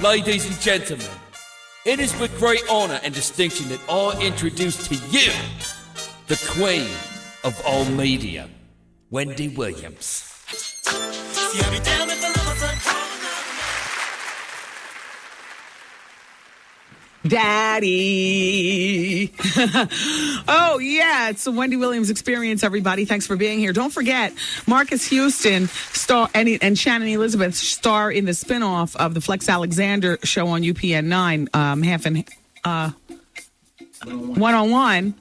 Ladies and gentlemen, it is with great honor and distinction that I introduce to you the queen of all media, Wendy Williams. Daddy. Oh, yeah. It's the Wendy Williams experience, everybody. Thanks for being here. Don't forget, Marcus Houston star and Shannon Elizabeth star in the spinoff of the Flex Alexander show on UPN 9, half and one-on-one.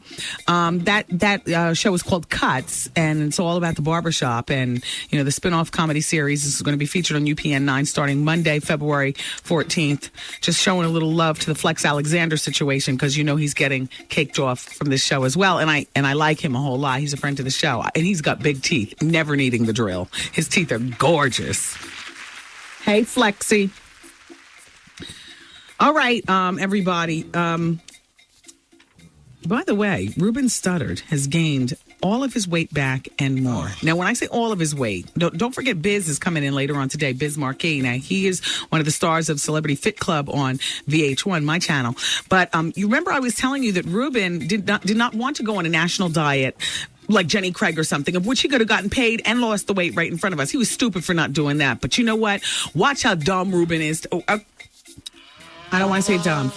That show is called Cuts, and it's all about the barbershop. And, you know, the spinoff comedy series is going to be featured on UPN 9 starting Monday, February 14th. Just showing a little love to the Flex Alexander situation because, you know, he's getting caked off from this show as well. And I like him a whole lot. He's a friend to the show. And he's got big teeth, never needing the drill. His teeth are gorgeous. Hey, Flexi. All right, everybody. By the way, Ruben Studdard has gained all of his weight back and more. Now, when I say all of his weight, don't forget Biz is coming in later on today, Biz Markie. Now, he is one of the stars of Celebrity Fit Club on VH1, my channel. But you remember I was telling you that Ruben did not want to go on a national diet like Jenny Craig or something, of which he could have gotten paid and lost the weight right in front of us. He was stupid for not doing that. But you know what? Watch how dumb Ruben is. I don't want to say dumb.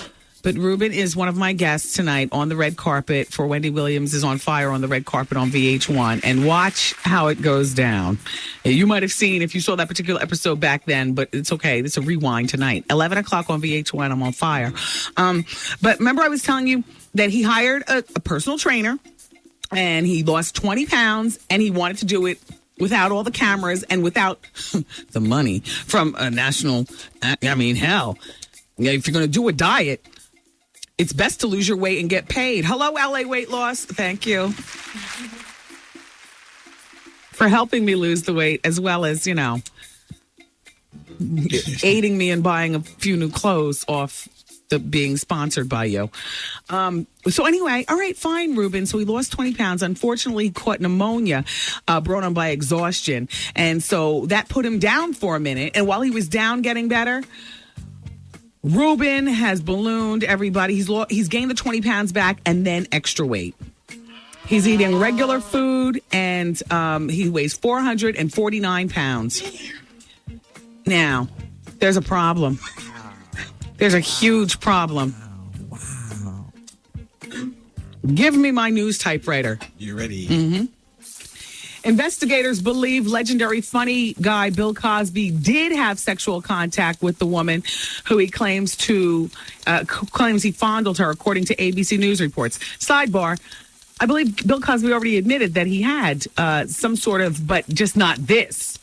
But Ruben is one of my guests tonight on the red carpet for Wendy Williams is on Fire on the red carpet on VH1. And watch how it goes down. You might have seen if you saw that particular episode back then, but it's okay. It's a rewind tonight. 11 o'clock on VH1. I'm on Fire. But remember I was telling you that he hired a personal trainer and he lost 20 pounds and he wanted to do it without all the cameras and without the money from a national. I mean, hell, if you're going to do a diet, it's best to lose your weight and get paid. Hello, LA Weight Loss. Thank you for helping me lose the weight as well as, you know, aiding me in buying a few new clothes off the being sponsored by you. So anyway, all right, fine, Ruben. So he lost 20 pounds. Unfortunately, he caught pneumonia brought on by exhaustion. And so that put him down for a minute. And while he was down getting better, Ruben has ballooned, everybody. He's gained the 20 pounds back and then extra weight. He's eating regular food and he weighs 449 pounds. Now, there's a problem. There's a huge problem. Wow. Give me my news typewriter. You ready? Mm-hmm. Investigators believe legendary funny guy Bill Cosby did have sexual contact with the woman who he claims he fondled her, according to ABC News reports. Sidebar, I believe Bill Cosby already admitted that he had some sort of, but just not this.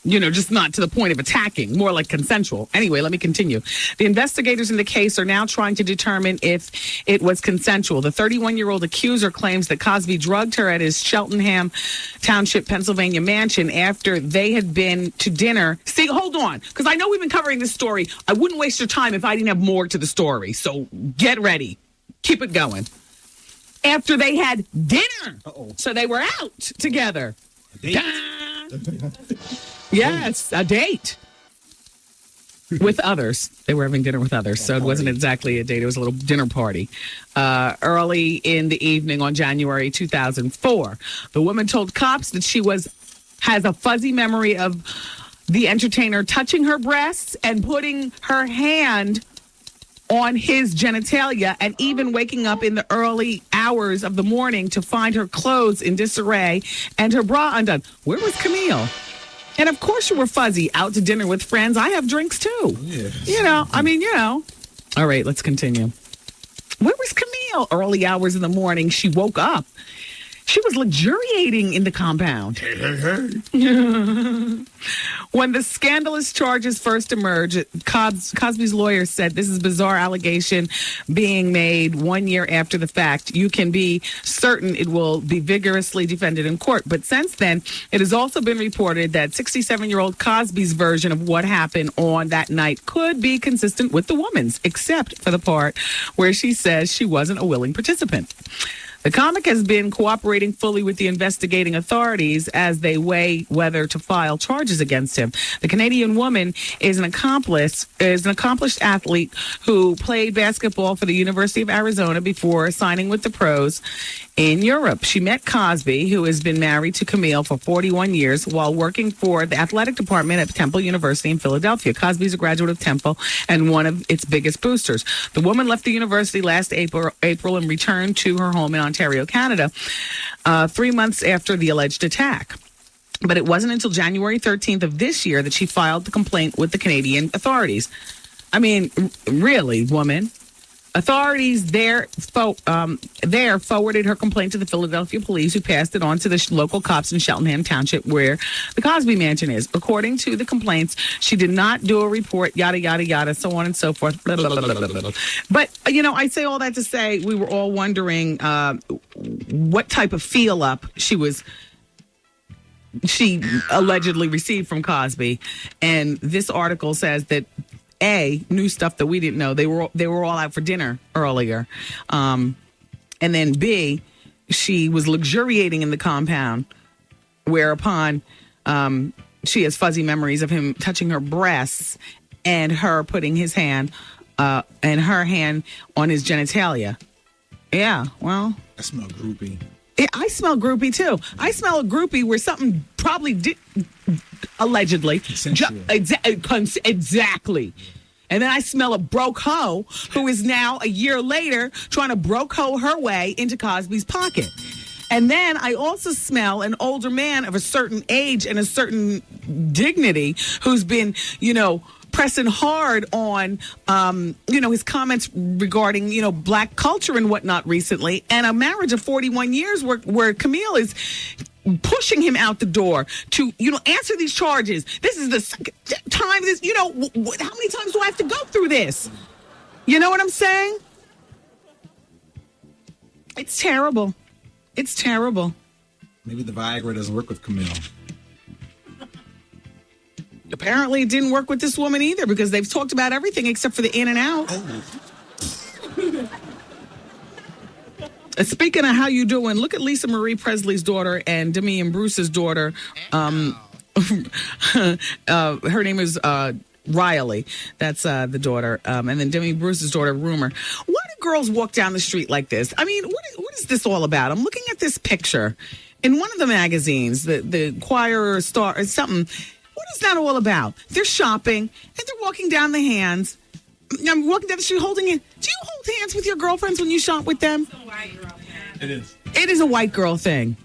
You know, just not to the point of attacking, more like consensual. Anyway, let me continue. The investigators in the case are now trying to determine if it was consensual. The 31-year-old accuser claims that Cosby drugged her at his Cheltenham Township, Pennsylvania mansion after they had been to dinner. See, hold on, because I know we've been covering this story. I wouldn't waste your time if I didn't have more to the story. So get ready. Keep it going. After they had dinner. Uh-oh. So they were out together. Date. Yes, a date with others. They were having dinner with others, so it wasn't exactly a date. It was a little dinner party early in the evening on January 2004. The woman told cops that she has a fuzzy memory of the entertainer touching her breasts and putting her hand on his genitalia and even waking up in the early hours of the morning to find her clothes in disarray and her bra undone. Where was Camille? And of course you were fuzzy, out to dinner with friends. I have drinks too. Yes. You know, I mean, you know. All right, let's continue. Where was Camille? Early hours in the morning, she woke up. She was luxuriating in the compound. When the scandalous charges first emerged, Cosby's lawyer said this is a bizarre allegation being made 1 year after the fact. You can be certain it will be vigorously defended in court. But since then, it has also been reported that 67-year-old Cosby's version of what happened on that night could be consistent with the woman's, except for the part where she says she wasn't a willing participant. The comic has been cooperating fully with the investigating authorities as they weigh whether to file charges against him. The Canadian woman is an accomplished athlete who played basketball for the University of Arizona before signing with the pros in Europe. She met Cosby, who has been married to Camille for 41 years, while working for the athletic department at Temple University in Philadelphia. Cosby's a graduate of Temple and one of its biggest boosters. The woman left the university last April and returned to her home in Ontario, Canada, 3 months after the alleged attack. But it wasn't until January 13th of this year that she filed the complaint with the Canadian authorities. I mean, really, woman. Authorities there forwarded her complaint to the Philadelphia police, who passed it on to the local cops in Cheltenham Township, where the Cosby mansion is. According to the complaints, she did not do a report, yada, yada, yada, so on and so forth. Blah, blah, blah, blah, blah, blah. But, I say all that to say we were all wondering what type of feel-up she allegedly received from Cosby. And this article says that A, new stuff that we didn't know. They were all out for dinner earlier. And then B, she was luxuriating in the compound, whereupon she has fuzzy memories of him touching her breasts and her putting his hand and her hand on his genitalia. Yeah, well. I smell groupie. I smell groupie too. I smell a groupie where something probably did, allegedly. Exactly. And then I smell a broke hoe who is now, a year later, trying to broke hoe her way into Cosby's pocket. And then I also smell an older man of a certain age and a certain dignity who's been, pressing hard on, his comments regarding, black culture and whatnot recently, and a marriage of 41 years where Camille is pushing him out the door to, answer these charges. This is the second time how many times do I have to go through this? You know what I'm saying? It's terrible. It's terrible. Maybe the Viagra doesn't work with Camille. Apparently, it didn't work with this woman either, because they've talked about everything except for the in and out. Oh. Speaking of how you doing, look at Lisa Marie Presley's daughter and Demi Bruce's daughter. Her name is Riley. That's the daughter. And then Demi Bruce's daughter, Rumor. Why do girls walk down the street like this? I mean, what is this all about? I'm looking at this picture in one of the magazines, the Choir or Star or something. What is that all about? They're shopping and they're walking down the hands. I'm walking down the street holding it. Do you hold hands with your girlfriends when you shop with them? It's a white girl thing. It is. It is a white girl thing.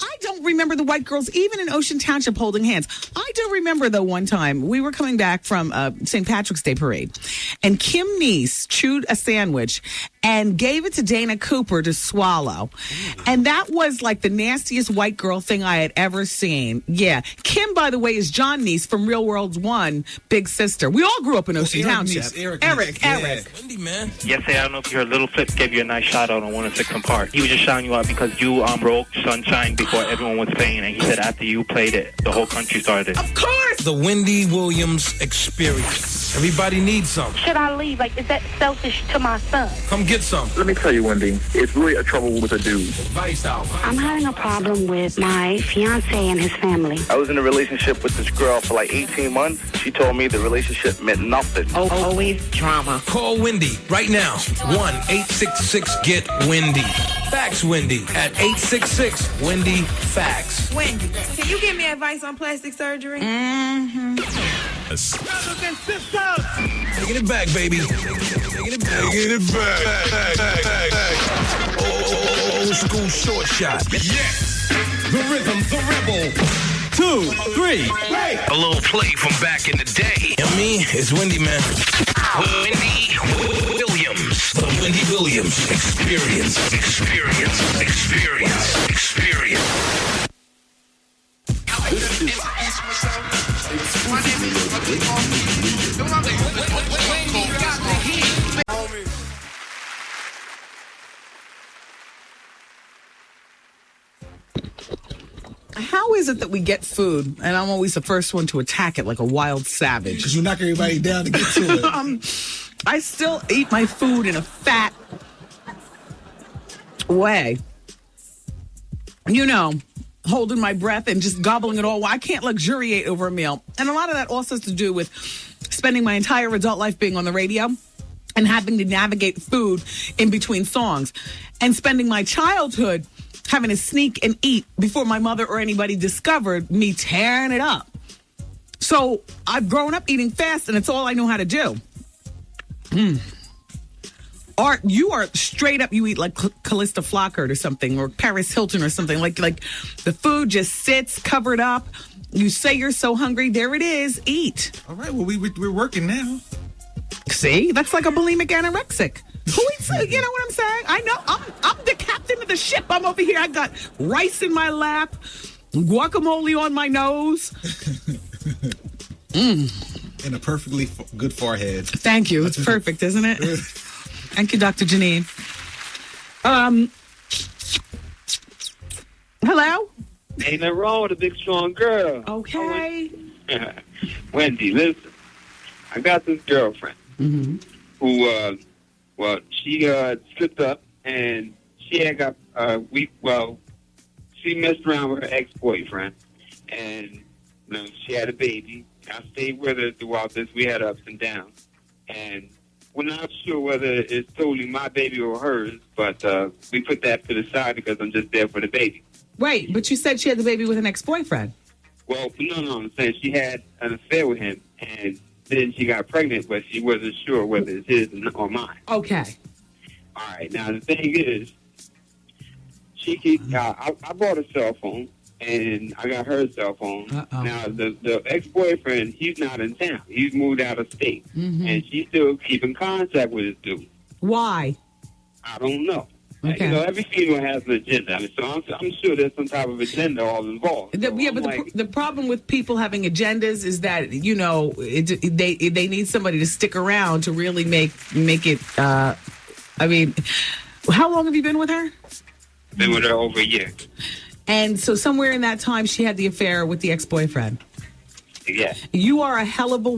I don't remember the white girls, even in Ocean Township, holding hands. I do remember, though, one time we were coming back from St. Patrick's Day Parade, and Kim Neese chewed a sandwich and gave it to Dana Cooper to swallow. And that was like the nastiest white girl thing I had ever seen. Yeah. Kim, by the way, is John Neese from Real World 1, Big Sister. We all grew up in Ocean Township. Eric. Wendy, man. Yesterday, I don't know if you heard, Little Flip gave you a nice shout out on 106 and Park. He was just shouting you out because you broke Sunshine before everyone was playing, and he said after you played it, the whole country started. Of course! The Wendy Williams experience. Everybody needs some. Should I leave? Like, is that selfish to my son? Come get some. Let me tell you, Wendy, it's really a trouble with a dude. Advice out. I'm having a problem with my fiance and his family. I was in a relationship with this girl for like 18 months. She told me the relationship meant nothing. Always drama. Call Wendy right now. 1-866-GET-WENDY. Fax Wendy at 866-WENDY-FAX. Wendy, can you give me advice on plastic surgery? Mm-hmm. Brothers and sisters! Taking it back, baby. Taking it back. Old school short shot. Yes, the rhythm, the rebel. 2, 3, play. A little play from back in the day. And me, it's Wendy, man. Wendy Williams. The Wendy Williams experience. How is it that we get food and I'm always the first one to attack it like a wild savage? Because you knock everybody down to get to it. I still eat my food in a fat, way, holding my breath and just gobbling it all. Well, I can't luxuriate over a meal. And a lot of that also has to do with spending my entire adult life being on the radio and having to navigate food in between songs, and spending my childhood having to sneak and eat before my mother or anybody discovered me tearing it up. So I've grown up eating fast, and it's all I know how to do. Art, you are straight up, you eat like Callista Flockhart or something, or Paris Hilton or something. Like the food just sits covered up. You say you're so hungry, there it is, eat. All right, well, we're working now. See, that's like a bulimic anorexic. Who eats? You know what I'm saying? I know. I'm the captain of the ship. I'm over here. I got rice in my lap, guacamole on my nose. And a perfectly good forehead. Thank you. It's perfect, isn't it? Thank you, Dr. Janine. Hello? Ain't nothing wrong with a big, strong girl. Okay. Wendy, listen. I got this girlfriend who, she slipped up, and she had got, she messed around with her ex-boyfriend, and she had a baby. I stayed with her throughout this. We had ups and downs, and we're not sure whether it's totally my baby or hers, but we put that to the side because I'm just there for the baby. Wait, but you said she had the baby with an ex-boyfriend. Well, no, I'm saying she had an affair with him, and then she got pregnant, but she wasn't sure whether it's his or mine. Okay. All right. Now, the thing is, I bought a cell phone, and I got her cell phone. Uh-oh. Now, the ex-boyfriend, he's not in town. He's moved out of state, and she's still keeping contact with this dude. Why? I don't know. Okay. Every female has an agenda. I mean, so I'm sure there's some type of agenda all involved. So the problem with people having agendas is that, they need somebody to stick around to really make it. I mean, how long have you been with her? Been with her over a year. And so somewhere in that time, she had the affair with the ex-boyfriend. Yeah. You are a hell of a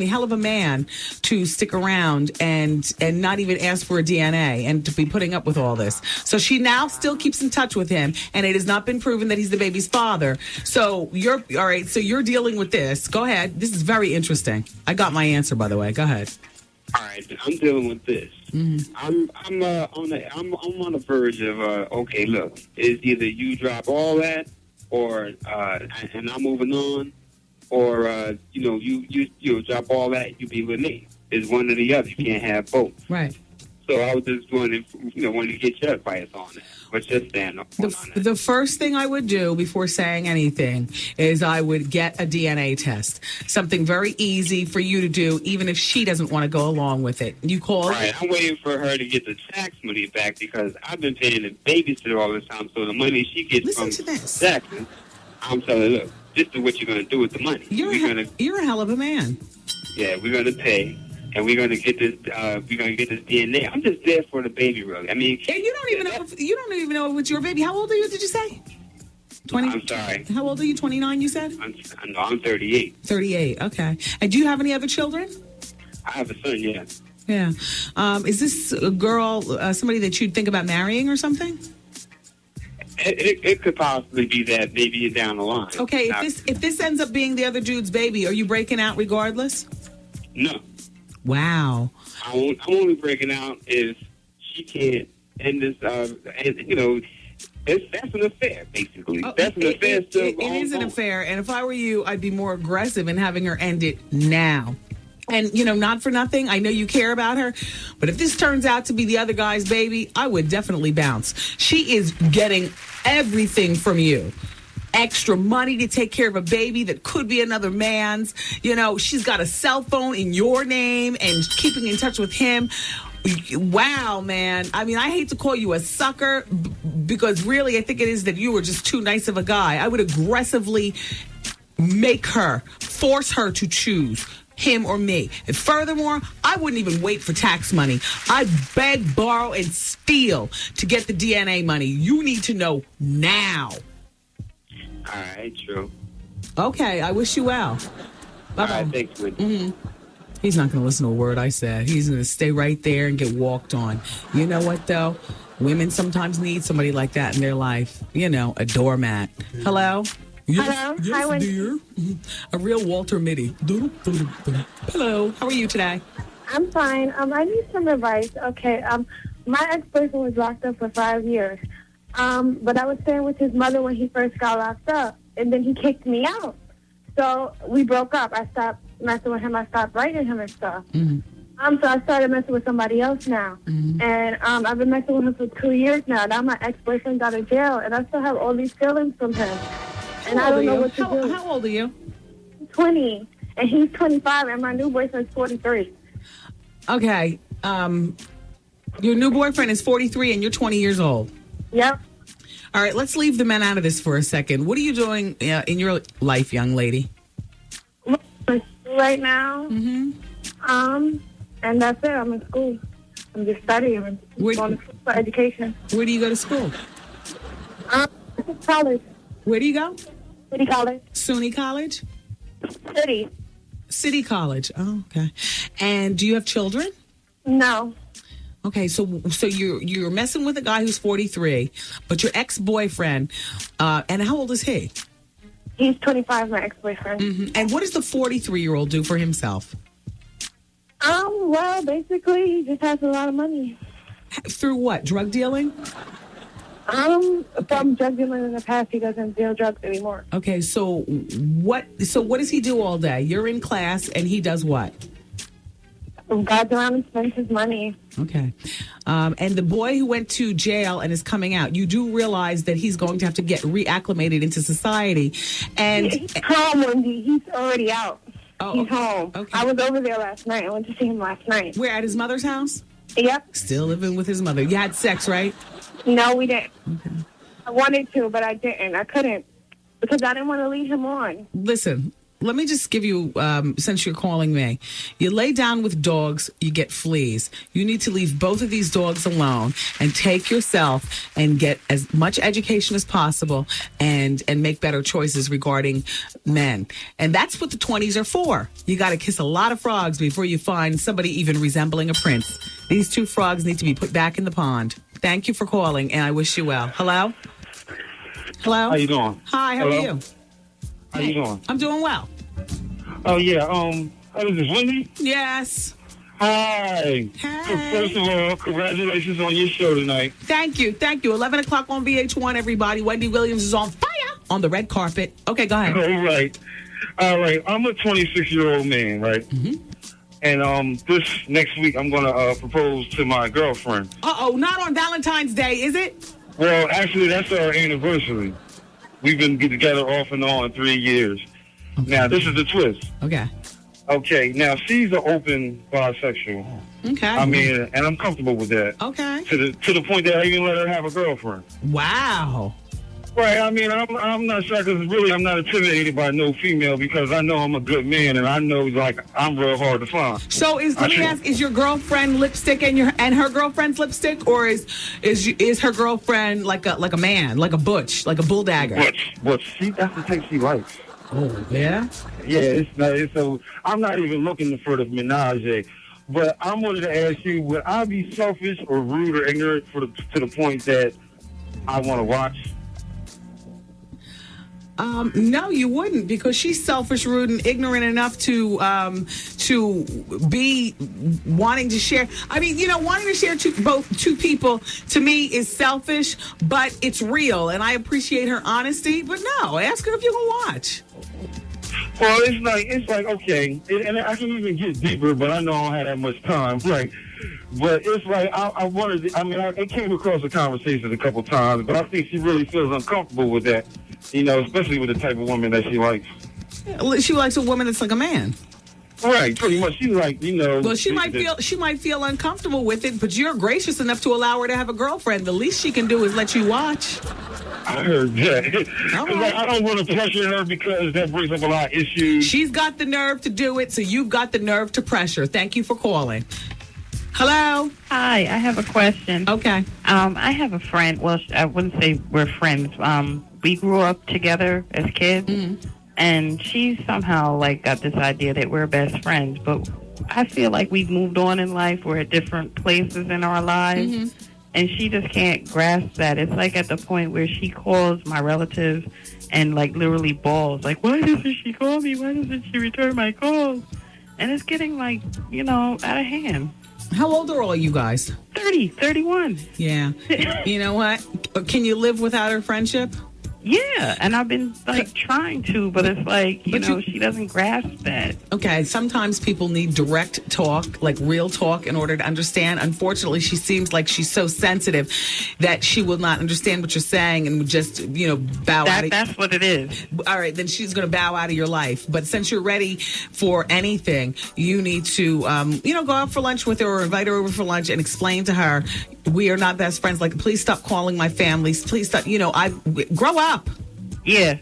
hell of a man to stick around and not even ask for a DNA and to be putting up with all this. So she now still keeps in touch with him, and it has not been proven that he's the baby's father. So you're all right. So you're dealing with this. Go ahead. This is very interesting. I got my answer, by the way. Go ahead. All right, I'm dealing with this. Mm-hmm. I'm on the verge of okay. Look, it's either you drop all that, or and I'm moving on, or you drop all that, you be with me. It's one or the other. You can't have both. Right. So I was just wanting to get your advice on it. What's your stand on that? The first thing I would do before saying anything is I would get a DNA test. Something very easy for you to do, even if she doesn't want to go along with it. You call. Right. I'm waiting for her to get the tax money back because I've been paying the babysitter all this time. So the money she gets from Jackson, I'm telling her, look, this is what you're going to do with the money. You're a hell of a man. Yeah, we're going to pay. And we're gonna get this. We're gonna get this DNA. I'm just there for the baby, really. I mean, and you don't even know if it's your baby. How old are you? Did you say? 20. I'm sorry. How old are you? 29. You said. I'm 38. 38. Okay. And do you have any other children? I have a son. Yeah. Yeah. Is this a girl, somebody that you'd think about marrying or something? It could possibly be that, maybe down the line. Okay. If this ends up being the other dude's baby, are you breaking out regardless? No. Wow. I'm only breaking out if she can't end this. That's an affair, basically. That's an affair. It is an affair, and if I were you, I'd be more aggressive in having her end it now. And, not for nothing, I know you care about her, but if this turns out to be the other guy's baby, I would definitely bounce. She is getting everything from you. Extra money to take care of a baby that could be another man's. She's got a cell phone in your name and keeping in touch with him. Wow, man. I mean, I hate to call you a sucker because really I think it is that you were just too nice of a guy. I would aggressively force her to choose him or me. And furthermore, I wouldn't even wait for tax money. I'd beg, borrow, and steal to get the DNA money. You need to know now. All right, true. Okay, I wish you well. Bye-bye. All right, thanks, Wendy. Mm-hmm. He's not going to listen to a word I said. He's going to stay right there and get walked on. You know what, though? Women sometimes need somebody like that in their life. You know, a doormat. Hello? Hello? Yes, Hi, Wendy. dear. A real Walter Mitty. Hello. How are you today? I'm fine. I need some advice. Okay. My ex-boyfriend was locked up for 5 years. But I was staying with his mother when he first got locked up, and then he kicked me out. So we broke up. I stopped messing with him. I stopped writing him and stuff. So I started messing with somebody else now. And I've been messing with him for 2 years now. Now my ex-boyfriend's out of jail, and I still have all these feelings from him. And I don't know what to do. How old are you? 20, and he's 25, and my new boyfriend's 43. Okay. Your new boyfriend is 43 and you're 20 years old. Yep. All right, let's leave the men out of this for a second. What are you doing in your life, young lady? Right now. And that's it. I'm in school. I'm just studying. I'm going to school for education. Where do you go to school? College. Where do you go? City College. SUNY College? City College. Oh, okay. And do you have children? No. Okay, so you're messing with a guy who's 43, but your ex-boyfriend, and how old is he? He's 25, my ex-boyfriend. And what does the 43-year-old do for himself? Well, basically, he just has a lot of money. Through what? Drug dealing? From drug dealing in the past, he doesn't deal drugs anymore. Okay, so what does he do all day? You're in class, and he does what? Goes around and spends his money. Okay. And the boy who went to jail and is coming out, you do realize that he's going to have to get reacclimated into society. And he's home, Wendy. He's already out. Oh, he's home. Okay. I was over there last night. I went to see him last night. Where, at his mother's house? Yep. Still living with his mother. You had sex, right? No, we didn't. Okay. I wanted to, but I didn't. I couldn't because I didn't want to lead him on. Listen, let me just give you, since you're calling me, you lay down with dogs, you get fleas. You need to leave both of these dogs alone and take yourself and get as much education as possible and make better choices regarding men. And that's what the 20s are for. You got to kiss a lot of frogs before you find somebody even resembling a prince. These two frogs need to be put back in the pond. Thank you for calling, and I wish you well. Hello? Hello? How you doing? Hi, how are you? How you doing? I'm doing well. Oh, yeah. Is this Wendy? Yes. Hi. Hi. First of all, congratulations on your show tonight. Thank you. 11 o'clock on VH1, everybody. Wendy Williams is on fire on the red carpet. Okay, go ahead. All right. I'm a 26-year-old man, right? And this next week, I'm going to propose to my girlfriend. Uh-oh, not on Valentine's Day, is it? Well, actually, that's our anniversary. We've been together off and on 3 years. Okay. Now, this is the twist. Okay, now, she's an open bisexual. Okay. I mean, and I'm comfortable with that. Okay. To the point that I even let her have a girlfriend. Wow. Right, I mean, I'm not sure because really I'm not intimidated by no female because I know I'm a good man and I know, like, I'm real hard to find. So let me ask, is your girlfriend lipstick and her girlfriend's lipstick, or is her girlfriend like a man, like a butch, like a bull dagger? But that's the type she likes. Oh, yeah? Yeah, so I'm not even looking for the menage. But I wanted to ask you, would I be selfish or rude or ignorant to the point that I want to watch? No, you wouldn't, because she's selfish, rude, and ignorant enough to be wanting to share. I mean, wanting to share two people to me is selfish, but it's real, and I appreciate her honesty. But no, ask her if you can watch. Well, it's like okay, and I can even get deeper, but I know I don't have that much time, right? But it's like I wanted. I came across a conversation a couple times, but I think she really feels uncomfortable with that. Especially with the type of woman that she likes. She likes a woman that's like a man. Right, pretty much. She's like, Well, she might feel uncomfortable with it, but you're gracious enough to allow her to have a girlfriend. The least she can do is let you watch. I heard that. Right. I don't want to pressure her because that brings up a lot of issues. She's got the nerve to do it, so you've got the nerve to pressure. Thank you for calling. Hello? Hi, I have a question. Okay. I have a friend. Well, I wouldn't say we're friends. We grew up together as kids, and she somehow got this idea that we're best friends. But I feel like we've moved on in life. We're at different places in our lives, And she just can't grasp that. It's like at the point where she calls my relative and like literally bawls. Like, why doesn't she call me? Why doesn't she return my calls? And it's getting like, out of hand. How old are all you guys? 30, 31. Yeah. You know what? Can you live without her friendship? Yeah, and I've been like trying to, but it's like, she doesn't grasp that. Okay, sometimes people need direct talk, like real talk, in order to understand. Unfortunately, she seems like she's so sensitive that she will not understand what you're saying and would just, bow out. That's what it is. All right, then she's going to bow out of your life. But since you're ready for anything, you need to, go out for lunch with her or invite her over for lunch and explain to her, we are not best friends. Like, please stop calling my family. Please stop. Grow up. Yeah.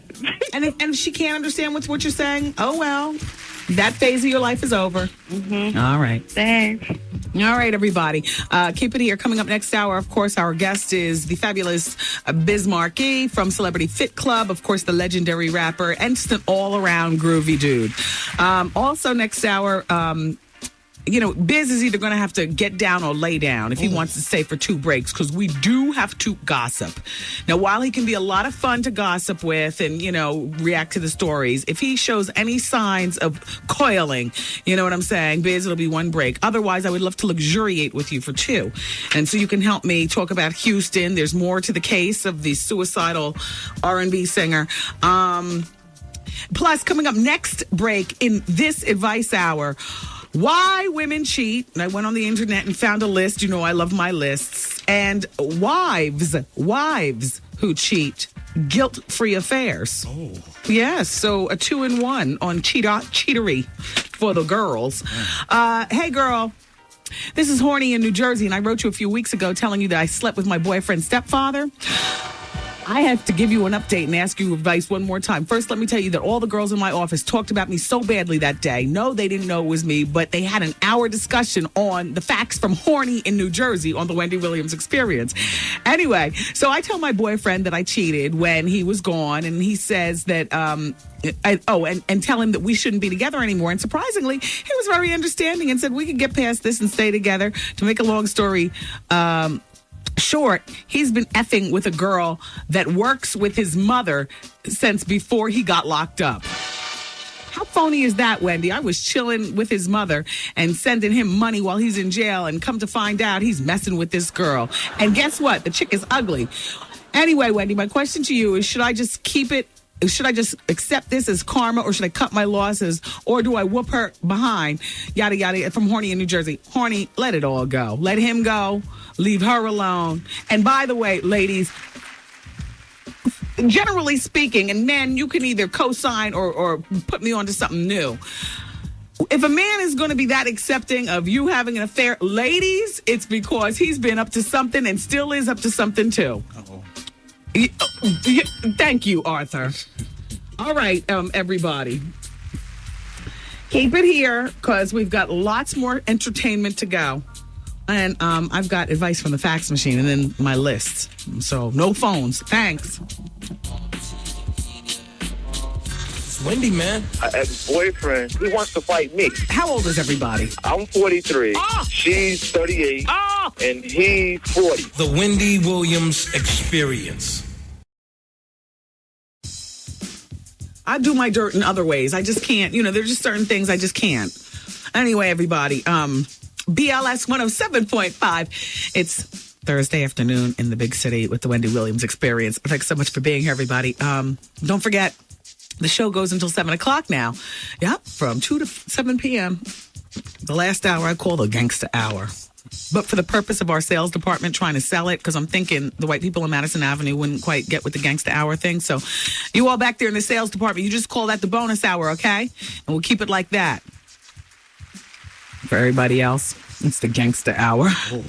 and if she can't understand what you're saying, oh well, that phase of your life is over. Mm-hmm. All right. Thanks. All right, everybody. Keep it here. Coming up next hour, of course, our guest is the fabulous Biz Markie from Celebrity Fit Club. Of course, the legendary rapper and just an all-around groovy dude. Also, next hour, Biz is either going to have to get down or lay down if he wants to stay for 2 breaks, because we do have to gossip. Now, while he can be a lot of fun to gossip with and, react to the stories, if he shows any signs of coiling, you know what I'm saying, Biz, it'll be 1 break. Otherwise, I would love to luxuriate with you for 2. And so you can help me talk about Houston. There's more to the case of the suicidal R&B singer. Plus, coming up next break in this advice hour, why women cheat. And I went on the internet and found a list. I love my lists. And wives who cheat, guilt-free affairs. Oh. Yes, so a 2-in-1 on cheatery for the girls. Hey, girl. This is Horny in New Jersey, and I wrote you a few weeks ago telling you that I slept with my boyfriend's stepfather. I have to give you an update and ask you advice one more time. First, let me tell you that all the girls in my office talked about me so badly that day. No, they didn't know it was me, but they had an hour discussion on the facts from Horny in New Jersey on the Wendy Williams Experience. Anyway, so I tell my boyfriend that I cheated when he was gone, and he says that, and tell him that we shouldn't be together anymore. And surprisingly, he was very understanding and said we could get past this and stay together. To make a long story short, he's been effing with a girl that works with his mother since before he got locked up. How phony is that, Wendy? I was chilling with his mother and sending him money while he's in jail, and come to find out he's messing with this girl. And guess what? The chick is ugly. Anyway, Wendy, my question to you is, should I just keep it? Should I just accept this as karma, or should I cut my losses, or do I whoop her behind? Yada, yada, from Horny in New Jersey. Horny, let it all go. Let him go. Leave her alone. And by the way, ladies, generally speaking, and men, you can either co-sign or put me onto something new. If a man is going to be that accepting of you having an affair, ladies, it's because he's been up to something and still is up to something too. Uh-oh. Thank you, Arthur. All right, everybody. Keep it here, because we've got lots more entertainment to go. And I've got advice from the fax machine and then my list. So no phones. Thanks. It's Wendy, man. Ex-boyfriend, he wants to fight me. How old is everybody? I'm 43. Oh! She's 38. Oh! And he's 40. The Wendy Williams Experience. I do my dirt in other ways. I just can't. There's just certain things I just can't. Anyway, everybody, BLS 107.5. It's Thursday afternoon in the big city with the Wendy Williams Experience. Thanks so much for being here, everybody. Don't forget, the show goes until 7 o'clock now. Yep, from 2 to 7 p.m. The last hour I call the gangsta hour. But for the purpose of our sales department trying to sell it, because I'm thinking the white people in Madison Avenue wouldn't quite get with the gangsta hour thing. So you all back there in the sales department, you just call that the bonus hour, okay? And we'll keep it like that. For everybody else, it's the gangsta hour. Oh.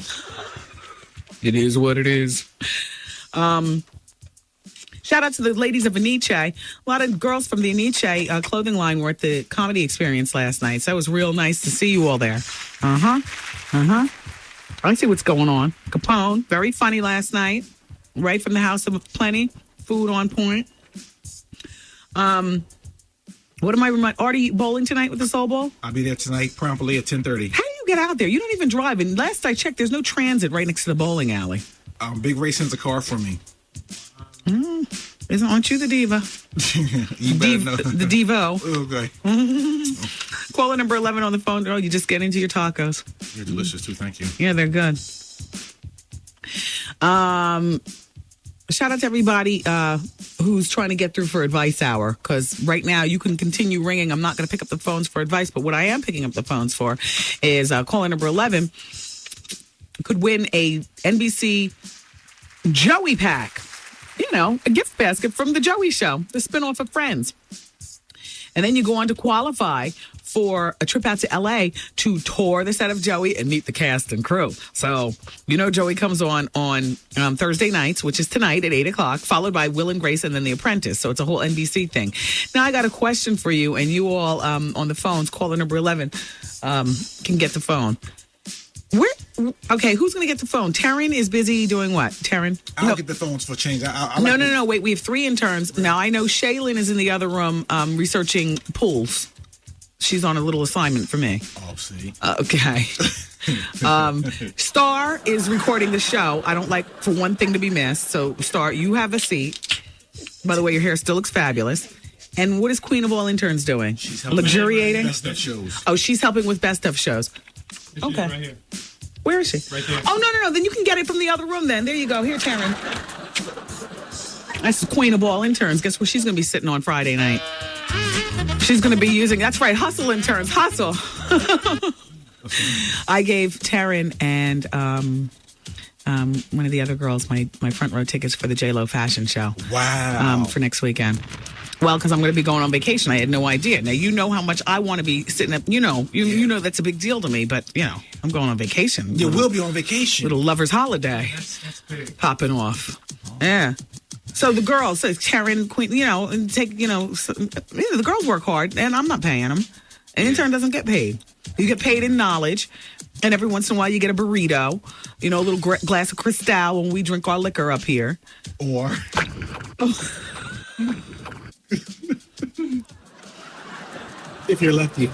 It is what it is. Shout out to the ladies of Aniche. A lot of girls from the Aniche clothing line were at the comedy experience last night. So it was real nice to see you all there. I see what's going on. Capone, very funny last night. Right from the House of Plenty. Food on point. What am I reminding? Artie bowling tonight with the Soul Bowl? I'll be there tonight promptly at 10:30. How do you get out there. You don't even drive. And last I checked, there's no transit right next to the bowling alley. Big Ray sends a car for me. Aren't you the diva? You better know. The Devo. Okay. Caller number 11 on the phone. Oh, you just get into your tacos. They're delicious too. Thank you. Yeah, they're good. Shout out to everybody who's trying to get through for Advice Hour, because right now you can continue ringing. I'm not going to pick up the phones for advice, but what I am picking up the phones for is caller number 11 could win a NBC Joey pack. You know, a gift basket from the Joey Show, the spinoff of Friends. And then you go on to qualify for a trip out to L.A. to tour the set of Joey and meet the cast and crew. So, you know, Joey comes on Thursday nights, which is tonight at 8 o'clock, followed by Will and Grace and then The Apprentice. So it's a whole NBC thing. Now, I got a question for you, and you all on the phones, caller number 11, can get the phone. Okay, who's going to get the phone? Taryn is busy doing what? Taryn? I'll get the phones for change. No. Wait, we have 3 interns. Now, I know Shaylin is in the other room researching pools. She's on a little assignment for me. Oh, see. Okay. Star is recording the show. I don't like for one thing to be missed. So, Star, you have a seat. By the way, your hair still looks fabulous. And what is Queen of All Interns doing? She's helping luxuriating? Best of shows. Oh, she's helping with best of shows. Okay. Right here. Where is she? Right there. Oh, no. Then you can get it from the other room then. There you go. Here, Taryn. That's the Queen of All Interns. Guess where she's going to be sitting on Friday night? She's going to be using, that's right, Hustle Interns. Hustle. I gave Taryn and one of the other girls my front row tickets for the J-Lo fashion show. Wow. For next weekend. Well, because I'm going to be going on vacation. I had no idea. Now, you know how much I want to be sitting up. You know that's a big deal to me. But, I'm going on vacation. You will be on vacation. Little lover's holiday. That's big. Popping off. Yeah. So the girls, so Taryn, Queen, and take, the girls work hard, and I'm not paying them. An intern doesn't get paid. You get paid in knowledge, and every once in a while you get a burrito, a little glass of Cristal when we drink our liquor up here. Or... if you're lucky.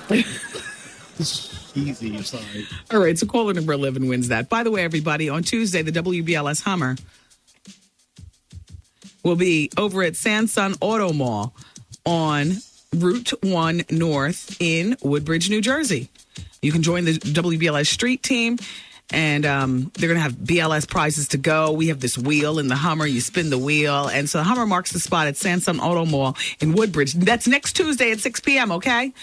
Easy, you're sorry. All right, so caller number 11 wins that. By the way, everybody, on Tuesday, the WBLS Hummer will be over at Sansun Auto Mall on Route 1 North in Woodbridge, New Jersey. You can join the WBLS street team, and they're going to have BLS prizes to go. We have this wheel in the Hummer. You spin the wheel. And so the Hummer marks the spot at Sansun Auto Mall in Woodbridge. That's next Tuesday at 6 p.m., okay?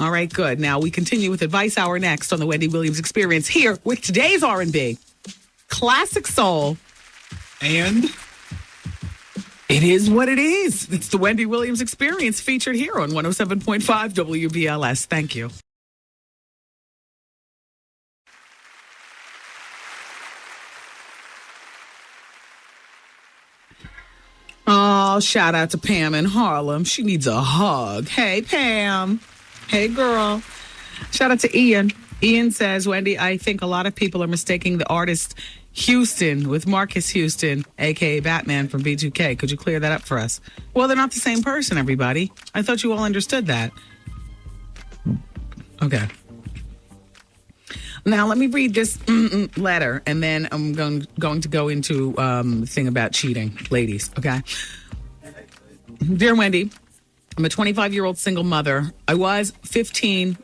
All right, good. Now, we continue with Advice Hour next on the Wendy Williams Experience here with today's R&B. Classic soul. And... it is what it is. It's the Wendy Williams Experience featured here on 107.5 WBLS. Thank you. Oh, shout out to Pam in Harlem. She needs a hug. Hey, Pam. Hey, girl. Shout out to Ian. Ian says, Wendy, I think a lot of people are mistaking the artist Houston with Marcus Houston, a.k.a. Batman from B2K. Could you clear that up for us? Well, they're not the same person, everybody. I thought you all understood that. Okay. Now, let me read this letter, and then I'm going to go into the thing about cheating. Ladies, okay? Dear Wendy, I'm a 25-year-old single mother. I was 15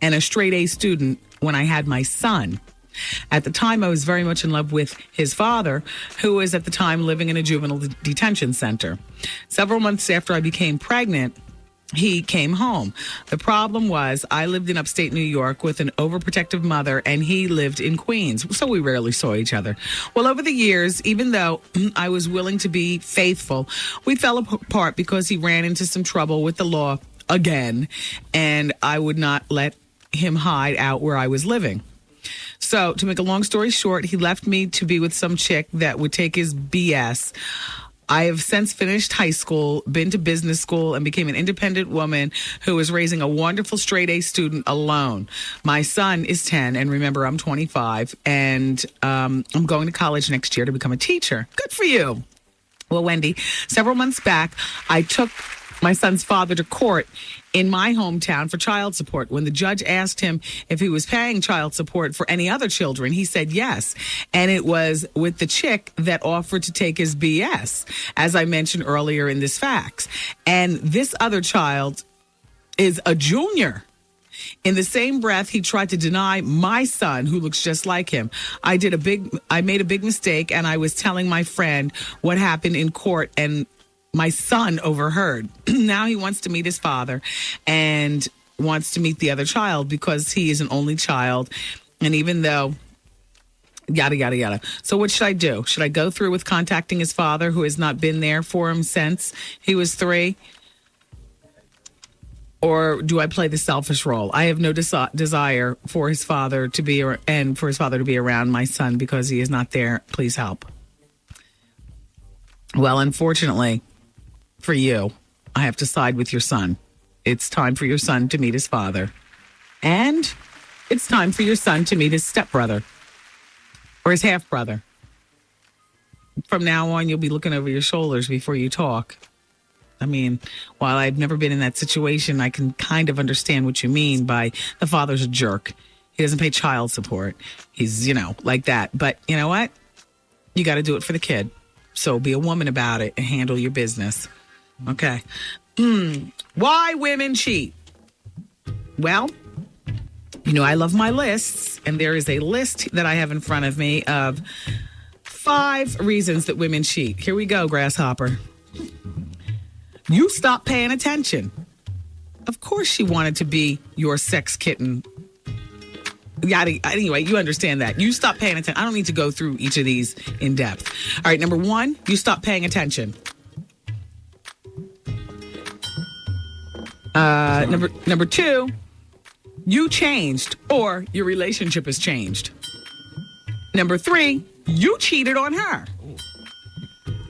and a straight A student when I had my son. At the time, I was very much in love with his father, who was at the time living in a juvenile detention center. Several months after I became pregnant, he came home. The problem was I lived in upstate New York with an overprotective mother, and he lived in Queens, so we rarely saw each other. Well, over the years, even though I was willing to be faithful, we fell apart because he ran into some trouble with the law again, and I would not let him hide out where I was living. So, to make a long story short, he left me to be with some chick that would take his BS. I have since finished high school, been to business school, and became an independent woman who is raising a wonderful straight A student alone. My son is 10, and remember, I'm 25, and I'm going to college next year to become a teacher. Good for you. Well, Wendy, several months back, I took my son's father to court in my hometown for child support. When the judge asked him if he was paying child support for any other children, he said yes. And it was with the chick that offered to take his BS, as I mentioned earlier in this facts. And this other child is a junior. In the same breath, he tried to deny my son, who looks just like him. I made a big mistake, and I was telling my friend what happened in court, and my son overheard. Now he wants to meet his father and wants to meet the other child because he is an only child. And even though, yada, yada, yada. So what should I do? Should I go through with contacting his father, who has not been there for him since he was 3? Or do I play the selfish role? I have no desire for his father to be around my son because he is not there. Please help. Well, unfortunately for you, I have to side with your son. It's time for your son to meet his father. And it's time for your son to meet his stepbrother or his half-brother. From now on, you'll be looking over your shoulders before you talk. I mean, while I've never been in that situation, I can kind of understand what you mean by the father's a jerk. He doesn't pay child support. He's, like that. But you know what? You got to do it for the kid. So be a woman about it and handle your business. Okay. Why women cheat? Well, I love my lists, and there is a list that I have in front of me of 5 reasons that women cheat. Here we go, Grasshopper. You stop paying attention. Of course she wanted to be your sex kitten. Anyway, you understand that. You stop paying attention. I don't need to go through each of these in depth. All right, number 1, you stop paying attention. Number 2, you changed or your relationship has changed. Number 3, you cheated on her.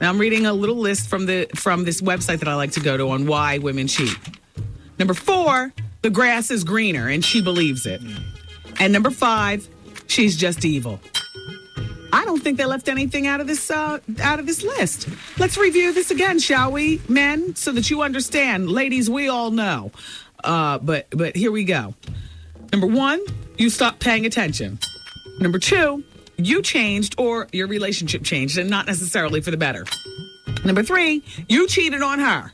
Now I'm reading a little list from this website that I like to go to on why women cheat. Number 4, the grass is greener and she believes it. And number 5, she's just evil. I don't think they left anything out of this list. Let's review this again, shall we, men, so that you understand. Ladies, we all know. But here we go. Number 1, you stopped paying attention. Number 2, you changed or your relationship changed, and not necessarily for the better. Number 3, you cheated on her.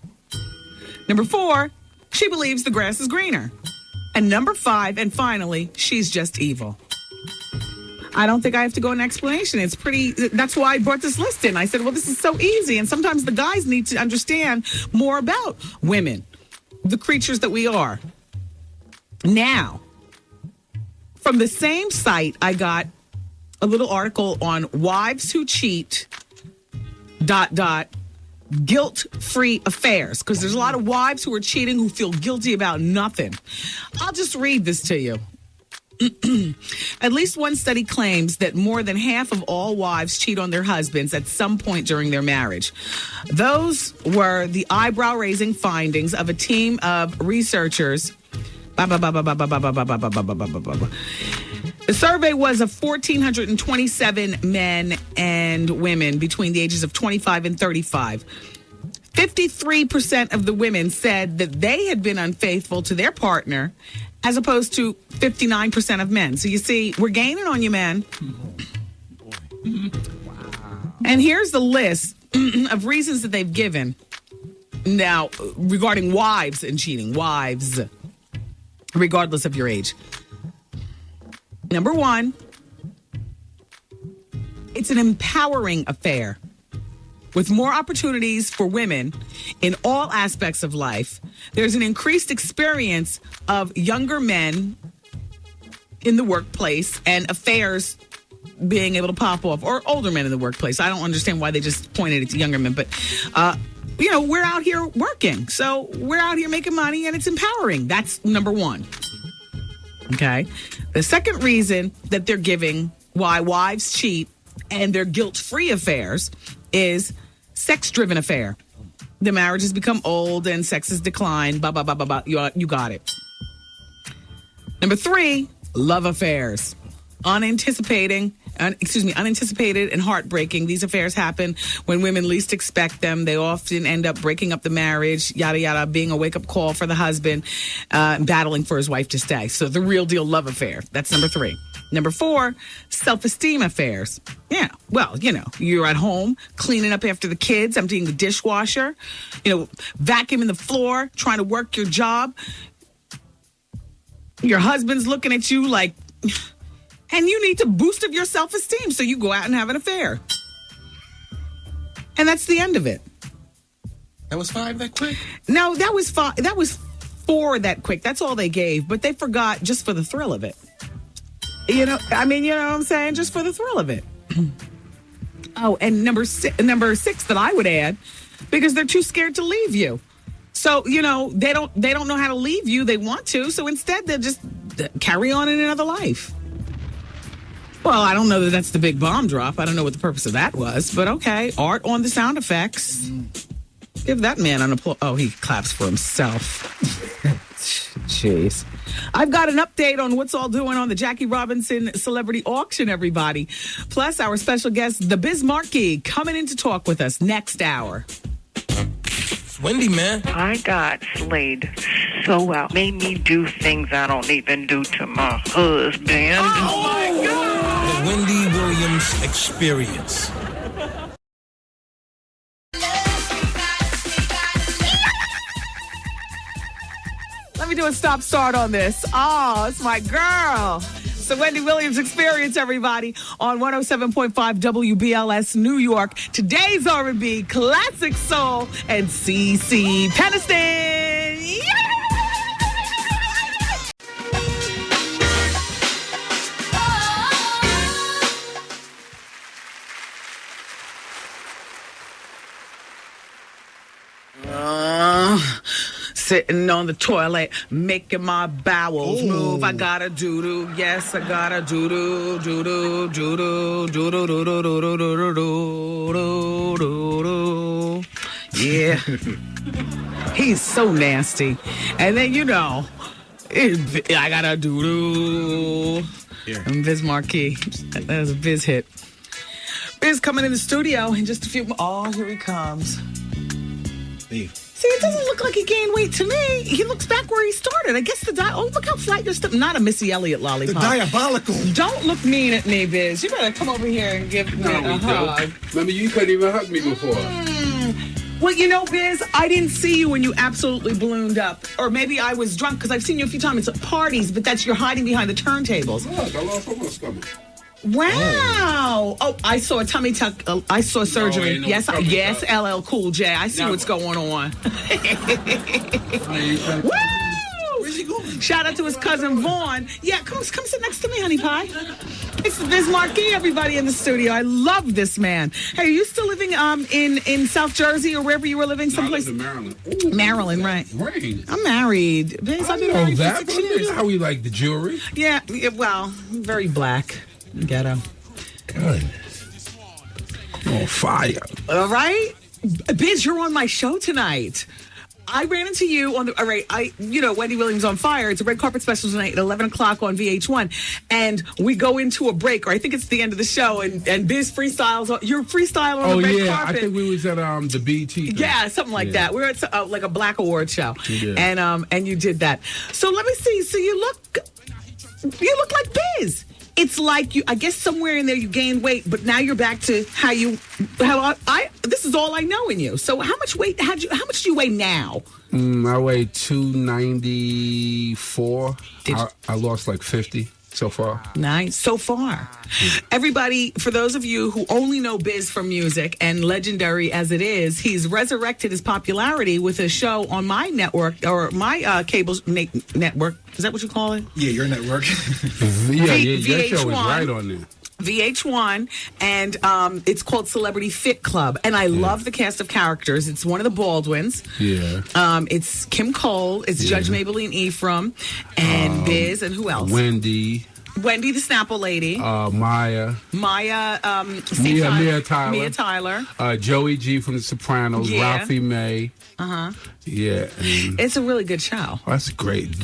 Number 4, she believes the grass is greener. And number 5, and finally, she's just evil. I don't think I have to go in explanation. That's why I brought this list in. I said, well, this is so easy. And sometimes the guys need to understand more about women, the creatures that we are. Now, from the same site, I got a little article on wives who cheat, guilt-free affairs. Because there's a lot of wives who are cheating who feel guilty about nothing. I'll just read this to you. At least one study claims that more than half of all wives cheat on their husbands at some point during their marriage. Those were the eyebrow-raising findings of a team of researchers. The survey was of 1,427 men and women between the ages of 25 and 35. 53% of the women said that they had been unfaithful to their partner, as opposed to 59% of men. So you see, we're gaining on you, men. And here's the list of reasons that they've given now regarding wives and cheating. Wives, regardless of your age. Number 1, it's an empowering affair. With more opportunities for women in all aspects of life, there's an increased experience of younger men in the workplace and affairs being able to pop off, or older men in the workplace. I don't understand why they just pointed it to younger men, but we're out here working. So we're out here making money and it's empowering. That's number 1. Okay. The second reason that they're giving why wives cheat and their guilt-free affairs is sex-driven affair. The marriage has become old and sex has declined. Blah, blah, blah, blah, blah. You got it. Number 3, love affairs. Unanticipating unanticipated and heartbreaking. These affairs happen when women least expect them. They often end up breaking up the marriage, yada, yada, being a wake-up call for the husband, battling for his wife to stay. So the real deal love affair. That's number 3. Number 4, self-esteem affairs. Yeah, well, you're at home cleaning up after the kids, emptying the dishwasher, vacuuming the floor, trying to work your job. Your husband's looking at you like, and you need to boost up your self-esteem, so you go out and have an affair. And that's the end of it. That was 5 that quick? No, that was 5. That was 4 that quick. That's all they gave, but they forgot just for the thrill of it. You know what I'm saying? Just for the thrill of it. Oh, and number 6 that I would add, because they're too scared to leave you. So, they don't know how to leave you. They want to. So instead, they'll just carry on in another life. Well, I don't know that that's the big bomb drop. I don't know what the purpose of that was. But okay, art on the sound effects. Give that man an applause. Oh, he claps for himself. Jeez. I've got an update on what's all doing on the Jackie Robinson Celebrity Auction, everybody. Plus, our special guest, the Biz Markie, coming in to talk with us next hour. It's Wendy, man. I got slayed so well. Made me do things I don't even do to my husband. Oh, my God! The Wendy Williams Experience. Let me do a stop start on this. Oh, it's my girl. It's the Wendy Williams Experience, everybody, on 107.5 WBLS New York. Today's R&B, classic soul, and CeCe Peniston. Yeah! Sitting on the toilet, making my bowels move. I gotta doo-doo. Yes, I gotta doo-doo, doo-doo, doo-doo, doo-doo, doo-doo, doo-doo, doo-doo, doo-doo. Yeah. He's so nasty. And then, I gotta doo-doo. And Biz Markie. That was a Biz hit. Biz coming in the studio in just a few... Oh, here he comes. Leave. See, it doesn't look like he gained weight to me. He looks back where he started. I guess look how flat your stuff. Not a Missy Elliott lollipop. The diabolical. Don't look mean at me, Biz. You better come over here and give me a hug. Remember, you couldn't even hug me before. Well, Biz, I didn't see you when you absolutely ballooned up. Or maybe I was drunk, because I've seen you a few times at parties, but you're hiding behind the turntables. Look, I lost all my stomach. Wow. Oh, I saw a tummy tuck. I saw surgery. No, yes, LL Cool J. I see what's going on. Woo! Where's he going? Shout out to his cousin Vaughn. Yeah, come sit next to me, honey pie. It's Biz Markie, everybody in the studio. I love this man. Hey, are you still living in South Jersey or wherever you were living? Someplace? No, I live in Maryland. Ooh, Maryland, right? Rain. I'm married. Biz, I've been know married that, for 6 years. How we like the jewelry? Yeah, well, very black. Ghetto. Goodness. On fire. All right. Biz, you're on my show tonight. I ran into you on Wendy Williams on Fire. It's a red carpet special tonight at 11 o'clock on VH1. And we go into a break, or I think it's the end of the show, and Biz freestyles. You're freestyling on the red carpet. I think we was at the BT thing. Yeah, something like that. We were at like a Black Award show. Yeah. And you did that. So let me see. So you look like Biz. It's like I guess somewhere in there you gained weight, but now you're back to this is all I know in you. So how much do you weigh now? I weigh 294. I lost like 50 so far. Nice. So far. Everybody, for those of you who only know Biz from music, and legendary as it is, he's resurrected his popularity with a show on my network, or my cable network. Is that what you call it? Yeah, your network. Your show is right on there. VH1, and it's called Celebrity Fit Club. And I love the cast of characters. It's one of the Baldwins. Yeah. It's Kim Cole. It's Judge Maybelline Ephraim, and Biz, and who else? Wendy, the Snapple lady. Mia Tyler. Joey G from The Sopranos. Ralphie May. Uh-huh. Yeah. It's a really good show. That's great.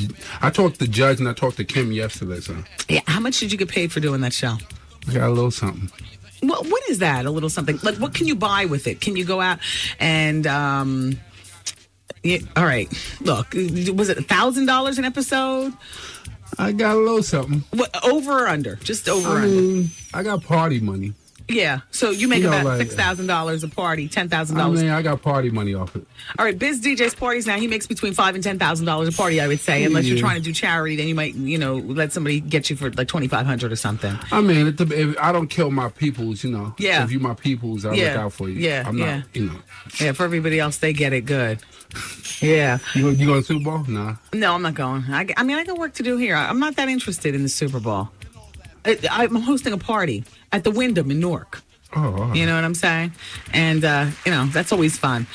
I talked to Judge and I talked to Kim yesterday. So. Yeah. How much did you get paid for doing that show? I got a little something. What is that? A little something? Like, what can you buy with it? Can you go out and, yeah, all right. Look, was it $1,000 an episode? I got a little something. What, over or under? Just over or under? I got party money. Yeah, so you make about like, $6,000 a party, $10,000. I mean, I got party money off it. All right, Biz DJ's parties now, he makes between $5,000 and $10,000 a party, I would say. Unless you're trying to do charity, then you might, let somebody get you for like $2,500 or something. I mean, if I don't kill my peoples, Yeah. If you my peoples, I look out for you. Yeah, I'm not, Yeah, for everybody else, they get it good. Yeah. You going to Super Bowl? Nah. No, I'm not going. I got work to do here. I'm not that interested in the Super Bowl. I'm hosting a party at the Wyndham in Newark. Oh, you know what I'm saying? And, that's always fun.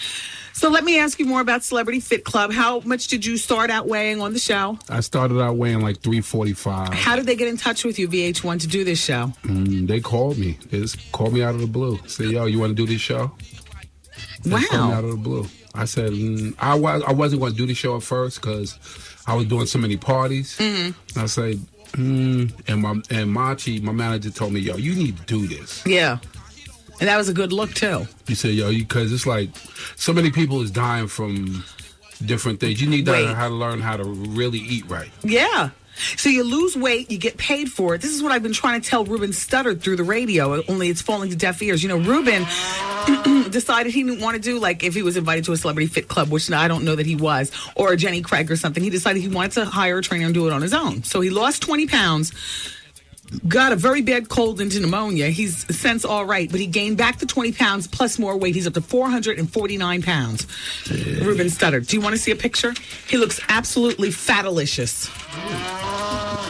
So let me ask you more about Celebrity Fit Club. How much did you start out weighing on the show? I started out weighing like 345. How did they get in touch with you, VH1, to do this show? They called me. They just called me out of the blue. Say, yo, you want to do this show? Wow. They called me out of the blue. I said, I wasn't going to do the show at first because I was doing so many parties. Mm-hmm. I said, and Markie, my manager, told me, yo, you need to do this. Yeah. And that was a good look, too. He said, yo, because it's like so many people is dying from different things. You need to how to learn how to really eat right. Yeah. So you lose weight, you get paid for it. This is what I've been trying to tell Ruben Studdard through the radio, only it's falling to deaf ears. Ruben decided he didn't want to do, like, if he was invited to a Celebrity Fit Club, which I don't know that he was, or a Jenny Craig or something, he decided he wanted to hire a trainer and do it on his own. So he lost 20 pounds, got a very bad cold into pneumonia. He's since all right, but he gained back the 20 pounds plus more weight. He's up to 449 pounds. Yeah. Ruben Studdard. Do you want to see a picture? He looks absolutely fatalicious.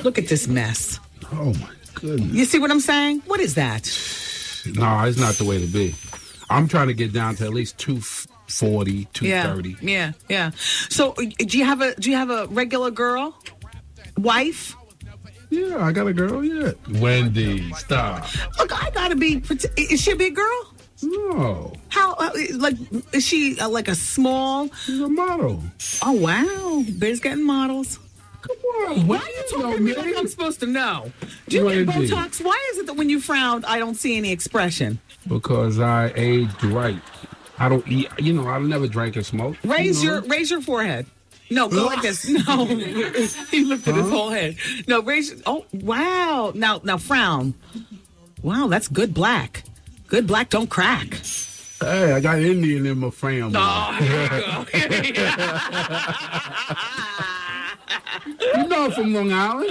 Look at this mess. Oh, my goodness. You see what I'm saying? What is that? No, it's not the way to be. I'm trying to get down to at least 240, 230. Yeah. So, do you have a regular girl? Wife? Yeah, I got a girl, yeah. Wendy, stop. Look, I gotta be... Is she a big girl? No. How, is she like a small... She's a model. Oh, wow. Biz getting models. Come on. Why are you talking to me like I'm supposed to know? Do you get Botox? Why is it that when you frown, I don't see any expression? Because I aged right. I don't eat, I never drank and smoked. Raise your forehead. No, go like this. No, he lifted his whole head. No, raise. Oh, wow. Now, frown. Wow, that's good black. Good black don't crack. Hey, I got Indian in my family. Oh, here you go. You know I'm from Long Island.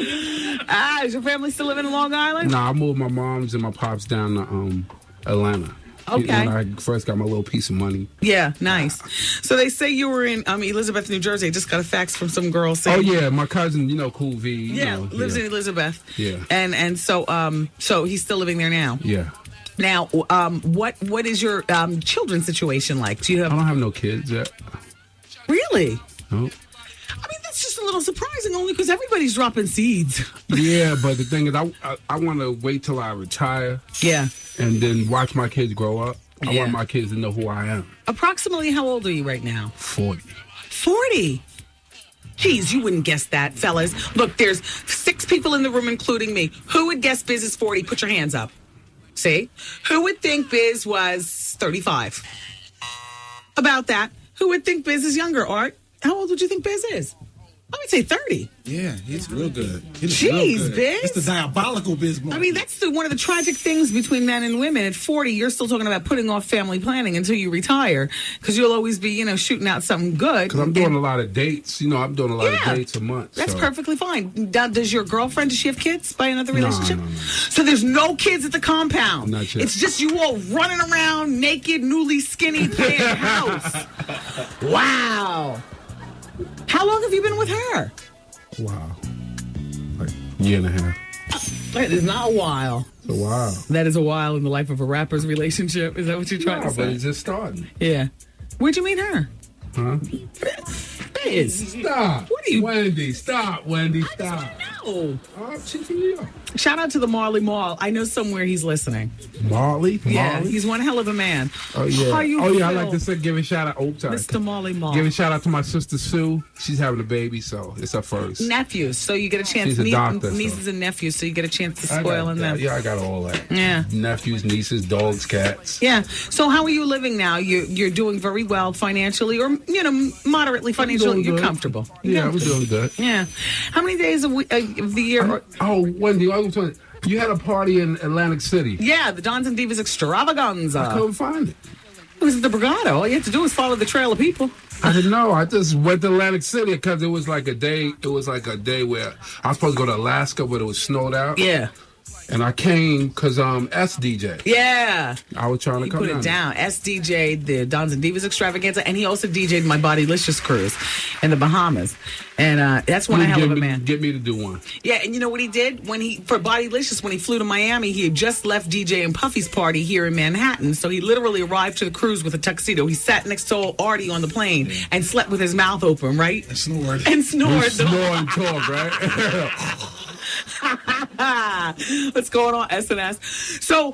Is your family still living in Long Island? No, I moved my moms and my pops down to Atlanta. Okay. When I first got my little piece of money. Yeah, nice. So they say you were in Elizabeth, New Jersey. I just got a fax from some girl saying. Oh yeah, my cousin, Cool V. Lives in Elizabeth. Yeah. And so he's still living there now. Yeah. Now, what is your children's situation like? Do you have? I don't have no kids yet. Really? No. I mean, that's just a little surprising, only because everybody's dropping seeds. Yeah, but the thing is, I want to wait till I retire. Yeah. And then watch my kids grow up. I want my kids to know who I am. Approximately how old are you right now? 40. 40? Geez, you wouldn't guess that, fellas. Look, there's 6 people in the room, including me. Who would guess Biz is 40? Put your hands up. See? Who would think Biz was 35? About that. Who would think Biz is younger, Art? How old would you think Biz is? I would say 30. Yeah, he's real good. Jeez, Biz. It's the diabolical Biz Markie. I mean, that's one of the tragic things between men and women. At 40, you're still talking about putting off family planning until you retire because you'll always be, shooting out something good. Because I'm doing a lot of dates. I'm doing a lot of dates a month. That's perfectly fine. Does your girlfriend, does she have kids by another relationship? No. So there's no kids at the compound. Not yet. It's just you all running around naked, newly skinny, playing house. Wow. How long have you been with her? Wow. Like a year and a half. That is not a while. It's a while. That is a while in the life of a rapper's relationship. Is that what you're trying to say? But it's just starting. Yeah. Where'd you meet her? Huh? Biz. Stop. What are you? Wendy, stop, Wendy, stop. No. Oh, she's from New York. Shout out to the Marley Mall. I know somewhere he's listening. Marley? Yeah, Marley? he's one hell of a man. Oh, yeah. How you I feel, like to say, give a shout out. Oh, sorry. Mr. Marley Mall. Give a shout out to my sister Sue. She's having a baby, so it's her first. Nephews, so you get a chance. She's a doctor, nieces and nephews, so you get a chance to spoil in them. Yeah, I got all that. Yeah. Nephews, nieces, dogs, cats. Yeah. So how are you living now? You're doing very well financially, or moderately financially. You're comfortable. Yeah, we're doing good. Yeah. How many days of the year? Wendy, I was telling you had a party in Atlantic City. Yeah, the Dons and Divas Extravaganza. I couldn't find it. It was at the Brigado. All you had to do was follow the trail of people. I didn't know. I just went to Atlantic City because it was like a day. It was like a day where I was supposed to go to Alaska, but it was snowed out. Yeah. And I came because S DJ. Yeah. I was trying to come put it down. SDJ, the Dons and Divas Extravaganza, and he also DJ'd my Bodylicious cruise in the Bahamas. And that's one hell of a man. Get me to do one. Yeah, and you know what he did? For Bodylicious, when he flew to Miami, he had just left DJ and Puffy's party here in Manhattan. So he literally arrived to the cruise with a tuxedo. He sat next to old Artie on the plane and slept with his mouth open, right? And snored. And snored. Snore and talk, right? What's going on, SNS? So,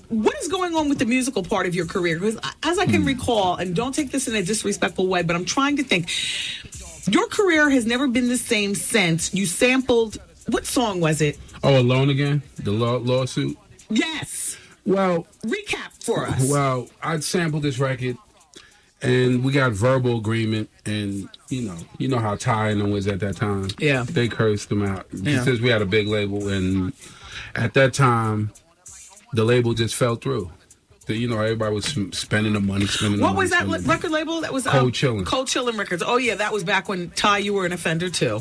what is going on with the musical part of your career? Because as I can recall, and don't take this in a disrespectful way, but I'm trying to think, your career has never been the same since you sampled, what song was it? Oh, Alone Again? The lawsuit? Yes. Well, recap for us. Well, I sampled this record, and we got verbal agreement, and you know how Ty and them was at that time. Yeah. They cursed them out. Yeah. Since we had a big label, and at that time, the label just fell through. Everybody was spending the money, What was that record label? That was Cold Chillin'. Cold Chillin' Records. Oh yeah, that was back when Ty, you were an offender too.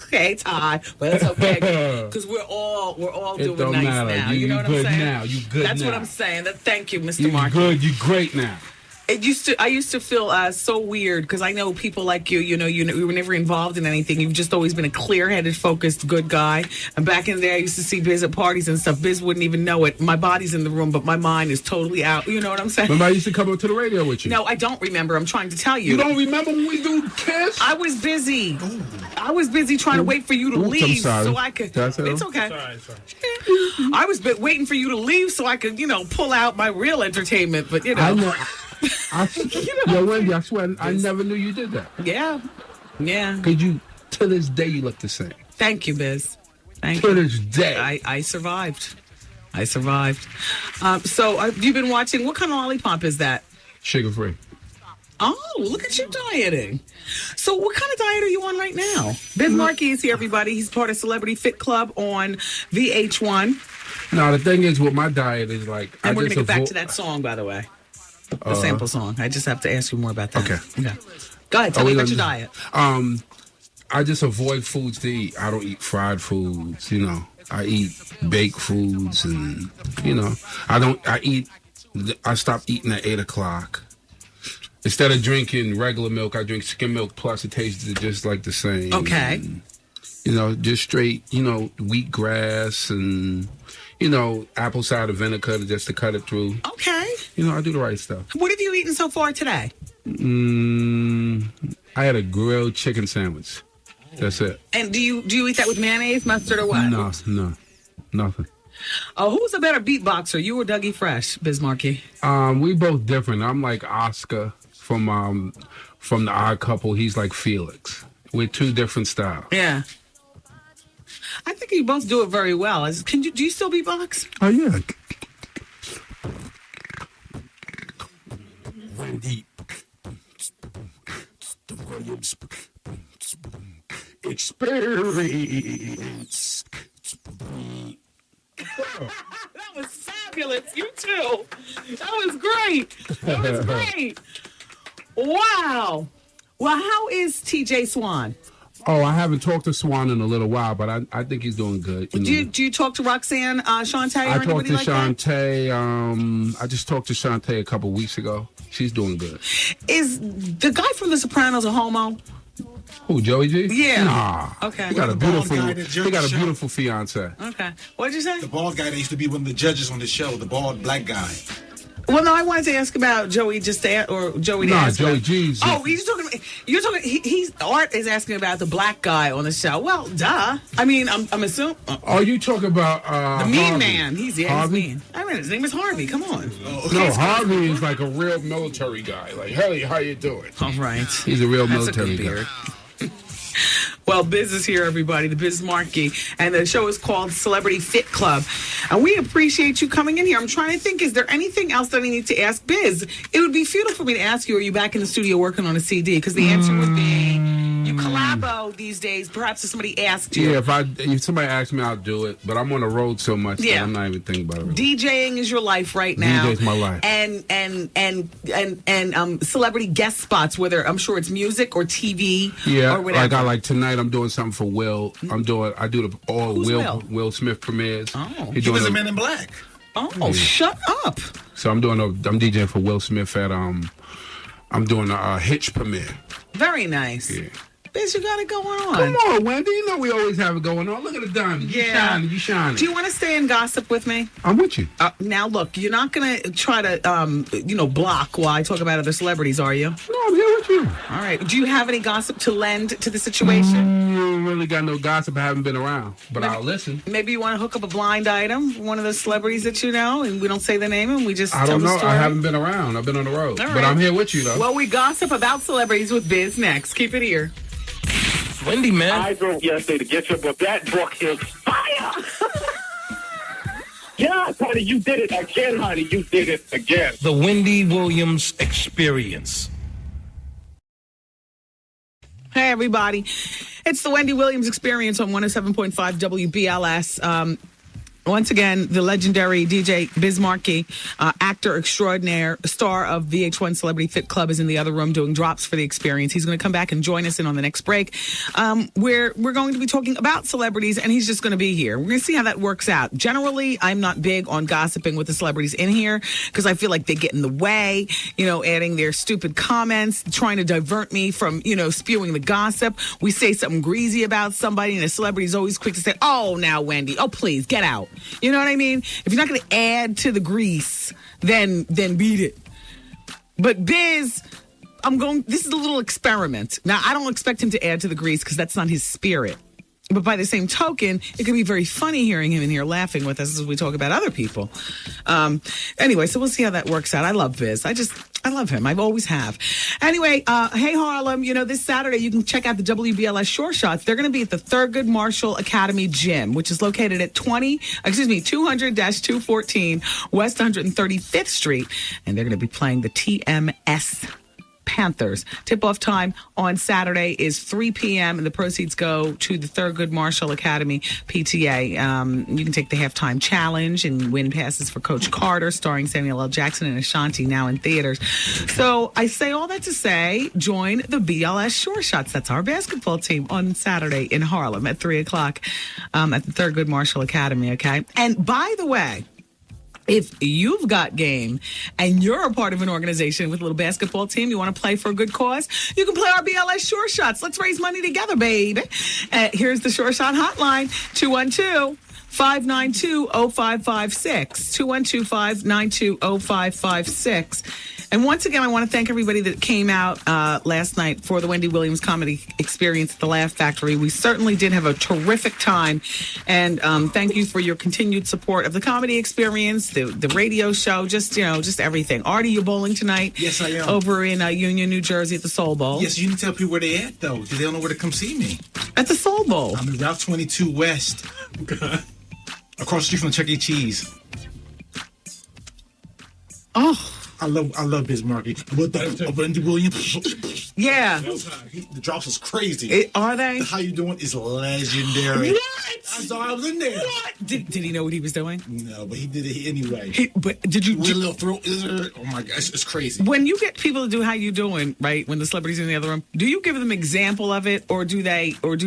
Okay, Ty, but it's okay because we're all doing nice matter. now. You know what I'm saying? Now. You good That's now. what I'm saying. Thank you, Mr. You Markie. good. You great now. I used to feel so weird because I know people like you. You were never involved in anything. You've just always been a clear-headed, focused, good guy. And back in the day, I used to see Biz at parties and stuff. Biz wouldn't even know it. My body's in the room, but my mind is totally out. You know what I'm saying? Remember, I used to come up to the radio with you. No, I don't remember. I'm trying to tell you. You don't remember when we do Kiss? I was busy. I was busy trying to wait for you to leave I'm sorry. so I could. That's it's okay. Sorry. I was waiting for you to leave so I could, pull out my real entertainment. But I know. Wendy, I swear, I never knew you did that. Yeah. Because to this day, you look the same. Thank you, Biz. Thank you. To this day. I survived. So, have you been watching? What kind of lollipop is that? Sugar-free. Oh, look at you dieting. So what kind of diet are you on right now? Biz Markie is here, everybody. He's part of Celebrity Fit Club on VH1. No, the thing is, with my diet is like... And we're going to get back to that song, by the way. The sample song. I just have to ask you more about that. Okay. Go ahead. Tell me about your diet. I just avoid foods to eat. I don't eat fried foods, I eat baked foods and, I stopped eating at 8 o'clock. Instead of drinking regular milk, I drink skim milk plus. It tastes just like the same. Okay. And, just straight, wheatgrass and, apple cider vinegar just to cut it through. Okay. I do the right stuff. What have you eaten so far today? I had a grilled chicken sandwich. That's it. And do you eat that with mayonnaise, mustard, or what? No, nothing. Oh, who's a better beatboxer, you or Dougie Fresh, Biz Markie? We both different. I'm like Oscar from the Odd Couple. He's like Felix. We're two different styles. Yeah. I think you both do it very well. Do you still beatbox? Oh yeah. Wendy. Experience. That was fabulous. You too. That was great. Wow. Well, how is TJ Swan? Oh, I haven't talked to Swan in a little while, but I think he's doing good. Do you talk to Roxanne, Shantae, or anybody talked to like Shantae. I just talked to Shantae a couple weeks ago. She's doing good. Is the guy from The Sopranos a homo? Who, Joey G? Yeah. Nah. Okay. He got a beautiful fiance. Okay. What did you say? The bald guy that used to be one of the judges on the show, the bald black guy. Well, no, I wanted to ask about Joey Joey. Nah, Joey G's. Oh, you're talking. He's Art is asking about the black guy on the show. Well, duh. I mean, I'm assuming. Are you talking about the mean Harvey? man? He's mean. I mean, his name is Harvey. Come on. No, Harvey is like a real military guy. Like, hey, how you doing? All right. He's a real That's military a good guy. beard. Well, Biz is here, everybody. The Biz Markie, and the show is called Celebrity Fit Club. And we appreciate you coming in here. I'm trying to think, is there anything else that I need to ask Biz? It would be futile for me to ask you, are you back in the studio working on a CD? Because the answer would be, you collabo these days. Perhaps if somebody asked you. Yeah, if somebody asks me, I'll do it. But I'm on the road so much that I'm not even thinking about it. Really. DJing is your life right now. DJ's my life. And celebrity guest spots, whether I'm sure it's music or TV or whatever. Like tonight I'm doing something for Will. I do Who's Will Smith premieres. Oh, He was a Man in Black. Oh, shut up. So I'm DJing for Will Smith at I'm doing a Hitch premiere. Very nice. Yeah. Biz, you got it going on. Come on, Wendy. You know we always have it going on. Look at the diamond. You shining. Do you want to stay and gossip with me? I'm with you. Now, look, you're not going to try to, block while I talk about other celebrities, are you? No, I'm here with you. All right. Do you have any gossip to lend to the situation? You really got no gossip. I haven't been around, but I'll listen. Maybe you want to hook up a blind item, one of the celebrities that you know, and we don't say the name and we just I tell don't know. the story. I haven't been around. I've been on the road. All right. But I'm here with you, though. Well, we gossip about celebrities with Biz next. Keep it here. Wendy, man. I drove yesterday to get you, but that book is fire. Yes, honey, you did it again, honey. You did it again. The Wendy Williams Experience. Hey, everybody. It's the Wendy Williams Experience on 107.5 WBLS. Once again, the legendary DJ Biz Markie, actor extraordinaire, star of VH1 Celebrity Fit Club, is in the other room doing drops for the experience. He's going to come back and join us in on the next break, where we're going to be talking about celebrities, and he's just going to be here. We're going to see how that works out. Generally, I'm not big on gossiping with the celebrities in here because I feel like they get in the way, adding their stupid comments, trying to divert me from, spewing the gossip. We say something greasy about somebody, and the celebrity's always quick to say, oh, now, Wendy, oh, please, get out. You know what I mean? If you're not going to add to the grease, then beat it. But Biz, this is a little experiment. Now, I don't expect him to add to the grease because that's not his spirit. But by the same token, it can be very funny hearing him in here laughing with us as we talk about other people. Anyway, so we'll see how that works out. I love Biz. I love him. I always have. Anyway, hey, Harlem, this Saturday you can check out the WBLS Shore Shots. They're going to be at the Thurgood Marshall Academy Gym, which is located at 200-214 West 135th Street. And they're going to be playing the TMS Panthers. Tip-off time on Saturday is 3 p.m. and the proceeds go to the Thurgood Marshall Academy PTA. You can take the halftime challenge and win passes for Coach Carter, starring Samuel L. Jackson and Ashanti, now in theaters. So I say all that to say, join the BLS Shore Shots. That's our basketball team on Saturday in Harlem at 3 o'clock at the Thurgood Marshall Academy, okay? And by the way, if you've got game and you're a part of an organization with a little basketball team, you want to play for a good cause, you can play our BLS Shore Shots. Let's raise money together, baby. Here's the Shore Shot hotline, 212-592-0556, 212-592-0556. And once again, I want to thank everybody that came out last night for the Wendy Williams Comedy Experience at the Laugh Factory. We certainly did have a terrific time. And thank you for your continued support of the comedy experience, the radio show, just everything. Artie, you're bowling tonight? Yes, I am. Over in Union, New Jersey at the Soul Bowl. Yes, you need to tell people where they at, though, because they don't know where to come see me. At the Soul Bowl. I'm in Route 22 West. Across the street from Chuck E. Cheese. Oh. I love Biz Markie. Wendy Williams. Yeah. The drops is crazy. Are they? How you doing is legendary. What? I saw I was in there. What? Did he know what he was doing? No, but he did it anyway. But did you? With a little throat. Oh my gosh, it's crazy. When you get people to do how you doing, right? When the celebrities in the other room, do you give them example of it, or do they? Just let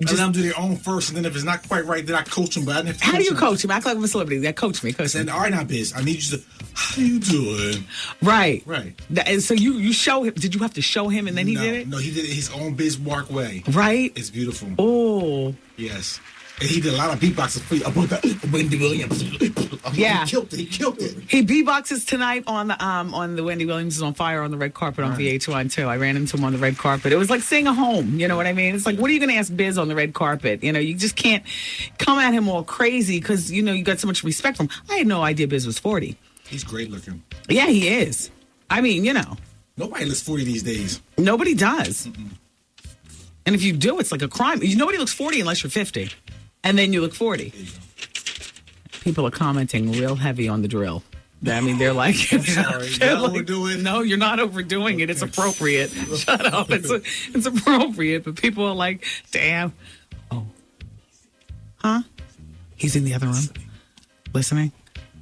them do their own first, and then if it's not quite right, then I coach them. But I didn't have to how do you them. coach him? Act like I'm a celebrity. That coach me. Coach me. All right, now, Biz, I need you to. How you doing? Right. Right. And so you show him. Did you have to show him, and then he did it? No, he did it his own Biz Mark way. Right. It's beautiful. Oh. Yes. Yes. And he did a lot of beatboxes for you. Wendy Williams. Yeah. He killed it. He beatboxes tonight on the Wendy Williams is on Fire on the red carpet on VH1 too. I ran into him on the red carpet. It was like seeing a home. You know what I mean? It's like, what are you going to ask Biz on the red carpet? You know, you just can't come at him all crazy because, you know, you got so much respect for him. I had no idea Biz was 40. He's great looking. Yeah, he is. I mean, you know. Nobody looks 40 these days. Nobody does. Mm-mm. And if you do, it's like a crime. Nobody looks 40 unless you're 50. And then you look 40. People are commenting real heavy on the drill. I mean, they're like, sorry, overdoing. No, you're not overdoing it. It's appropriate. Shut up. It's appropriate. But people are like, damn. Oh. Huh? He's in the other room. Listening?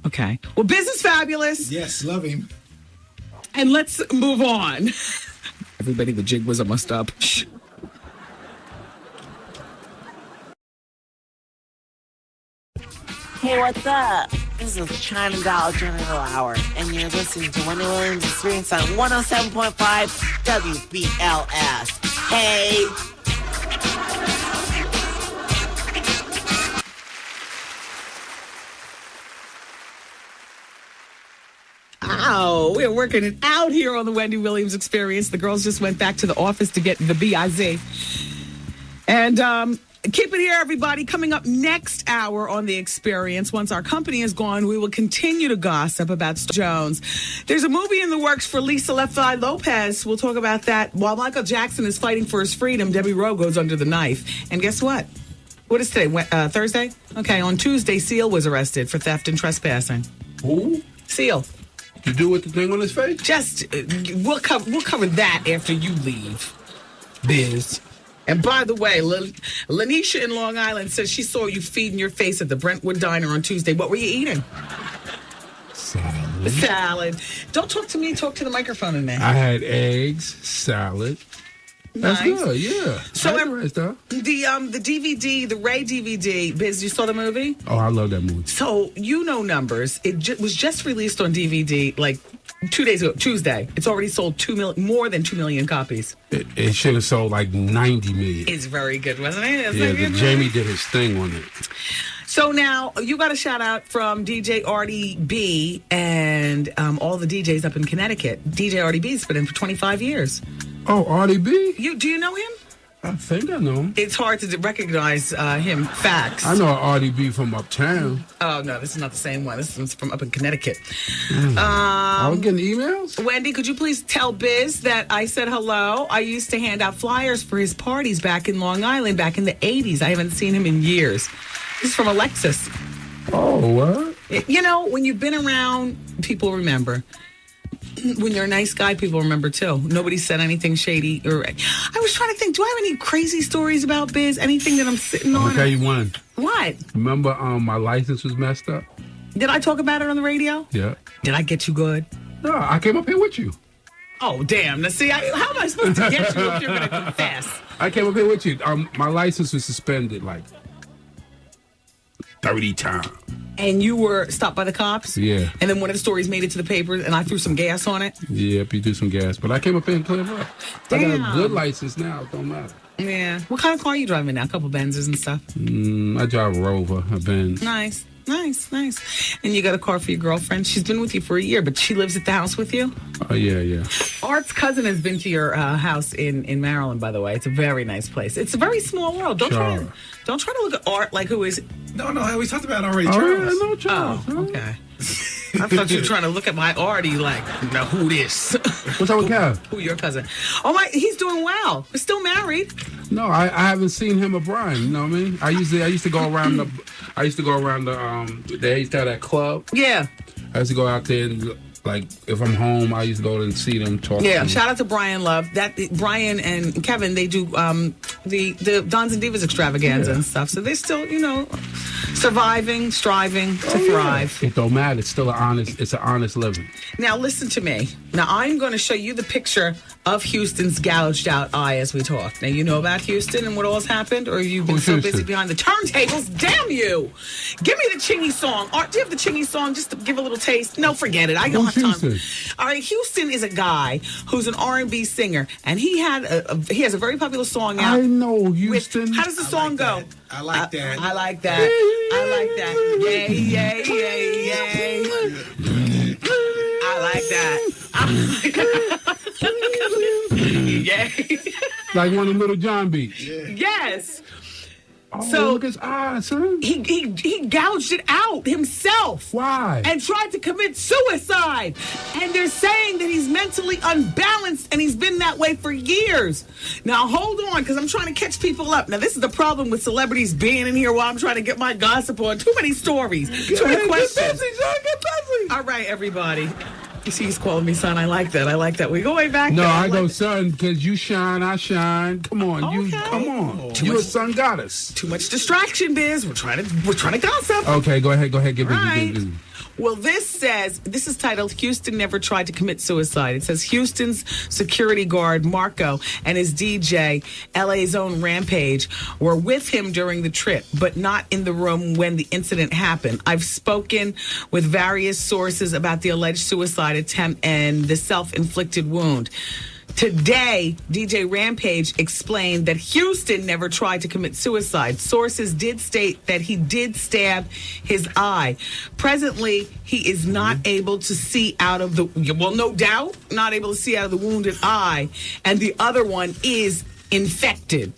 Okay. Well, Biz is fabulous. Yes, love him. And let's move on. Everybody, the jig was almost up. Shh. Hey, what's up? This is China Doll General Hour, and you're listening to Wendy Williams Experience on 107.5 WBLS. Hey! Ow, we're working it out here on the Wendy Williams Experience. The girls just went back to the office to get the BIZ. And, keep it here, everybody. Coming up next hour on The Experience, once our company is gone, we will continue to gossip about Jones. There's a movie in the works for Lisa Left Eye Lopez. We'll talk about that. While Michael Jackson is fighting for his freedom, Debbie Rowe goes under the knife. And guess what? What is today? Thursday? Okay, on Tuesday, Seal was arrested for theft and trespassing. Who? Seal. You do with the thing on his face? Just, we'll cover that after you leave, Biz. And by the way, Lanisha in Long Island says she saw you feeding your face at the Brentwood Diner on Tuesday. What were you eating? Salad. Don't talk to me. Talk to the microphone in there. I had eggs, salad. That's nice. good, yeah. So the DVD, the Ray DVD, Biz, you saw the movie? Oh, I love that movie. So, you know numbers. It was just released on DVD like 2 days ago, Tuesday. It's already sold more than 2 million copies. It should have sold like 90 million. It's very good, wasn't it? Jamie did his thing on it. So now you got a shout out from DJ Artie B and all the DJs up in Connecticut. DJ Artie B's been in for 25 years. Oh, Artie B? Do you know him? I think I know him. It's hard to recognize him. Facts. I know Artie B from uptown. Oh, no, this is not the same one. This is from up in Connecticut. I was getting emails? Wendy, could you please tell Biz that I said hello? I used to hand out flyers for his parties back in Long Island back in the 80s. I haven't seen him in years. This is from Alexis. Oh, what? You know, when you've been around, people remember. When you're a nice guy, people remember too. Nobody said anything shady. I was trying to think, do I have any crazy stories about Biz? Anything that I'm sitting on? I'll tell you one. What? Remember my license was messed up? Did I talk about it on the radio? Yeah. Did I get you good? No, I came up here with you. Oh, damn. Now, see, how am I supposed to get you if you're going to confess? I came up here with you. My license was suspended like 30 times. And you were stopped by the cops? Yeah. And then one of the stories made it to the papers, and I threw some gas on it? Yep, you do some gas. But I came up here and cleared up. Damn. I got a good license now. It don't matter. Yeah. What kind of car are you driving now? A couple Benzes and stuff? I drive a Rover, a Benz. Nice. And you got a car for your girlfriend? She's been with you for a year, but she lives at the house with you? Oh, yeah. Art's cousin has been to your house in Maryland, by the way. It's a very nice place. It's a very small world. Don't try to look at Art like who is... No, we talked about it already, Charles. Charles. Yeah, I know Charles. Oh, okay. I thought you were trying to look at my Artie like, now who this? What's up with Kev? Who your cousin? Oh, he's doing well. We're still married. No, I haven't seen him or Brian. You know what I mean? I used to go around the they used to have that club. Yeah. I used to go out there and, like, if I'm home, I used to go and see them talk. Yeah, shout out to Brian Love. Brian and Kevin, they do the Dons and Divas extravaganza and stuff. So they're still, surviving, striving to thrive. It don't matter. It's still an honest living. Now listen to me. Now I'm going to show you the picture of Houston's gouged out eye as we talk. Now, you know about Houston and what all's happened, or you've been so busy behind the turntables? Damn you! Give me the Chingy song. Art, do you have the Chingy song just to give a little taste? No, forget it. I don't have time. All right, Houston is a guy who's an R&B singer, and he has a very popular song out. I know Houston. How does the song go? I like that. I like that. I like that. Yay, yay, yay, yay. I like that. Yay. Like one of the Little John beats. Yes. Oh, so look at his eyes, son. He gouged it out himself. Why? And tried to commit suicide. And they're saying that he's mentally unbalanced, and he's been that way for years. Now, hold on, because I'm trying to catch people up. Now, this is the problem with celebrities being in here while I'm trying to get my gossip on. Too many stories. Too many questions. Get busy, John. Get busy. All right, everybody. You see, he's calling me son. I like that. I like that. We go way back. No, there. I go son because you shine, I shine. Come on, come on. You're a sun goddess. Too much distraction, Biz. We're trying to gossip. Okay, go ahead. Get busy. Well, this is titled Houston Never Tried to Commit Suicide. It says Houston's security guard, Marco, and his DJ, LA's own Rampage, were with him during the trip, but not in the room when the incident happened. I've spoken with various sources about the alleged suicide attempt and the self-inflicted wound. Today, DJ Rampage explained that Houston never tried to commit suicide. Sources did state that he did stab his eye. Presently, he is not able to see out of the, well, no doubt, not able to see out of the wounded eye. And the other one is infected.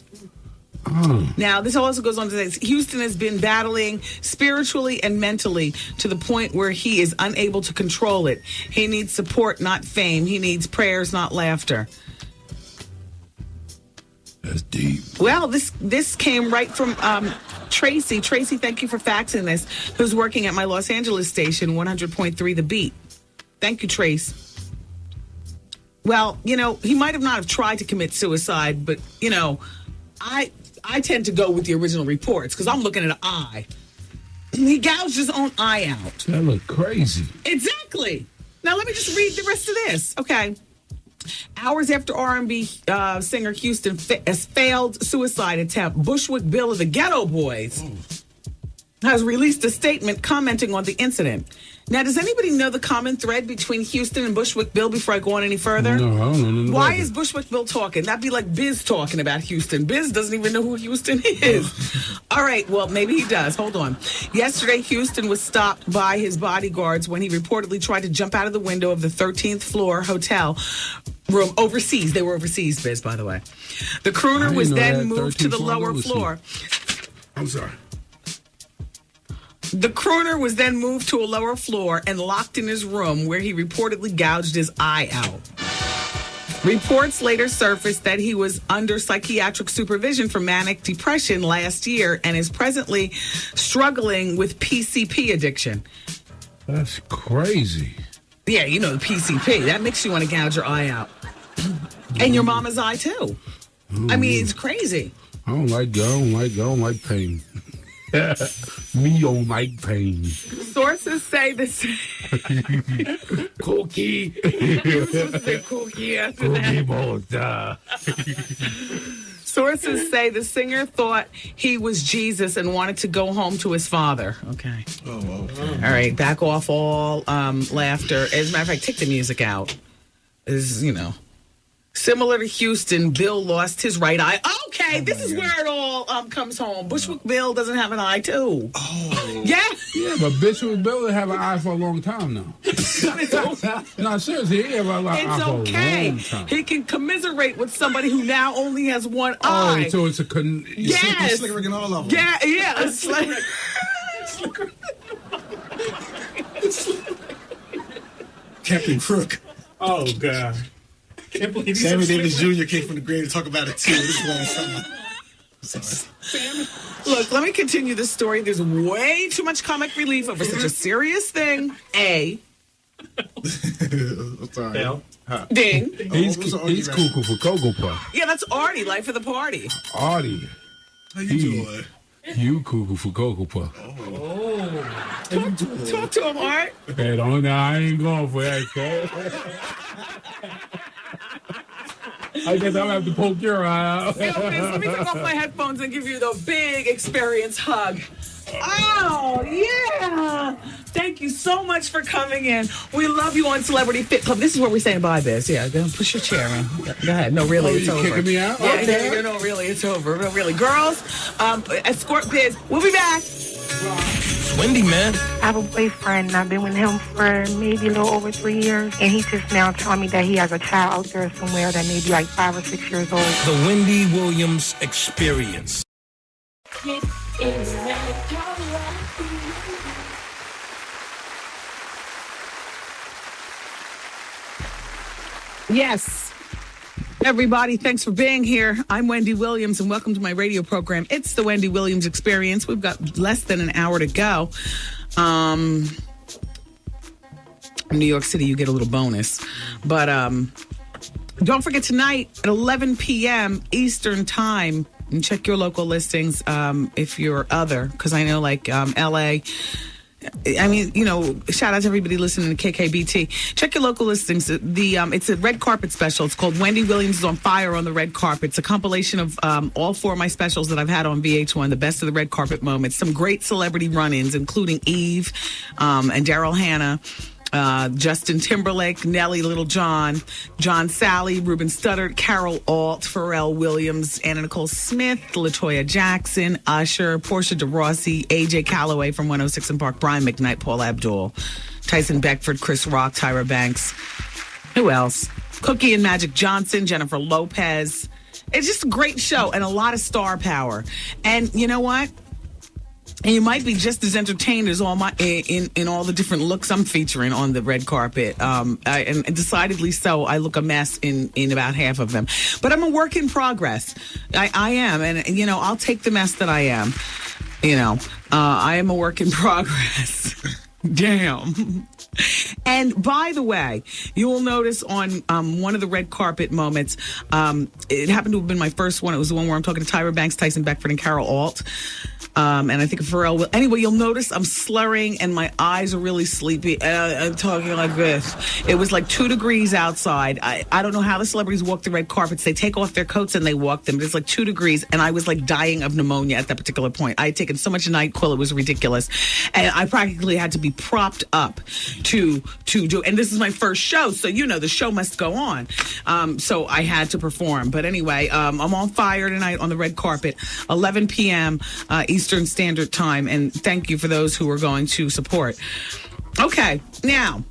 Now, this also goes on to say Houston has been battling spiritually and mentally to the point where he is unable to control it. He needs support, not fame. He needs prayers, not laughter. That's deep. Well, this came right from Tracy. Tracy, thank you for faxing this, who's working at my Los Angeles station, 100.3 The Beat. Thank you, Trace. Well, he might have not have tried to commit suicide, but, I tend to go with the original reports because I'm looking at an eye. He gouged his own eye out. That looked crazy. Exactly. Now, let me just read the rest of this. Okay. Hours after R&B singer Houston failed suicide attempt, Bushwick Bill of the Ghetto Boys has released a statement commenting on the incident. Now, does anybody know the common thread between Houston and Bushwick Bill before I go on any further? No, I don't know. Why is Bushwick Bill talking? That'd be like Biz talking about Houston. Biz doesn't even know who Houston is. All right, well, maybe he does. Hold on. Yesterday, Houston was stopped by his bodyguards when he reportedly tried to jump out of the window of the 13th floor hotel room overseas. They were overseas, Biz, by the way. The crooner was then moved to the lower floor. I'm sorry. The crooner was then moved to a lower floor and locked in his room where he reportedly gouged his eye out. Reports later surfaced that he was under psychiatric supervision for manic depression last year and is presently struggling with PCP addiction. That's crazy. Yeah, the PCP. That makes you want to gouge your eye out. And your mama's eye, too. I mean, it's crazy. I don't like pain. Me don't like pain. Sources say this. Cookie. Cookie after that. Sources say the singer thought he was Jesus and wanted to go home to his father. Okay. Oh, okay. All right. Back off all laughter. As a matter of fact, take the music out. Similar to Houston, Bill lost his right eye. Okay, this is where it all comes home. Bushwick Bill doesn't have an eye, too. Oh. Yeah? Yeah, but Bushwick Bill will have an eye for a long time now. No, seriously, he have an eye for a long time. He can commiserate with somebody who now only has one eye. eye. So it's a... Yes. Slick in all of them. Yeah. Captain Crook. Oh, God. Can't believe Sammy Davis Jr. came from the grave to talk about it too. This one Sorry. Look, let me continue this story. There's way too much comic relief over such a serious thing. Sorry. Huh. Ding. He's cuckoo for Cocoa Puff. Yeah, that's Artie, life of the party. Artie. How you doing? You cuckoo for Cocoa Puff. Talk to him, Art. Hey, I ain't going for that, I guess I'll have to poke your eye out. Hey, Biz, let me take off my headphones and give you the big experience hug. Oh, yeah. Thank you so much for coming in. We love you on Celebrity Fit Club. This is where we're saying bye, Biz. Yeah, go push your chair in. Go ahead. No, really, it's over. Kicking me out? Yeah, Okay. no, really, it's over. No, really. Girls, escort Biz. We'll be back. Wendy, man. I have a boyfriend, and I've been with him for maybe a little over 3 years, and he's just now telling me that he has a child out there somewhere that may be like 5 or 6 years old. The Wendy Williams Experience. Yes. Everybody, thanks for being here. I'm Wendy Williams, and welcome to my radio program. It's the Wendy Williams Experience. We've got less than an hour to go. In New York City, you get a little bonus. But don't forget tonight at 11 p.m. Eastern Time, and check your local listings if you're other, because I know like L.A., I mean, you know, shout out to everybody listening to KKBT. Check your local listings. It's a red carpet special. It's called Wendy Williams is on Fire on the Red Carpet. It's a compilation of all 4 of my specials that I've had on VH1, the best of the red carpet moments. Some great celebrity run-ins, including Eve and Daryl Hannah. Justin Timberlake, Nelly Little John, John Sally, Ruben Studdard, Carol Alt, Pharrell Williams, Anna Nicole Smith, LaToya Jackson, Usher, Portia de Rossi, AJ Calloway from 106 and Park, Brian McKnight, Paul Abdul, Tyson Beckford, Chris Rock, Tyra Banks. Who else? Cookie and Magic Johnson, Jennifer Lopez. It's just a great show and a lot of star power. And you know what? And you might be just as entertained as all my in all the different looks I'm featuring on the red carpet. And decidedly so. I look a mess in about half of them. But I'm a work in progress. I am. And, you know, I'll take the mess that I am. You know, I am a work in progress. Damn. And by the way, you will notice on one of the red carpet moments, it happened to have been my first one. It was the one where I'm talking to Tyra Banks, Tyson Beckford, and Carol Alt. And I think Pharrell will. Anyway, you'll notice I'm slurring and my eyes are really sleepy. I'm talking like this. It was like 2 degrees outside. I don't know how the celebrities walk the red carpets. They take off their coats and they walk them. It's like 2 degrees. And I was like dying of pneumonia at that particular point. I had taken so much NyQuil, it was ridiculous. And I practically had to be propped up to do. And this is my first show. So, you know, the show must go on. So I had to perform. But anyway, I'm on fire tonight on the red carpet, 11 p.m. Eastern Standard Time, and thank you for those who are going to support. Okay, now,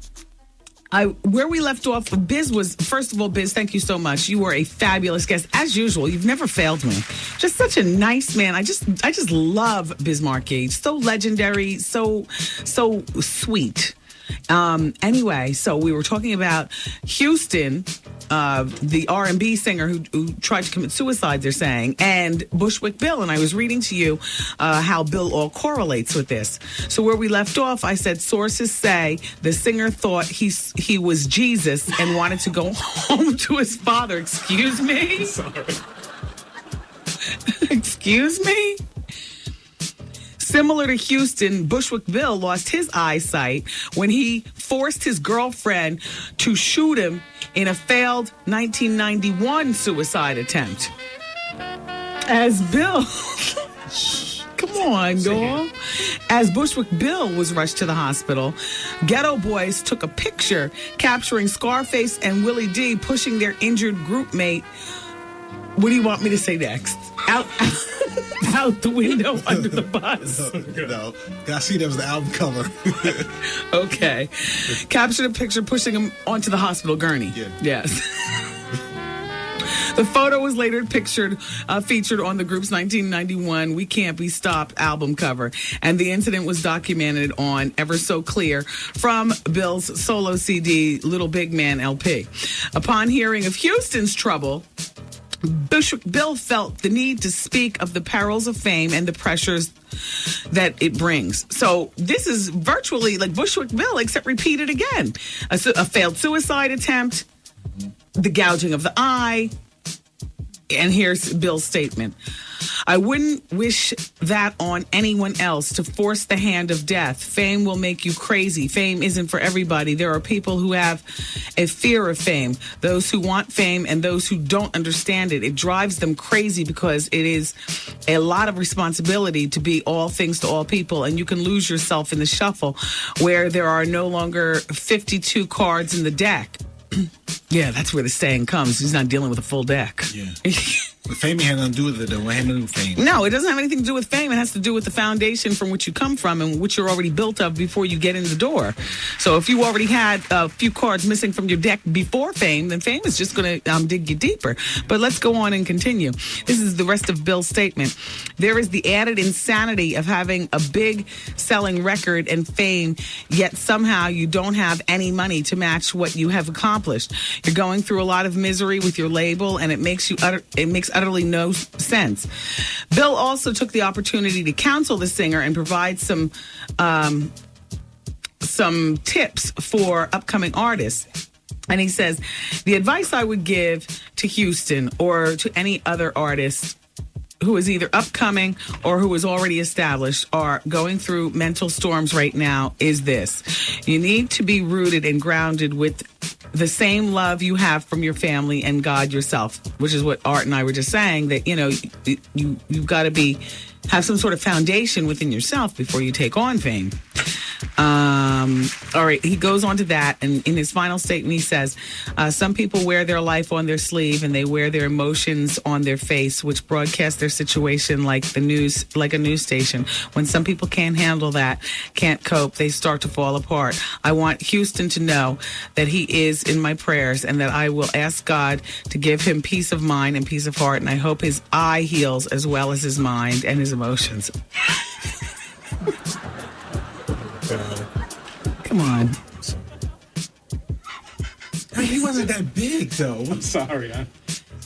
where we left off, Biz was, first of all, Biz, thank you so much. You were a fabulous guest, as usual. You've never failed me. Just such a nice man. I just love Biz Markie. So legendary, so sweet. Anyway, so we were talking about Houston, the R&B singer who tried to commit suicide, they're saying, and Bushwick Bill. And I was reading to you how Bill all correlates with this. So where we left off, I said sources say the singer thought he was Jesus and wanted to go home to his father. Excuse me? Sorry. Excuse me? Similar to Houston, Bushwick Bill lost his eyesight when he forced his girlfriend to shoot him in a failed 1991 suicide attempt. As Bill... Come on, girl. As Bushwick Bill was rushed to the hospital, Ghetto Boys took a picture capturing Scarface and Willie D pushing their injured group mate. What do you want me to say next? Out the window under the bus. No, I see that was the album cover. Okay. Captured a picture pushing him onto the hospital gurney. Yeah. Yes. The photo was later featured on the group's 1991 We Can't Be Stopped album cover. And the incident was documented on Ever So Clear from Bill's solo CD, Little Big Man LP. Upon hearing of Houston's trouble, Bushwick Bill felt the need to speak of the perils of fame and the pressures that it brings. So this is virtually like Bushwick Bill, except repeated again. A failed suicide attempt, the gouging of the eye, and here's Bill's statement. I wouldn't wish that on anyone else, to force the hand of death. Fame will make you crazy. Fame isn't for everybody. There are people who have a fear of fame, those who want fame and those who don't understand it. It drives them crazy because it is a lot of responsibility to be all things to all people, and you can lose yourself in the shuffle where there are no longer 52 cards in the deck. Yeah, that's where the saying comes. He's not dealing with a full deck. Yeah. The fame had nothing to do with it, though. What had to do with fame? No, it doesn't have anything to do with fame. It has to do with the foundation from which you come from and which you're already built of before you get in the door. So if you already had a few cards missing from your deck before fame, then fame is just going to dig you deeper. But let's go on and continue. This is the rest of Bill's statement. There is the added insanity of having a big selling record and fame, yet somehow you don't have any money to match what you have accomplished. You're going through a lot of misery with your label, and it makes utterly no sense. Bill also took the opportunity to counsel the singer and provide some tips for upcoming artists. And he says, the advice I would give to Houston or to any other artist who is either upcoming or who is already established are going through mental storms right now is this. You need to be rooted and grounded with the same love you have from your family and God yourself, which is what Art and I were just saying, that, you know, you've got to have some sort of foundation within yourself before you take on fame. All right, he goes on to that, and in his final statement, he says, some people wear their life on their sleeve and they wear their emotions on their face, which broadcast their situation like a news station. When some people can't handle that, can't cope, they start to fall apart. I want Houston to know that he is in my prayers and that I will ask God to give him peace of mind and peace of heart, and I hope his eye heals as well as his mind and his emotions. Come on. He wasn't that big, though. I'm sorry. I'm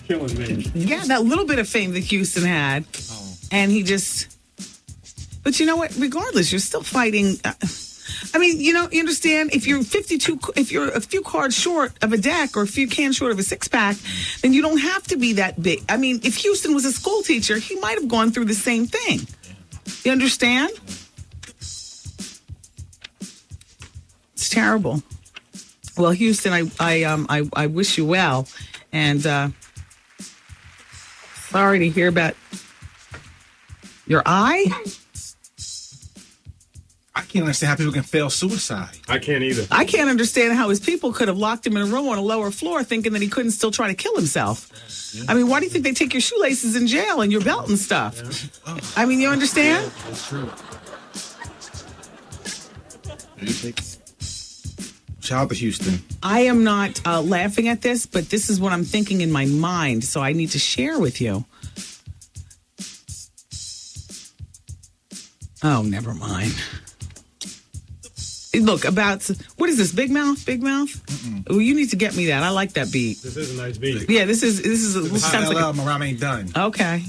killing me. Yeah, that little bit of fame that Houston had. Oh. And he just... But you know what? Regardless, you're still fighting... I mean, you know, you understand, if you're a few cards short of a deck or a few cans short of a six-pack, then you don't have to be that big. I mean, if Houston was a school teacher, he might have gone through the same thing. You understand? It's terrible. Well, Houston, I wish you well, and sorry to hear about your eye. I can't understand how people can fail suicide. I can't either. I can't understand how his people could have locked him in a room on a lower floor thinking that he couldn't still try to kill himself. Yeah. I mean, why do you think they take your shoelaces in jail and your belt and stuff? Yeah. I mean, you understand? Yeah, that's true. Shout out to Houston. I am not laughing at this, but this is what I'm thinking in my mind, so I need to share with you. Oh, never mind. Look, what is this, Big Mouth? Big Mouth? Oh, you need to get me that. I like that beat. This is a nice beat. Yeah, this sounds like my rhyme ain't done. Okay.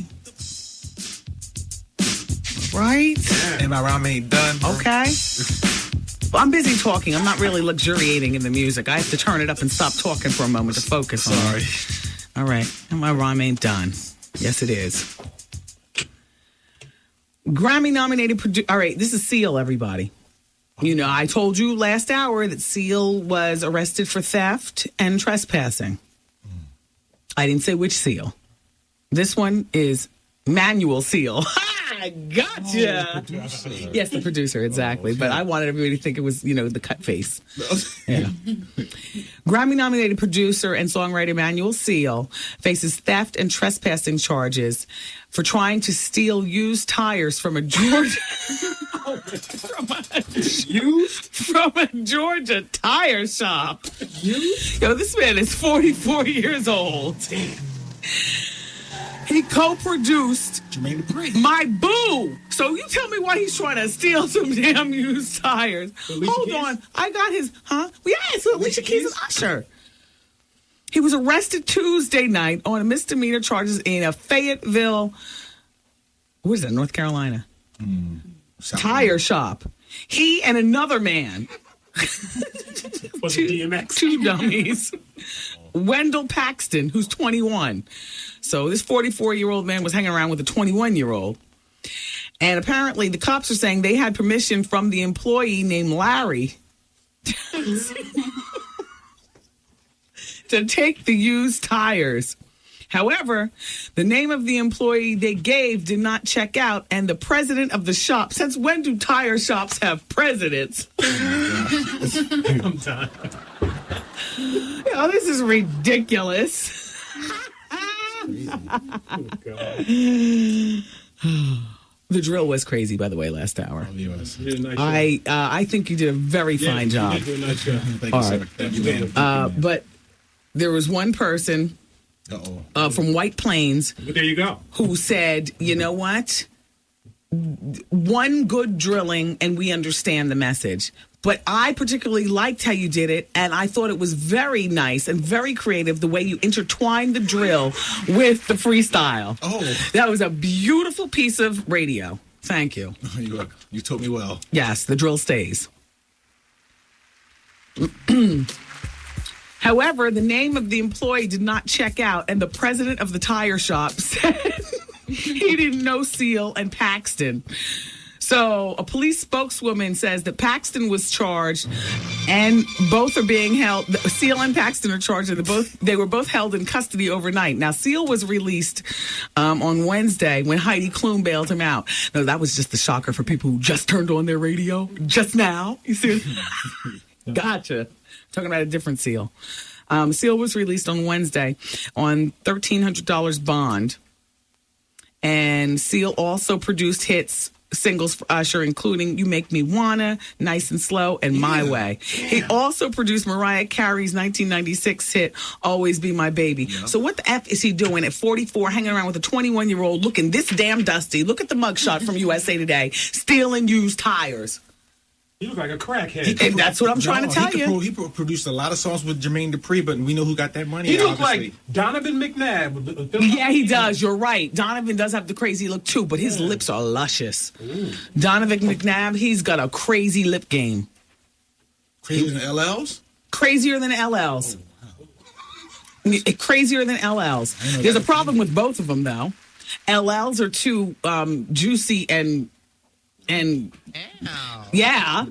Right? Yeah. And my rhyme ain't done. Okay. Well, I'm busy talking. I'm not really luxuriating in the music. I have to turn it up and stop talking for a moment to focus on it. All right. And my rhyme ain't done. Yes, it is. Grammy-nominated producer. All right, this is Seal, everybody. You know, I told you last hour that Seal was arrested for theft and trespassing. I didn't say which Seal. This one is Manuel Seal. Gotcha. Oh, yes, the producer, exactly. Oh, okay. But I wanted everybody to think it was, you know, the cut face. Yeah. Grammy-nominated producer and songwriter Manuel Seal faces theft and trespassing charges for trying to steal used tires from a Georgia from a Georgia tire shop. Yo, this man is 44 years old. He co-produced My Boo. So you tell me why he's trying to steal some damn used tires. Hold on. I got his, Yes, Alicia Keys and Usher. He was arrested Tuesday night on a misdemeanor charges in a Fayetteville, what is that, North Carolina? Tire shop. He and another man two dummies. Wendell Paxton, who's 21. So this 44-year-old man was hanging around with a 21-year-old. And apparently the cops are saying they had permission from the employee named Larry to take the used tires. However, the name of the employee they gave did not check out, and the president of the shop, since when do tire shops have presidents? I'm done. Oh, this is ridiculous. The drill was crazy, by the way, last hour. You did a nice job. I think you did a very fine job. You did do a nice job. Thank you, sir. Thank you, man. But there was one person from White Plains. Well, there you go. Who said, you know what? One good drilling and we understand the message. But I particularly liked how you did it, and I thought it was very nice and very creative the way you intertwined the drill with the freestyle. Oh. That was a beautiful piece of radio. Thank you. You taught me well. Yes, the drill stays. However, the name of the employee did not check out, and the president of the tire shop said he didn't know Seal and Paxton. So a police spokeswoman says that Paxton was charged, and both are being held. Seal and Paxton are charged, and they were both held in custody overnight. Now, Seal was released on Wednesday when Heidi Klum bailed him out. No, that was just the shocker for people who just turned on their radio just now. You see? Gotcha. Talking about a different Seal. Seal was released on Wednesday on $1,300 bond, and Seal also produced singles for Usher, including You Make Me Wanna, Nice and Slow, and My Way. Yeah. He also produced Mariah Carey's 1996 hit, Always Be My Baby. Yep. So what the F is he doing at 44, hanging around with a 21-year-old looking this damn dusty? Look at the mugshot from USA Today, stealing used tires. You look like a crackhead. And that's what I'm trying to tell you. He produced a lot of songs with Jermaine Dupri, but we know who got that money. He looked like Donovan McNabb. Yeah, he does. You're right. Donovan does have the crazy look, too, but his lips are luscious. Ooh. Donovan McNabb, he's got a crazy lip game. Crazier than LL's? Crazier than LL's. Oh, wow. Crazier than LL's. There's a problem with both of them, though. LL's are too juicy and yeah,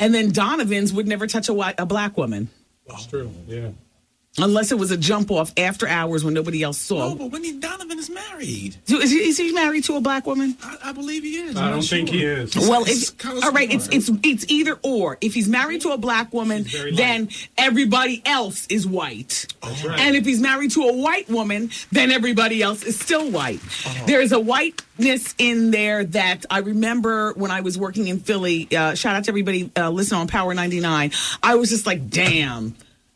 and then Donovan's would never touch a black woman. That's true. Yeah. Unless it was a jump off after hours when nobody else saw. No, but Donovan is married. So is he married to a black woman? I believe he is. I don't think he is. Well, all right. It's either or. If he's married to a black woman, then everybody else is white. That's right. And if he's married to a white woman, then everybody else is still white. There is a whiteness in there that I remember when I was working in Philly. Shout out to everybody listening on Power 99. I was just like, damn.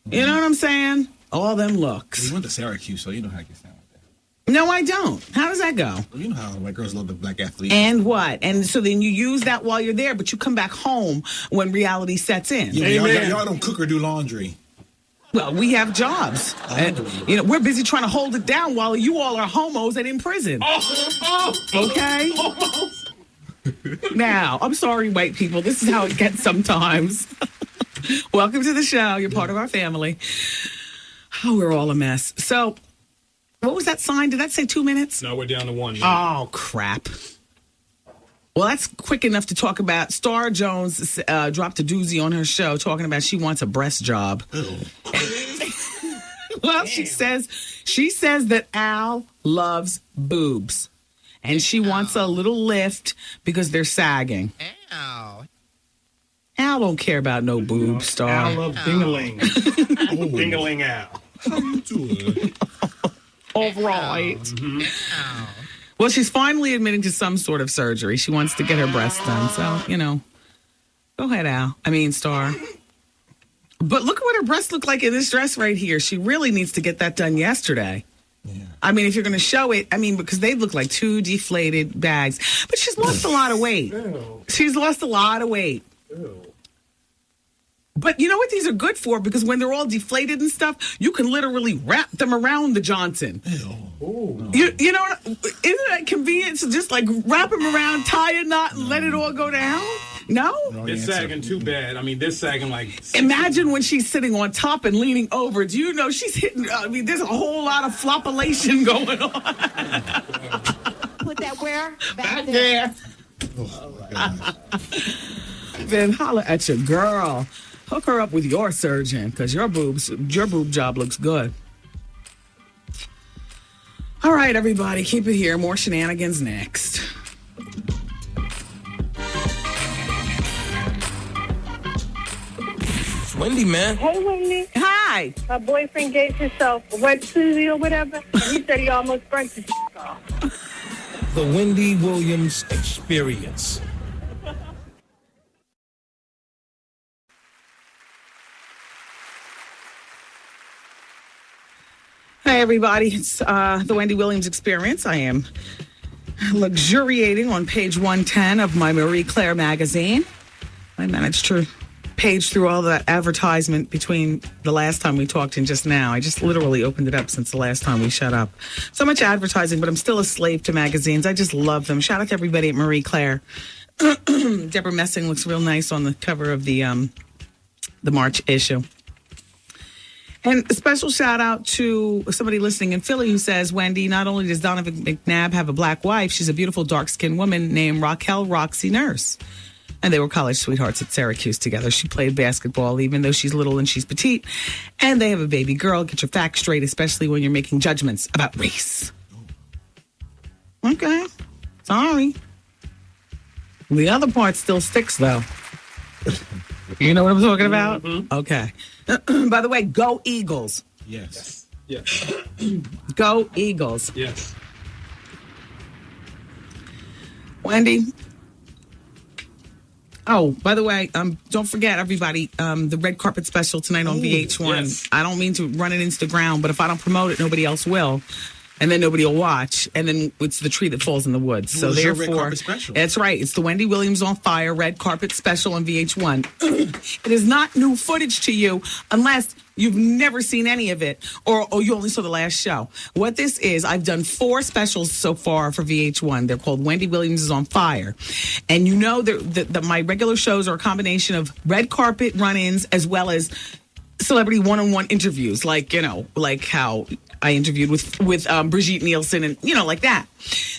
You know what I'm saying? All them looks. You went to Syracuse, so you know how it gets down with that. No, I don't. How does that go? Well, you know how white girls love the black athletes. And what? And so then you use that while you're there, but you come back home when reality sets in. Y'all don't cook or do laundry. Well, we have jobs. And, we're busy trying to hold it down while you all are homos and in prison. Okay? Now, I'm sorry, white people. This is how it gets sometimes. Welcome to the show. You're part of our family. Oh, we're all a mess. So, what was that sign? Did that say 2 minutes? No, we're down to 1 minute. Oh, crap. Well, that's quick enough to talk about. Star Jones dropped a doozy on her show talking about she wants a breast job. Well, she says that Al loves boobs. And she wants a little lift because they're sagging. Ow. Al don't care about no boobs, Star. Al loves ding-a-ling. Ding-a-ling Al. How you doing? All right. Well, she's finally admitting to some sort of surgery. She wants to get her breasts done. So, go ahead, Al. Star. But look at what her breasts look like in this dress right here. She really needs to get that done yesterday. Yeah. If you're going to show it, because they look like two deflated bags. But she's lost a lot of weight. Ew. She's lost a lot of weight. Ew. But you know what these are good for? Because when they're all deflated and stuff, you can literally wrap them around the Johnson. Ew. You know, isn't that convenient to just like wrap them around, tie a knot, and let it all go down? No? This sagging too bad. I mean, this sagging like... Imagine when she's sitting on top and leaning over. Do you know she's hitting... I mean, there's a whole lot of floppulation going on. Put that where? Back there. Then holler at your girl. Hook her up with your surgeon because your boob job looks good. All right, everybody, keep it here. More shenanigans next. It's Wendy, man. Hey, Wendy. Hi. My boyfriend gave himself a wet Susie or whatever, and he said he almost burnt his off. The Wendy Williams Experience. Hey, everybody. It's the Wendy Williams Experience. I am luxuriating on page 110 of my Marie Claire magazine. I managed to page through all that advertisement between the last time we talked and just now. I just literally opened it up since the last time we shut up. So much advertising, but I'm still a slave to magazines. I just love them. Shout out to everybody at Marie Claire. Deborah Messing looks real nice on the cover of the March issue. And a special shout out to somebody listening in Philly who says, Wendy, not only does Donovan McNabb have a black wife, she's a beautiful dark-skinned woman named Raquel Roxy Nurse. And they were college sweethearts at Syracuse together. She played basketball, even though she's little and she's petite. And they have a baby girl. Get your facts straight, especially when you're making judgments about race. Okay. Sorry. The other part still sticks, though. You know what I'm talking about? Mm-hmm. Okay. By the way, go Eagles. Yes. Yes. Go Eagles. Yes. Wendy. Oh, by the way, don't forget, everybody, the red carpet special tonight on VH1. Yes. I don't mean to run it into the ground, but if I don't promote it, nobody else will. And then nobody will watch. And then it's the tree that falls in the woods. So therefore, red carpet special? That's right. It's the Wendy Williams on Fire red carpet special on VH1. It is not new footage to you unless you've never seen any of it or you only saw the last show. What this is, I've done 4 specials so far for VH1. They're called Wendy Williams is on Fire. And you know that my regular shows are a combination of red carpet run-ins as well as celebrity one-on-one interviews, like how I interviewed with Brigitte Nielsen and, like that.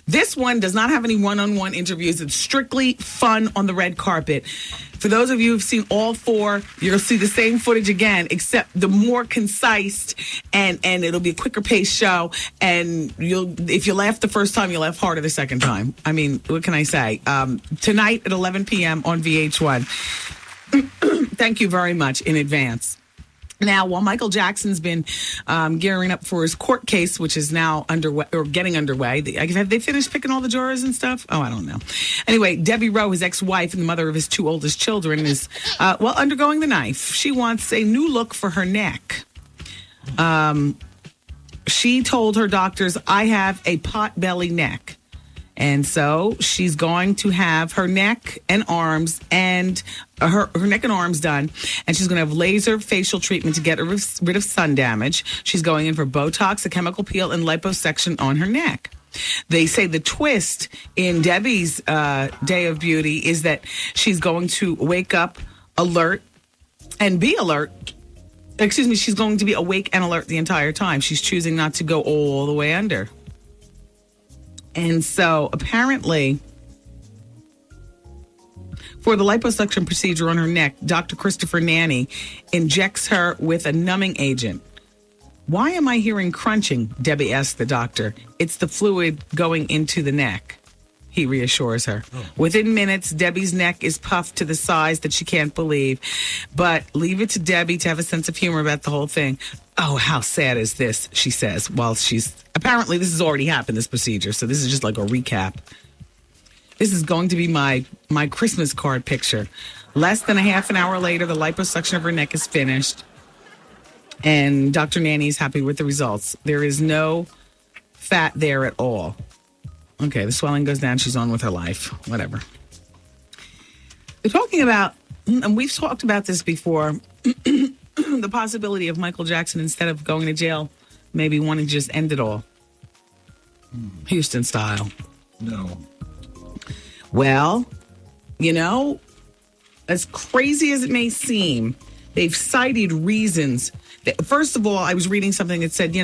This one does not have any one-on-one interviews. It's strictly fun on the red carpet. For those of you who've seen all 4, you'll see the same footage again, except the more concise and it'll be a quicker paced show. And if you laugh the first time, you'll laugh harder the second time. I mean, what can I say? Tonight at 11 p.m. on VH1. Thank you very much in advance. Now, while Michael Jackson's been gearing up for his court case, which is now underway or getting underway, have they finished picking all the jurors and stuff? Oh, I don't know. Anyway, Debbie Rowe, his ex-wife and the mother of his 2 oldest children, is undergoing the knife. She wants a new look for her neck. She told her doctors, "I have a pot-belly neck." And so she's going to have her neck and arms and her neck and arms done. And she's going to have laser facial treatment to get rid of sun damage. She's going in for Botox, a chemical peel, and liposuction on her neck. They say the twist in Debbie's Day of Beauty is that she's going to wake up alert and be alert. Excuse me, she's going to be awake and alert the entire time. She's choosing not to go all the way under. And so apparently, for the liposuction procedure on her neck, Dr. Christopher Nanny injects her with a numbing agent. "Why am I hearing crunching?" Debbie asked the doctor. "It's the fluid going into the neck," he reassures her. Within minutes, Debbie's neck is puffed to the size that she can't believe. But leave it to Debbie to have a sense of humor about the whole thing. "Oh, how sad is this?" she says, while apparently this has already happened, this procedure, so this is just like a recap. "This is going to be my Christmas card picture." Less than a half an hour later, the liposuction of her neck is finished, and Dr. Nanny is happy with the results. There is no fat there at all. Okay, the swelling goes down. She's on with her life. Whatever. They're talking about, and we've talked about this before, the possibility of Michael Jackson, instead of going to jail, maybe wanting to just end it all. Houston style. No. Well, as crazy as it may seem, they've cited reasons. First of all, I was reading something that said,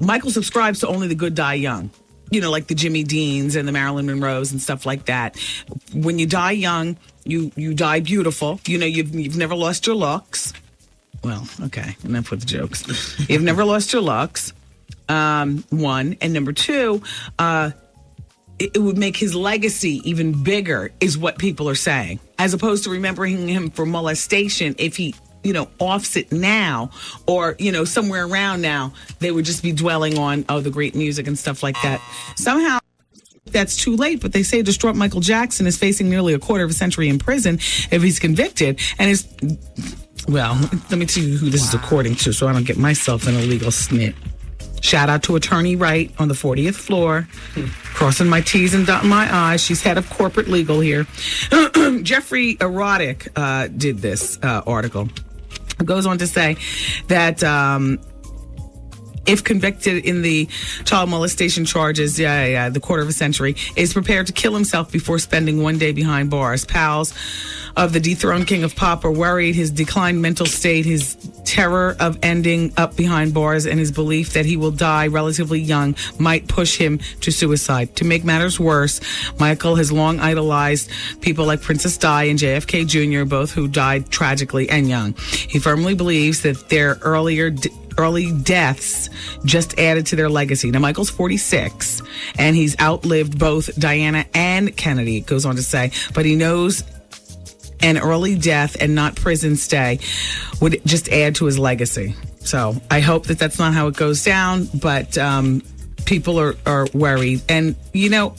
Michael subscribes to only the good die young. Like the Jimmy Deans and the Marilyn Monroes and stuff like that. When you die young, you die beautiful. You've never lost your looks. Well, okay, enough with the jokes. You've never lost your looks, one. And number two, it would make his legacy even bigger, is what people are saying. As opposed to remembering him for molestation, if he offs it now or, somewhere around now, they would just be dwelling on, the great music and stuff like that. Somehow that's too late, but they say distraught Michael Jackson is facing nearly a quarter of a century in prison if he's convicted. And let me tell you who this is according to so I don't get myself in a legal snit. Shout out to Attorney Wright on the 40th floor, crossing my T's and dotting my I's. She's head of corporate legal here. Jeffrey Erotic did this article. It goes on to say that if convicted in the child molestation charges, the quarter of a century, is prepared to kill himself before spending one day behind bars. Pals of the dethroned king of pop are worried his declined mental state, his terror of ending up behind bars, and his belief that he will die relatively young might push him to suicide. To make matters worse, Michael has long idolized people like Princess Di and JFK Jr., both who died tragically and young. He firmly believes that their early deaths just added to their legacy. Now, Michael's 46, and he's outlived both Diana and Kennedy, it goes on to say, but he knows an early death and not prison stay would just add to his legacy. So I hope that that's not how it goes down, but people are worried. And,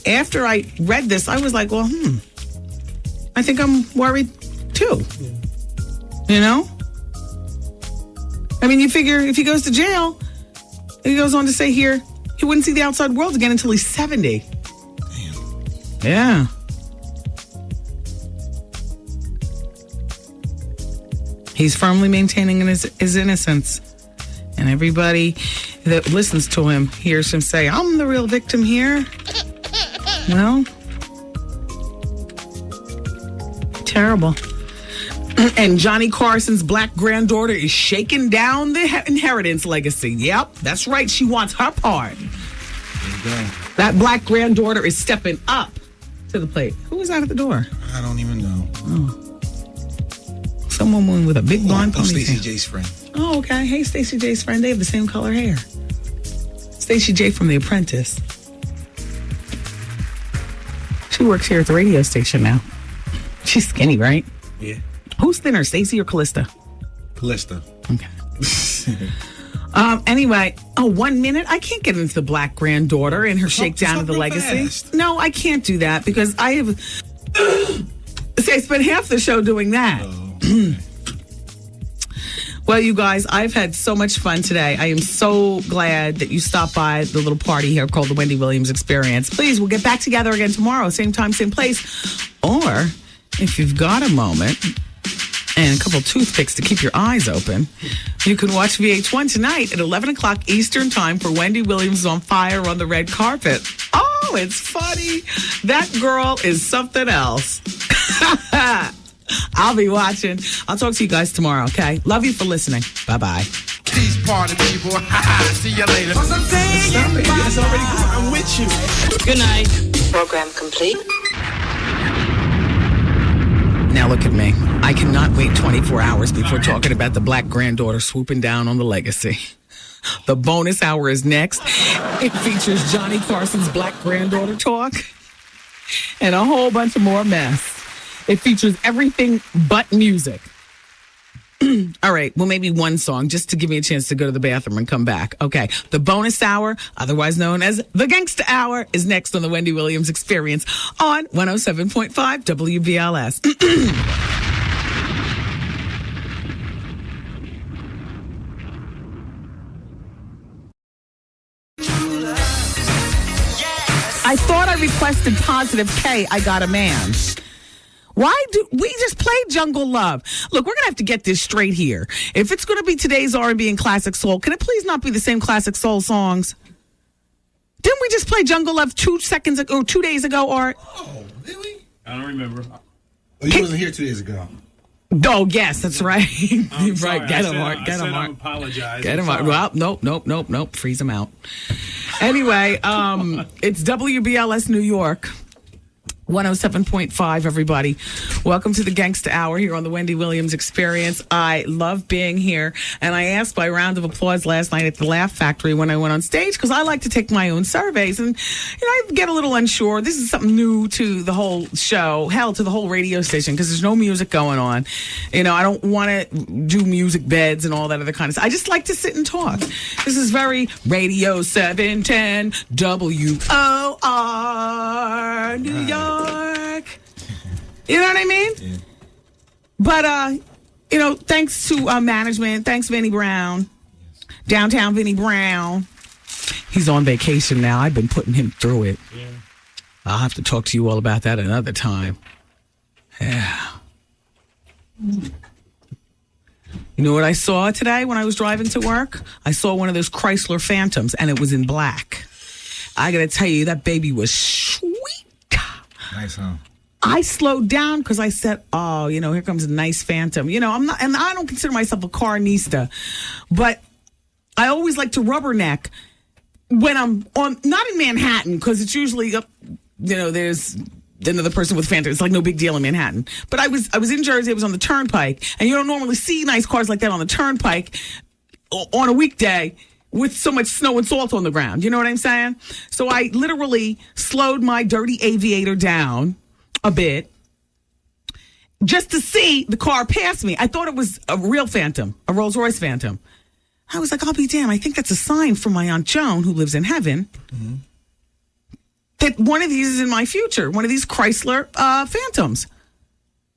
after I read this, I was like, well, I think I'm worried too. I mean, you figure if he goes to jail, he goes on to say here, he wouldn't see the outside world again until he's 70. Damn. Yeah. He's firmly maintaining his innocence. And everybody that listens to him hears him say, I'm the real victim here. Well, terrible. And Johnny Carson's black granddaughter is shaking down the inheritance legacy. Yep, that's right. She wants her part. That black granddaughter is stepping up to the plate. Who was out at the door? I don't even know. Oh. Someone with a big blonde ponytail. Stacey J's friend. Oh, okay. Hey, Stacey J's friend. They have the same color hair. Stacey J from The Apprentice. She works here at the radio station now. She's skinny, right? Yeah. Who's thinner, Stacey or Callista? Callista. Okay. Anyway, 1 minute. I can't get into the black granddaughter and her shakedown of the legacy. Fast. No, I can't do that because I have. See, I spent half the show doing that. Oh, okay. Well, you guys, I've had so much fun today. I am so glad that you stopped by the little party here called the Wendy Williams Experience. Please, we'll get back together again tomorrow, same time, same place. Or if you've got a moment and a couple toothpicks to keep your eyes open, you can watch VH1 tonight at 11 o'clock Eastern Time for Wendy Williams on Fire on the Red Carpet. Oh, it's funny. That girl is something else. I'll be watching. I'll talk to you guys tomorrow, okay? Love you for listening. Bye-bye. These party people. See you later. Stop it. It's already good. I'm with you. Good night. Program complete. Now look at me. I cannot wait 24 hours before talking about the black granddaughter swooping down on the legacy. The bonus hour is next. It features Johnny Carson's black granddaughter talk and a whole bunch of more mess. It features everything but music. All right, well, maybe one song just to give me a chance to go to the bathroom and come back. Okay, the bonus hour, otherwise known as the Gangsta Hour, is next on the Wendy Williams Experience on 107.5 WBLS. I thought I requested Positive K, I Got a Man. Why do we just play Jungle Love? Look, we're going to have to get this straight here. If it's going to be today's R&B and classic soul, can it please not be the same classic soul songs? Didn't we just play Jungle Love 2 seconds ago, 2 days ago, Art? Oh, really? I don't remember. Oh, you wasn't here 2 days ago. Oh, yes, that's right. I'm sorry. Right. Get him, I Mark. Get him, Mark. I apologize. Get him, Mark. Well, nope. Freeze him out. Anyway, it's WBLS New York. 107.5, everybody. Welcome to the Gangsta Hour here on the Wendy Williams Experience. I love being here, and I asked by round of applause last night at the Laugh Factory when I went on stage, because I like to take my own surveys, and I get a little unsure. This is something new to the whole show, hell, to the whole radio station, because there's no music going on. I don't want to do music beds and all that other kind of stuff. I just like to sit and talk. This is very Radio 710 WOR New York. You know what I mean? Yeah. But, thanks to management, thanks Vinny Brown, downtown Vinny Brown. He's on vacation now. I've been putting him through it. Yeah. I'll have to talk to you all about that another time. Yeah. You know what I saw today when I was driving to work? I saw one of those Chrysler Phantoms, and it was in black. I got to tell you, that baby was sweet. Nice, huh? I slowed down because I said, oh, here comes a nice Phantom. I'm not, and I don't consider myself a carnista, but I always like to rubberneck when I'm on, not in Manhattan, because it's usually up, there's another person with Phantom. It's like no big deal in Manhattan. But I was in Jersey, I was on the Turnpike, and you don't normally see nice cars like that on the Turnpike on a weekday with so much snow and salt on the ground. You know what I'm saying? So I literally slowed my dirty Aviator down a bit just to see the car pass me. I thought it was a real Phantom, a Rolls Royce Phantom. I was like, I'll be damned. I think that's a sign from my Aunt Joan, who lives in heaven, that one of these is in my future, one of these Chrysler Phantoms.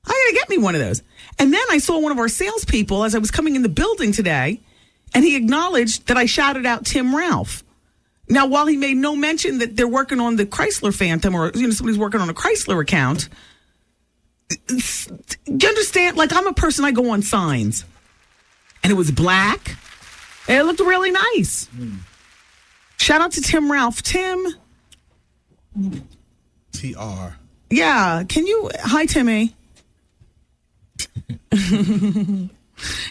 I got to get me one of those. And then I saw one of our salespeople as I was coming in the building today, and he acknowledged that I shouted out Tim Ralph. Now, while he made no mention that they're working on the Chrysler Phantom, or somebody's working on a Chrysler account, you understand? Like, I'm a person, I go on signs. And it was black. And it looked really nice. Shout out to Tim Ralph. Tim. TR. Yeah. Hi, Timmy.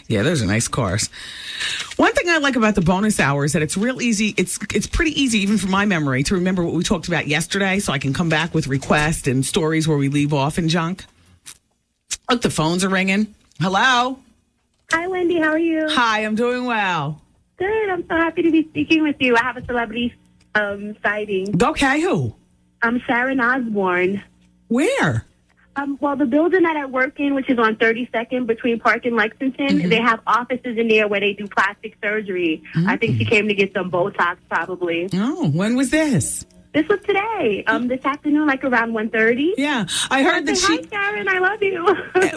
Yeah, those are nice cars. One thing I like about the bonus hour is that it's real easy. It's pretty easy, even from my memory, to remember what we talked about yesterday, so I can come back with requests and stories where we leave off and junk. Look, the phones are ringing. Hello? Hi, Wendy. How are you? Hi, I'm doing well. Good. I'm so happy to be speaking with you. I have a celebrity sighting. Okay, who? Sharon Osbourne. Where? Well, the building that I work in, which is on 32nd between Park and Lexington, they have offices in there where they do plastic surgery. I think she came to get some Botox, probably. Oh, when was this? This was today, this afternoon, like around 1:30. Yeah, I heard that she... Hi, Sharon, I love you.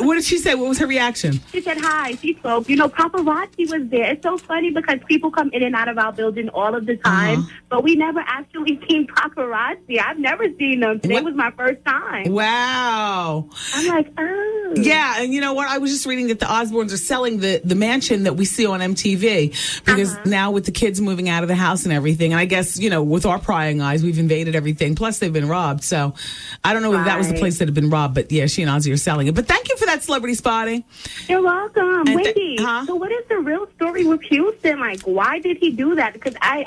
What did she say? What was her reaction? She said hi. She spoke. Paparazzi was there. It's so funny because people come in and out of our building all of the time, but we never actually seen paparazzi. I've never seen them. Today was my first time. Wow. I'm like, oh. Yeah, and you know what? I was just reading that the Osbournes are selling the mansion that we see on MTV because now with the kids moving out of the house and everything, and I guess, with our prying eyes, we've invaded everything. Plus, they've been robbed. So I don't know if that was the place that had been robbed, but yeah, she and Ozzy are selling it. But thank you for that celebrity spotting. You're welcome. Wendy, so what is the real story with Houston? Like, why did he do that? Because I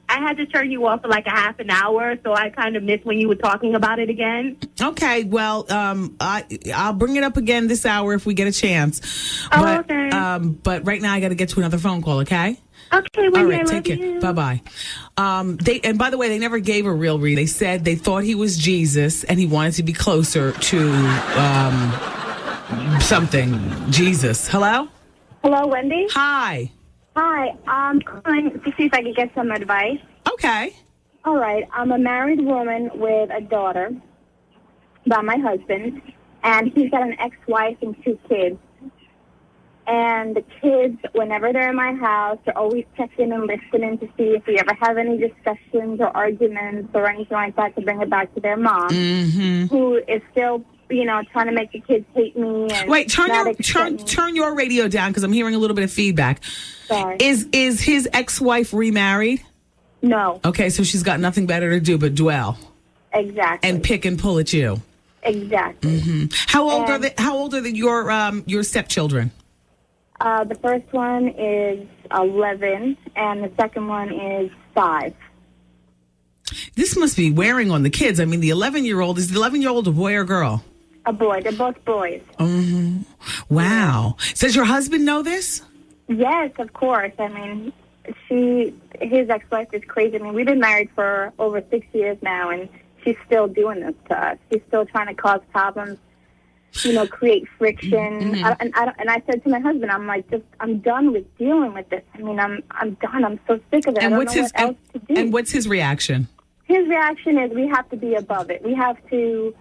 had to turn you off for like a half an hour, so I kind of missed when you were talking about it again. Okay, well, I'll bring it up again this hour if we get a chance. But, okay. But right now I got to get to another phone call, okay? Okay, Wendy, all right, I take care. you. Bye-bye. And by the way, they never gave a real read. They said they thought he was Jesus and he wanted to be closer to something. Jesus. Hello? Hello, Wendy? Hi. Hi. I'm calling to see if I can get some advice. Okay. All right. I'm a married woman with a daughter by my husband, and he's got an ex-wife and 2 kids. And the kids, whenever they're in my house, they're always checking and listening to see if we ever have any discussions or arguments or anything like that to bring it back to their mom, who is still, trying to make the kids hate me. And wait, turn your radio down because I'm hearing a little bit of feedback. Sorry. Is his ex-wife remarried? No. Okay, so she's got nothing better to do but dwell. Exactly. And pick and pull at you. Exactly. How old are they? How old are your stepchildren? The first one is 11, and the second one is 5. This must be wearing on the kids. I mean, the 11-year-old, is the 11-year-old a boy or girl? A boy. They're both boys. Wow. Does your husband know this? Yes, of course. I mean, his ex-wife is crazy. I mean, we've been married for over 6 years now, and she's still doing this to us. She's still trying to cause problems, create friction. And I said to my husband, I'm like, I'm done with dealing with this. I mean, I'm done. I'm so sick of it. And I don't know what else to do. And what's his reaction? His reaction is we have to be above it. We have to,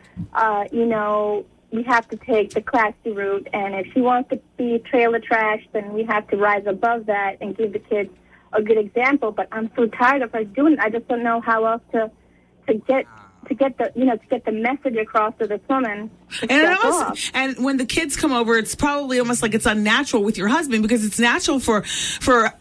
we have to take the classy route. And if she wants to be trailer trash, then we have to rise above that and give the kids a good example. But I'm so tired of her doing it. I just don't know how else to get the message across to this woman. And when the kids come over, it's probably almost like it's unnatural with your husband, because it's natural for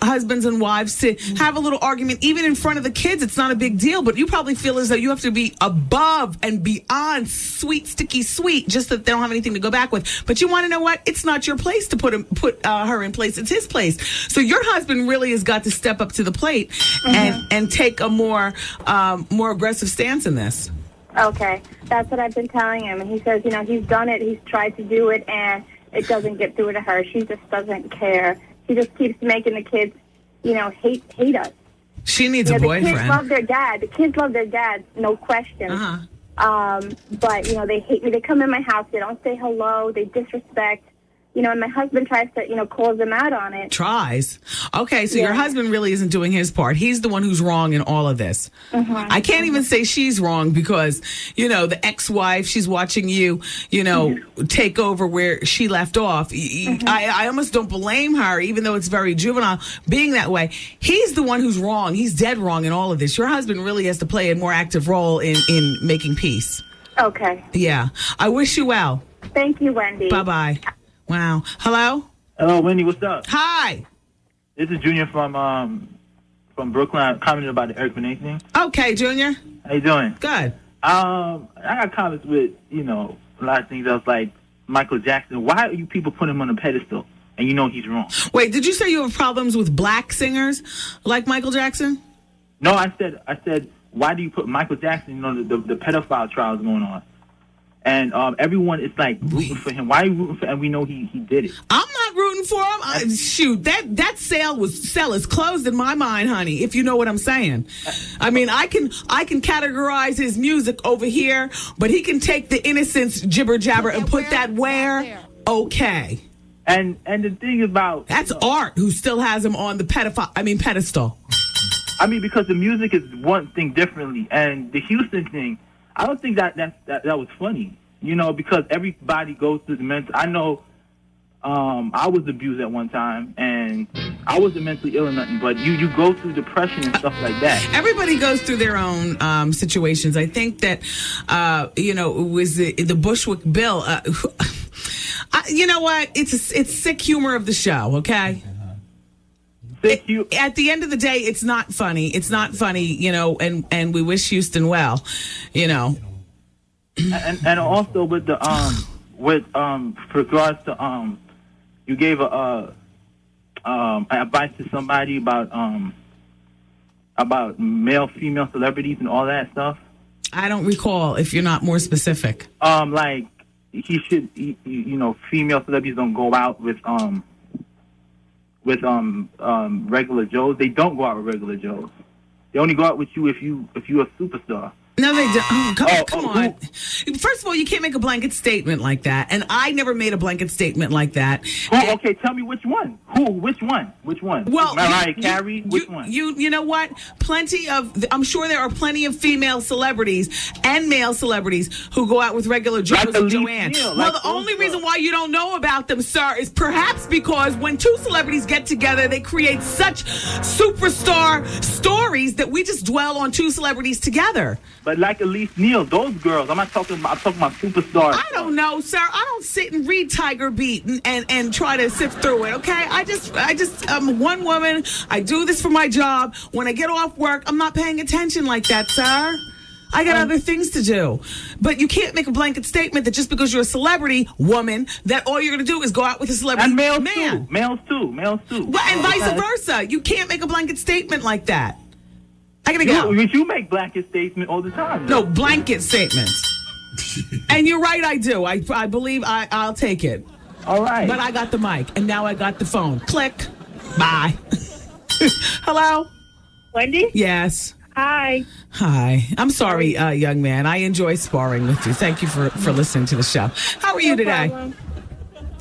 husbands and wives to have a little argument even in front of the kids. It's not a big deal, but you probably feel as though you have to be above and beyond sweet, sticky sweet, just that they don't have anything to go back with. But you want to know what? It's not your place to put her in place. It's his place. So your husband really has got to step up to the plate and take a more aggressive stance in this. Okay, that's what I've been telling him. And he says, he's done it. He's tried to do it, and it doesn't get through to her. She just doesn't care. She just keeps making the kids, hate us. She needs a boyfriend. The kids love their dad. The kids love their dad, no question. But, they hate me. They come in my house. They don't say hello. They disrespect. And my husband tries to, calls them out on it. Tries? Okay, so your husband really isn't doing his part. He's the one who's wrong in all of this. I can't even say she's wrong because, the ex-wife, she's watching you, take over where she left off. I almost don't blame her, even though it's very juvenile, being that way. He's the one who's wrong. He's dead wrong in all of this. Your husband really has to play a more active role in making peace. Okay. Yeah. I wish you well. Thank you, Wendy. Bye-bye. Wow. Hello? Hello, Wendy. What's up? Hi. This is Junior from Brooklyn. I'm commenting about the Eric Benet thing. Okay, Junior. How you doing? Good. I got comments with, a lot of things. I was like, Michael Jackson, why are you people putting him on a pedestal? And he's wrong. Wait, did you say you have problems with black singers like Michael Jackson? No, I said, why do you put Michael Jackson, the pedophile trials going on? And everyone is like rooting for him. Why are you rooting for him? And we know he did it. I'm not rooting for him. Shoot, that sale is closed in my mind, honey, if you know what I'm saying. I mean, I can categorize his music over here, but he can take the innocence jibber jabber and put that where? Okay. And the thing about that's art who still has him on the pedestal. I mean, because the music is one thing differently, and the Houston thing, I don't think that was funny, because everybody goes through the mental. I know I was abused at one time, and I wasn't mentally ill or nothing, but you go through depression and stuff like that. Everybody goes through their own situations. I think that, it was the Bushwick Bill. You know what? It's sick humor of the show, okay? At the end of the day, it's not funny. It's not funny, and we wish Houston well, And also with the with regards to you gave advice to somebody about male female celebrities and all that stuff. I don't recall if you're not more specific. Like he should, female celebrities don't go out with regular Joes. They don't go out with regular Joes. They only go out with you if you're a superstar. No, they don't. Come on. First of all, you can't make a blanket statement like that. And I never made a blanket statement like that. Okay, tell me which one. Who? Which one? Well, Mariah Carey? Which one? You know what? I'm sure there are plenty of female celebrities and male celebrities who go out with regular Joes and Joanne. The only reason why you don't know about them, sir, is perhaps because when two celebrities get together, they create such superstar stories that we just dwell on two celebrities together. But like Elise Neal, those girls, I'm talking about superstars. I don't know, sir. I don't sit and read Tiger Beat and try to sift through it, okay? I'm one woman. I do this for my job. When I get off work, I'm not paying attention like that, sir. I got other things to do. But you can't make a blanket statement that just because you're a celebrity woman, that all you're going to do is go out with a celebrity And males man. too. Males too. Well, and vice versa. You can't make a blanket statement like that. I gotta go. You make blanket statements all the time. No, blanket statements. And you're right, I do. I believe I'll take it. All right. But I got the mic, and now I got the phone. Click. Bye. Hello? Wendy? Yes. Hi. Hi. I'm sorry, young man. I enjoy sparring with you. Thank you for listening to the show. How are you today? Problem.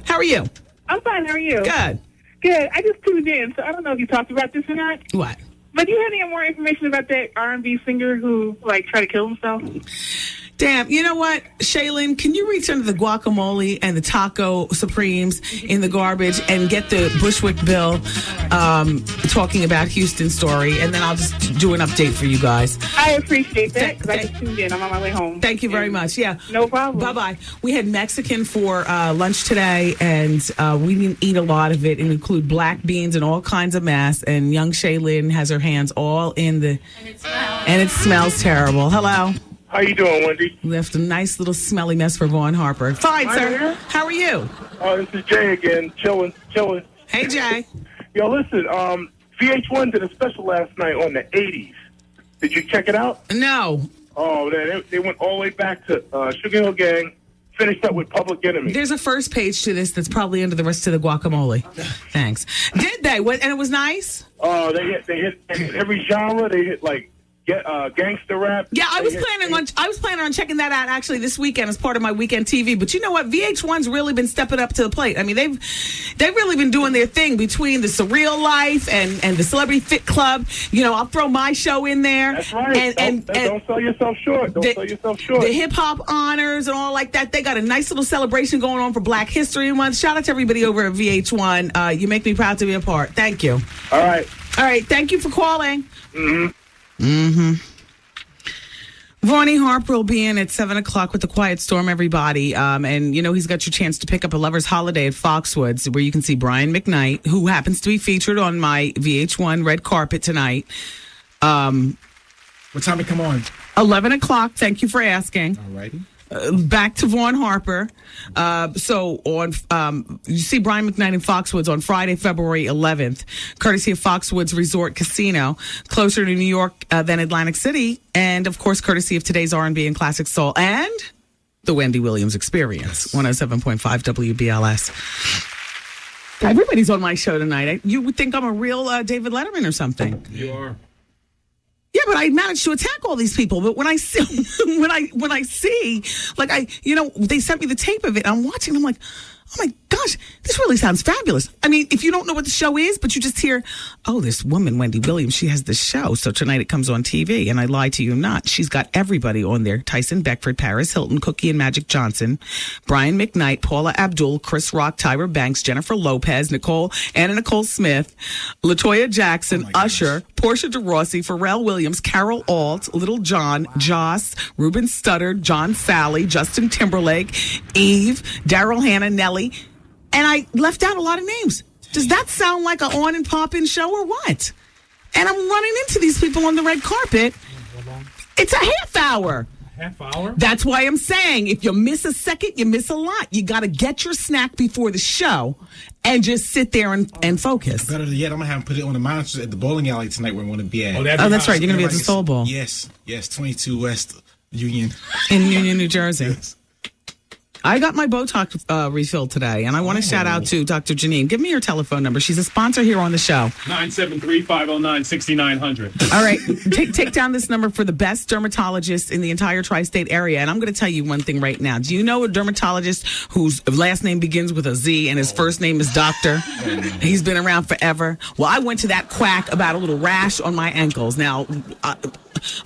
How are you? I'm fine. How are you? Good. Good. I just tuned in, so I don't know if you talked about this or not. What? But do you have any more information about that R&B singer who, tried to kill himself? Damn, you know what, Shaylin, can you reach under the guacamole and the taco supremes in the garbage and get the Bushwick Bill talking about Houston's story, and then I'll just do an update for you guys. I appreciate that, because I just tuned in. I'm on my way home. Thank you very much. Yeah. No problem. Bye-bye. We had Mexican for lunch today, and we didn't eat a lot of it. It include black beans and all kinds of mess, and young Shaylin has her hands all in the... And it smells terrible. Hello. How you doing, Wendy? Left a nice little smelly mess for Vaughn Harper. Fine, sir. How are you? Oh, this is Jay again, chilling. Hey, Jay. Yo, listen, VH1 did a special last night on the 80s. Did you check it out? No. Oh, they went all the way back to Sugar Hill Gang, finished up with Public Enemy. There's a first page to this that's probably under the rest of the guacamole. Thanks. Did they? And it was nice? Oh, they hit every genre. They hit, gangster rap. Yeah, I was planning on checking that out actually this weekend as part of my weekend TV. But you know what? VH1's really been stepping up to the plate. I mean, they've really been doing their thing between the Surreal Life and the Celebrity Fit Club. You know, I'll throw my show in there. That's right. And don't sell yourself short. The hip hop honors and all like that. They got a nice little celebration going on for Black History Month. Shout out to everybody over at VH1. You make me proud to be a part. Thank you. All right. Thank you for calling. Mm-hmm. Vaughn Harper will be in at 7 o'clock with The Quiet Storm, everybody. And, he's got your chance to pick up a lover's holiday at Foxwoods, where you can see Brian McKnight, who happens to be featured on my VH1 red carpet tonight. What time to come on? 11 o'clock. Thank you for asking. All righty. Back to Vaughn Harper. So you see Brian McKnight in Foxwoods on Friday, February 11th, courtesy of Foxwoods Resort Casino, closer to New York than Atlantic City, and of course, courtesy of today's R&B and classic soul and the Wendy Williams Experience, 107.5 WBLS. Everybody's on my show tonight. You would think I'm a real David Letterman or something. You are. Yeah, but I managed to attack all these people. But when I see, they sent me the tape of it. I'm watching. I'm like, oh my gosh, this really sounds fabulous. I mean, if you don't know what the show is, but you just hear, oh, this woman, Wendy Williams, she has this show. So tonight it comes on TV. And I lie to you not. She's got everybody on there. Tyson Beckford, Paris Hilton, Cookie and Magic Johnson, Brian McKnight, Paula Abdul, Chris Rock, Tyra Banks, Jennifer Lopez, Anna Nicole Smith, LaToya Jackson, Usher, Portia de Rossi, Pharrell Williams, Carol Alt, Little John, Joss, Ruben Studdard, John Sally, Justin Timberlake, Eve, Daryl Hannah, Nelly. And I left out a lot of names. Does that sound like an on and pop in show or what? And I'm running into these people on the red carpet. It's a half hour. Half hour? That's why I'm saying if you miss a second, you miss a lot. You got to get your snack before the show and just sit there and focus. Better yet, I'm going to have them put it on the monitors at the bowling alley tonight where I'm going to be at. Oh, that's right. You're going to be at the Soul Bowl. Yes, 22 West Union. In Union, New Jersey. Yes. I got my Botox refilled today, and I want to shout out to Dr. Janine. Give me your telephone number. She's a sponsor here on the show. 973-509-6900. All right. Take down this number for the best dermatologist in the entire tri-state area. And I'm going to tell you one thing right now. Do you know a dermatologist whose last name begins with a Z and his first name is Doctor? He's been around forever. Well, I went to that quack about a little rash on my ankles. Now,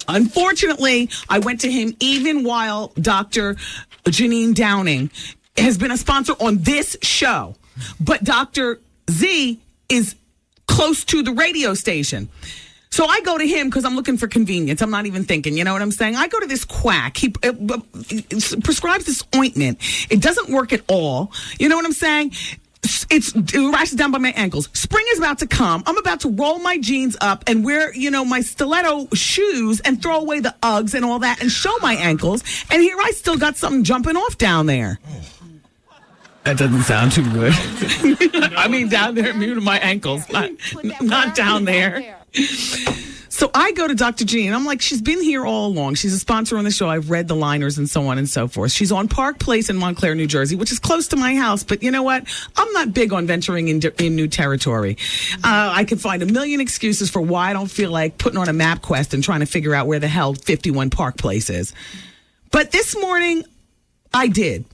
unfortunately, I went to him even while Dr. Janine Downing has been a sponsor on this show. But Dr. Z is close to the radio station. So I go to him because I'm looking for convenience. I'm not even thinking, you know what I'm saying? I go to this quack. He prescribes this ointment. It doesn't work at all. You know what I'm saying? It's rashes down by my ankles. Spring is about to come. I'm about to roll my jeans up and wear, my stiletto shoes and throw away the Uggs and all that and show my ankles. And here I still got something jumping off down there. That doesn't sound too good. I mean, down there, maybe to my ankles, not down there. So I go to Dr. Jean. I'm like, she's been here all along. She's a sponsor on the show. I've read the liners and so on and so forth. She's on Park Place in Montclair, New Jersey, which is close to my house. But you know what? I'm not big on venturing in new territory. I can find a million excuses for why I don't feel like putting on a map quest and trying to figure out where the hell 51 Park Place is. But this morning, I did.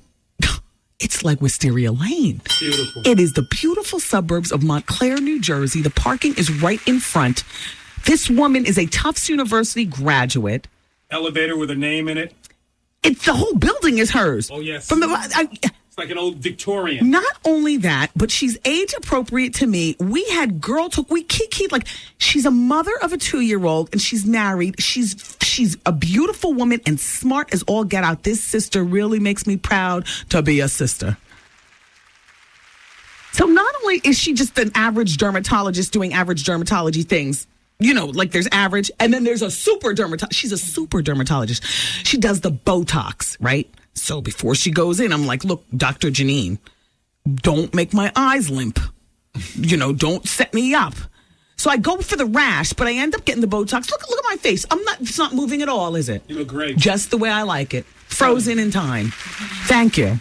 It's like Wisteria Lane. Beautiful. It is the beautiful suburbs of Montclair, New Jersey. The parking is right in front. This woman is a Tufts University graduate. Elevator with a name in it. It's the whole building is hers. Oh, yes. It's like an old Victorian. Not only that, but she's age appropriate to me. We had girl talk. We kikied like she's a mother of a 2-year-old and she's married. She's a beautiful woman and smart as all get out. This sister really makes me proud to be a sister. So not only is she just an average dermatologist doing average dermatology things, like there's average, and then there's a super dermatologist. She's a super dermatologist. She does the Botox, right? So before she goes in, I'm like, look, Dr. Janine, don't make my eyes limp. Don't set me up. So I go for the rash, but I end up getting the Botox. Look at my face. It's not moving at all, is it? You look great. Just the way I like it. Frozen in time. Thank you.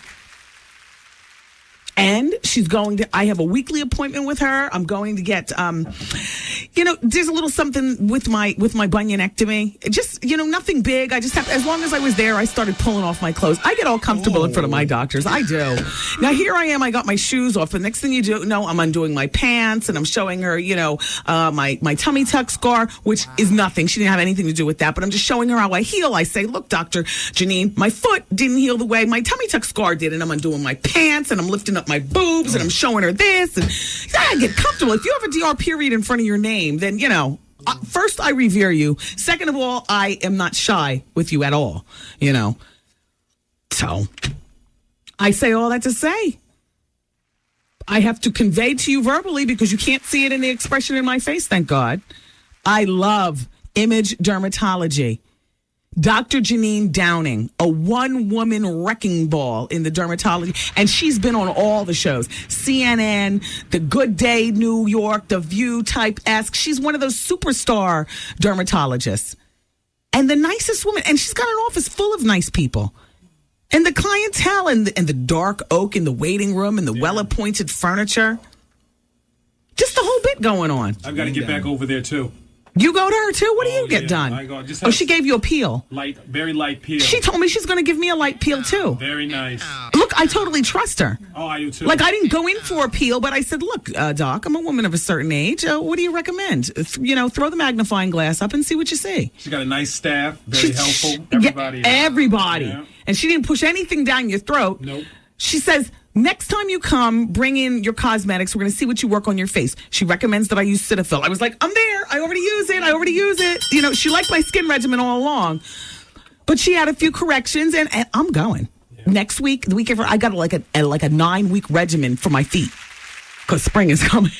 And she's I have a weekly appointment with her. I'm going to get, there's a little something with my bunionectomy. Just, nothing big. I just have, as long as I was there, I started pulling off my clothes. I get all comfortable in front of my doctors. I do. Now, here I am. I got my shoes off. The next thing you do, I'm undoing my pants and I'm showing her, my tummy tuck scar, which is nothing. She didn't have anything to do with that, but I'm just showing her how I heal. I say, look, Dr. Janine, my foot didn't heal the way my tummy tuck scar did. And I'm undoing my pants and I'm lifting up my boobs and I'm showing her this and I get comfortable. If you have a DR period in front of your name, then first I revere you. Second of all, I am not shy with you at all. So I say all that to say I have to convey to you verbally because you can't see it in the expression in my face. Thank God. I love image dermatology. Dr. Janine Downing, a one-woman wrecking ball in the dermatology, and she's been on all the shows. CNN, The Good Day New York, The View type-esque. She's one of those superstar dermatologists. And the nicest woman, and she's got an office full of nice people. And the clientele and the dark oak in the waiting room and the well-appointed furniture. Just the whole bit going on. I've got to get back over there, too. You go to her too? What do you get done? She gave you a peel. Very light peel. She told me she's going to give me a light peel too. Very nice. Look, I totally trust her. Oh, I do too. Like I didn't go in for a peel, but I said, look, Doc, I'm a woman of a certain age. What do you recommend? Throw the magnifying glass up and see what you see. She's got a nice staff. Very helpful. Everybody. Everybody. Yeah. And she didn't push anything down your throat. Nope. She says, next time you come, bring in your cosmetics. We're going to see what you work on your face. She recommends that I use Cetaphil. I was like, I'm there. I already use it. She liked my skin regimen all along. But she had a few corrections, and I'm going. Yeah. Next week, the week after, I got like a 9-week regimen for my feet because spring is coming.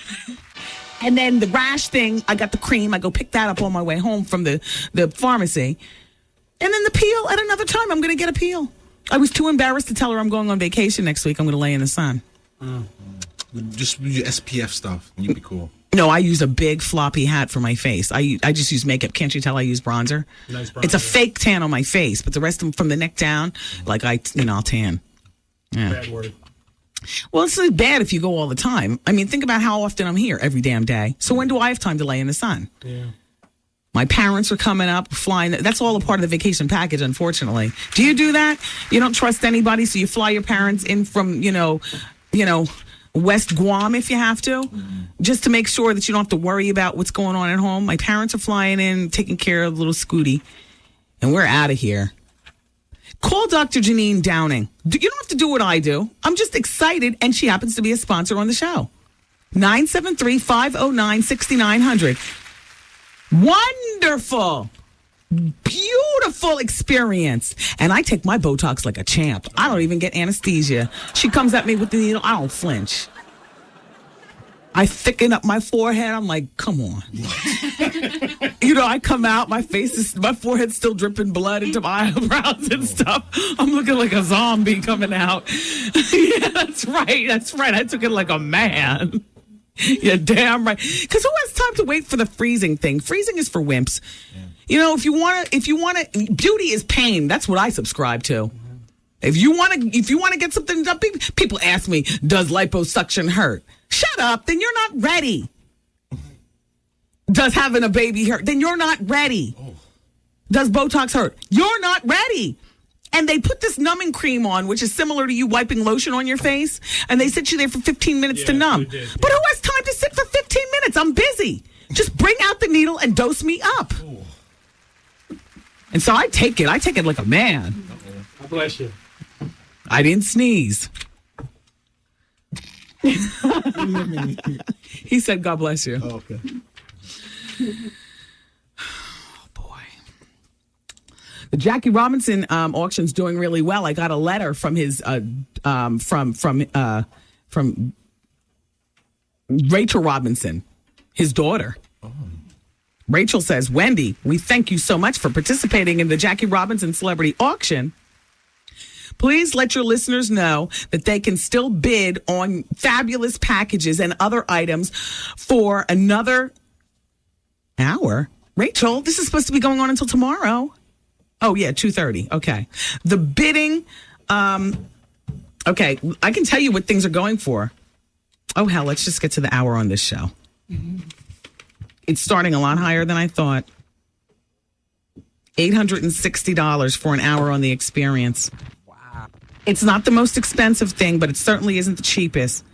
And then the rash thing, I got the cream. I go pick that up on my way home from the pharmacy. And then the peel at another time. I'm going to get a peel. I was too embarrassed to tell her I'm going on vacation next week. I'm going to lay in the sun. Just use your SPF stuff and you'll be cool. No, I use a big floppy hat for my face. I just use makeup. Can't you tell I use bronzer? Nice bronzer. It's a fake tan on my face, but the rest of them from the neck down, like I'll tan. Yeah. Bad word. Well, it's not bad if you go all the time. I mean, think about how often I'm here every damn day. So when do I have time to lay in the sun? Yeah. My parents are coming up, flying. That's all a part of the vacation package, unfortunately. Do you do that? You don't trust anybody, so you fly your parents in from, West Guam if you have to, just to make sure that you don't have to worry about what's going on at home. My parents are flying in, taking care of little Scooty, and we're out of here. Call Dr. Janine Downing. You don't have to do what I do. I'm just excited, and she happens to be a sponsor on the show. 973-509-6900. Wonderful. Beautiful experience. And I take my Botox like a champ. I don't even get anesthesia. She comes at me with the needle. I don't flinch. I thicken up my forehead. I'm like, come on. You know, I come out, my forehead's still dripping blood into my eyebrows and stuff. I'm looking like a zombie coming out. Yeah, that's right. I took it like a man. You're damn right. Because who has time to wait for the freezing thing? Freezing is for wimps. Yeah. You know, if you want to, beauty is pain. That's what I subscribe to. If you want to get something done, people ask me, does liposuction hurt? Shut up. Then you're not ready. Does having a baby hurt? Then you're not ready. Does Botox hurt? You're not ready. And they put this numbing cream on, which is similar to you wiping lotion on your face, and they sit you there for 15 minutes to numb. But who has time to sit for 15 minutes? I'm busy. Just bring out the needle and dose me up. And so I take it like a man. God bless you. I didn't sneeze. He said, God bless you. Oh, okay. Oh, boy. The Jackie Robinson auction's doing really well. I got a letter from his from Rachel Robinson, his daughter. Rachel says, Wendy, we thank you so much for participating in the Jackie Robinson Celebrity Auction. Please let your listeners know that they can still bid on fabulous packages and other items for another hour. Rachel, this is supposed to be going on until tomorrow. Oh, yeah, 2:30. Okay. The bidding, okay, I can tell you what things are going for. Oh, hell, let's just get to the hour on this show. Mm-hmm. It's starting a lot higher than I thought. $860 for an hour on the experience. Wow. It's not the most expensive thing, but it certainly isn't the cheapest.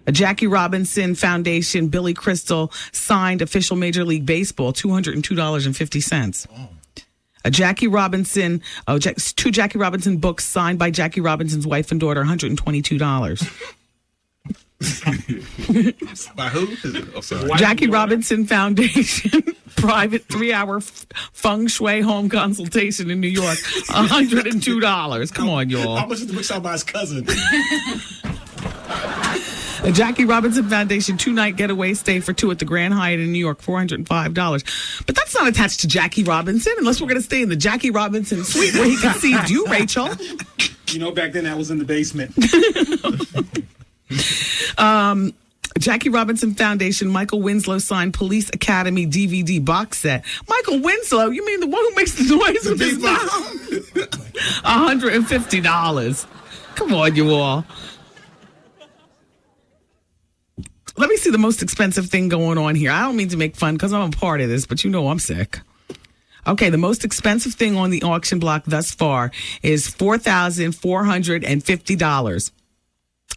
A Jackie Robinson Foundation Billy Crystal signed official Major League Baseball, $202.50. Oh. A Jackie Robinson, two Jackie Robinson books signed by Jackie Robinson's wife and daughter, $122. By who? Oh, sorry. Jackie Robinson Foundation private 3-hour feng shui home consultation in New York, $102. Come on, y'all. How much is the book signed by his cousin? A Jackie Robinson Foundation 2-night getaway stay for 2 at the Grand Hyatt in New York, $405. But that's not attached to Jackie Robinson, unless we're going to stay in the Jackie Robinson suite where he conceived you, Rachel. You know, back then that was in the basement. Jackie Robinson Foundation Michael Winslow signed Police Academy DVD box set. Michael Winslow, you mean the one who makes the noise with his mouth? $150. Come on, you all. Let me see the most expensive thing going on here. I don't mean to make fun because I'm a part of this, but you know I'm sick. Okay, the most expensive thing on the auction block thus far is $4,450.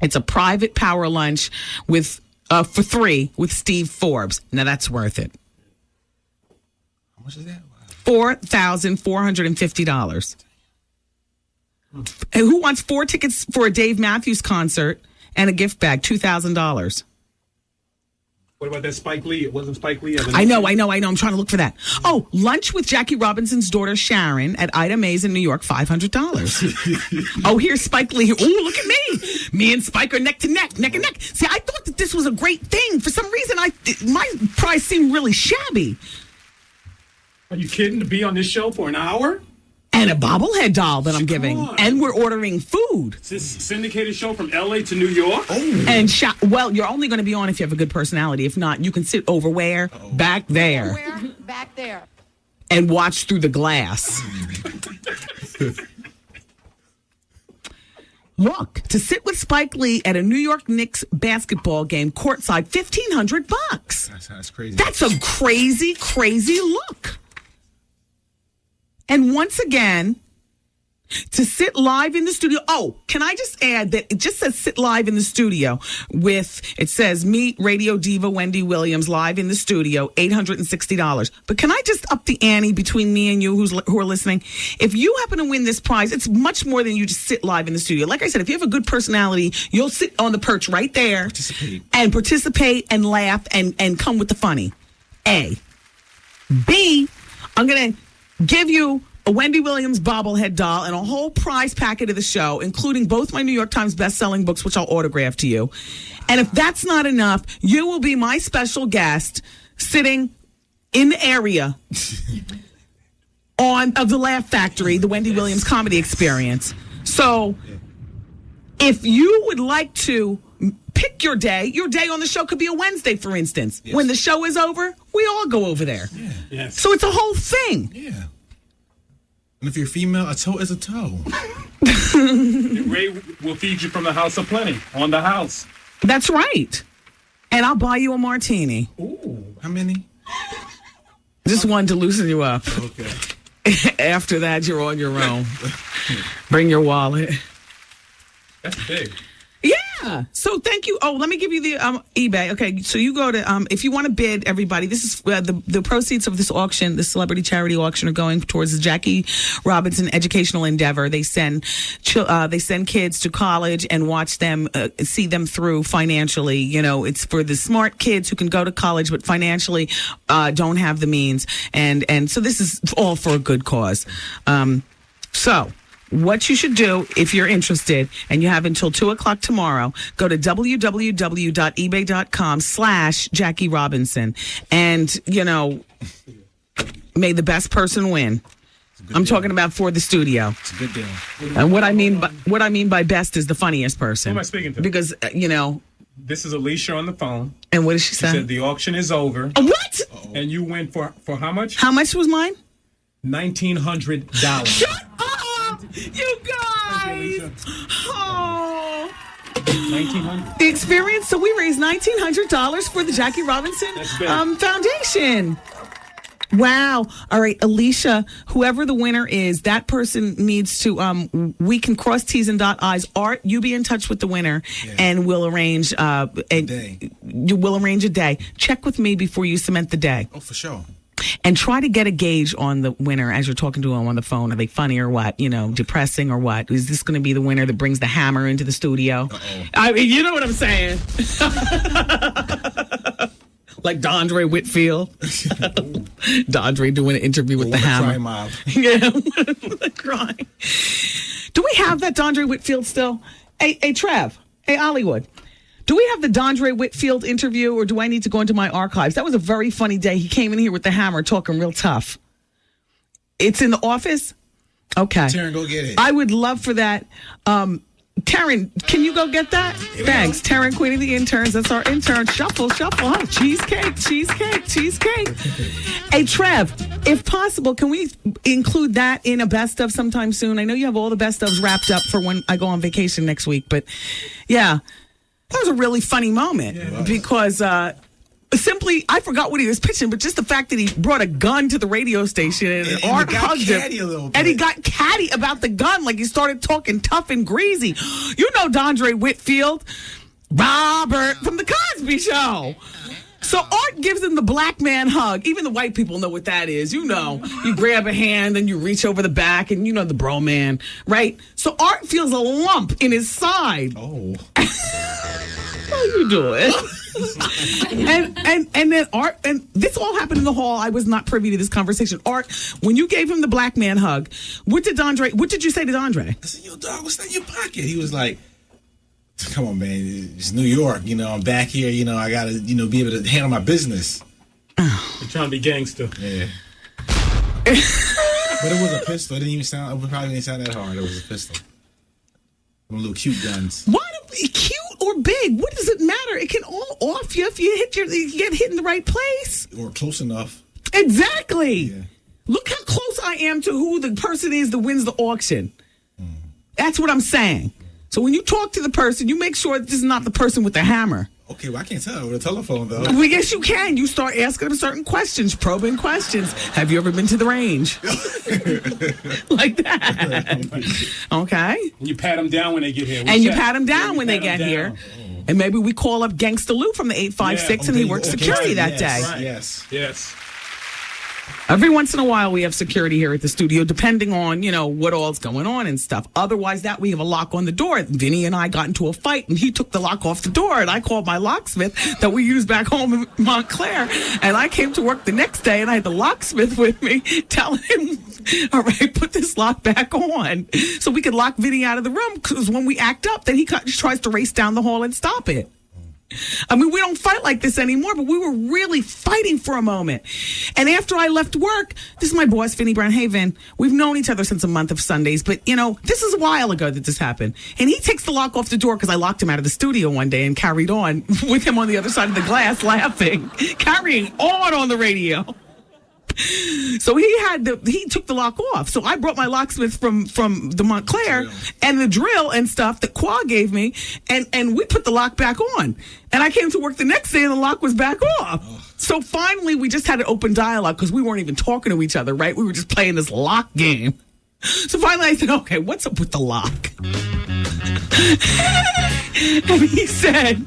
It's a private power lunch with for 3 with Steve Forbes. Now that's worth it. How much is that? $4,450. And who wants 4 tickets for a Dave Matthews concert and a gift bag? $2,000. What about that Spike Lee? It wasn't Spike Lee. I know. I'm trying to look for that. Oh, lunch with Jackie Robinson's daughter Sharon at Ida Mae's in New York, $500. Oh, here's Spike Lee. Oh, look at me. Me and Spike are neck and neck. See, I thought that this was a great thing. For some reason, my price seemed really shabby. Are you kidding? To be on this show for an hour? And a bobblehead doll that I'm giving. And we're ordering food. Is this syndicated show from L.A. to New York? Oh. And well, you're only going to be on if you have a good personality. If not, you can sit over where? Oh. Back there. Where? Back there. And watch through the glass. Look, to sit with Spike Lee at a New York Knicks basketball game courtside, $1,500. That's crazy. That's a crazy, crazy look. And once again, to sit live in the studio. Oh, can I just add that it just says sit live in the studio with, it says meet radio diva Wendy Williams live in the studio, $860. But can I just up the ante between me and you who are listening? If you happen to win this prize, it's much more than you just sit live in the studio. Like I said, if you have a good personality, you'll sit on the perch right there and participate and laugh and come with the funny. A. B, I'm going to give you a Wendy Williams bobblehead doll, and a whole prize packet of the show, including both my New York Times best-selling books, which I'll autograph to you. And if that's not enough, you will be my special guest sitting in the area of the Laugh Factory, the Wendy Williams Comedy Experience. So if you would like to pick your day on the show could be a Wednesday, for instance. Yes. When the show is over, we all go over there. Yeah. Yes. So it's a whole thing. Yeah. And if you're female, a toe is a toe. Ray will feed you from the house of plenty on the house. That's right. And I'll buy you a martini. Ooh. How many? Just one to loosen you up. Okay. After that, you're on your own. Bring your wallet. That's big. Yeah. So thank you. Oh, let me give you the eBay. Okay. So you go to if you want to bid, everybody. This is the proceeds of this auction, the celebrity charity auction, are going towards the Jackie Robinson educational endeavor. They send kids to college and watch them see them through financially. You know, it's for the smart kids who can go to college but financially don't have the means. And so this is all for a good cause. So what you should do if you're interested, and you have until 2:00 tomorrow, go to www.ebay.com/Jackie Robinson. And, you know, may the best person win. I'm talking about for the studio. It's a good deal. And what I mean by best is the funniest person. Who am I speaking to? Because, you know. This is Alicia on the phone. And what did she say? She said the auction is over. What? And you went for how much? How much was mine? $1,900. Shut up! You guys! Oh. $1,900. The experience, so we raised $1,900 for the Jackie Robinson Foundation. Wow. All right, Alicia, whoever the winner is, that person needs to, we can cross T's and dot I's. Art, you be in touch with the winner, and we'll arrange we'll arrange a day. Check with me before you cement the day. Oh, for sure. And try to get a gauge on the winner as you're talking to them on the phone. Are they funny or what? You know, depressing or what? Is this going to be the winner that brings the hammer into the studio? Uh-oh. I mean, you know what I'm saying. Like Dondre Whitfield. Dondre doing an interview with the hammer. Mob. Yeah, the crime. Do we have that Dondre Whitfield still? Hey, Trev. Hey, Hollywood. Do we have the Dondre Whitfield interview, or do I need to go into my archives? That was a very funny day. He came in here with the hammer talking real tough. It's in the office? Okay. Taryn, go get it. I would love for that. Taryn, can you go get that? Yeah. Thanks. Taryn, Queen of the Interns. That's our intern. Shuffle. Huh? Cheesecake. Hey, Trev, if possible, can we include that in a best of sometime soon? I know you have all the best ofs wrapped up for when I go on vacation next week, but yeah. That was a really funny moment because simply, I forgot what he was pitching, but just the fact that he brought a gun to the radio station and Art hugged him. And he got catty about the gun, like he started talking tough and greasy. You know Dondre Whitfield, Robert from The Cosby Show. So Art gives him the black man hug. Even the white people know what that is. You know, you grab a hand and you reach over the back and you know the bro man, right? So Art feels a lump in his side. Oh. How you doing? and then Art, and this all happened in the hall. I was not privy to this conversation. Art, when you gave him the black man hug, what did you say to Dondre? I said, yo, dog, what's that in your pocket? He was like, come on, man. It's New York. You know, I'm back here. You know, I got to, be able to handle my business. You're trying to be gangster. Yeah. But it was a pistol. It probably didn't sound that hard. It was a pistol. One of little cute guns. What? Cute or big? What does it matter? It can all off you if you get hit in the right place. Or close enough. Exactly. Yeah. Look how close I am to who the person is that wins the auction. That's what I'm saying. So when you talk to the person, you make sure this is not the person with the hammer. Okay, well, I can't tell over the telephone, though. Well, yes, you can. You start asking them certain questions, probing questions. Have you ever been to the range? Like that. Okay. And you pat them down when they get here. You pat them down when they get here. And maybe we call up Gangsta Lou from the 856 and he works security that day. Right. Yes. Every once in a while, we have security here at the studio, depending on, what all's going on and stuff. Otherwise, we have a lock on the door. Vinny and I got into a fight, and he took the lock off the door, and I called my locksmith that we use back home in Montclair, and I came to work the next day, and I had the locksmith with me, telling him, all right, put this lock back on, so we could lock Vinny out of the room, because when we act up, then he tries to race down the hall and stop it. I mean, we don't fight like this anymore, but we were really fighting for a moment. And after I left work, this is my boss, Vinny Brown. Hey, Vin, we've known each other since a month of Sundays, but, this is a while ago that this happened. And he takes the lock off the door because I locked him out of the studio one day and carried on with him on the other side of the glass laughing, carrying on the radio. So he took the lock off. So I brought my locksmith from the Montclair and the drill and stuff that Qua gave me, and we put the lock back on. And I came to work the next day and the lock was back off. So finally we just had an open dialogue because we weren't even talking to each other, right? We were just playing this lock game. So finally I said, okay, what's up with the lock? And he said,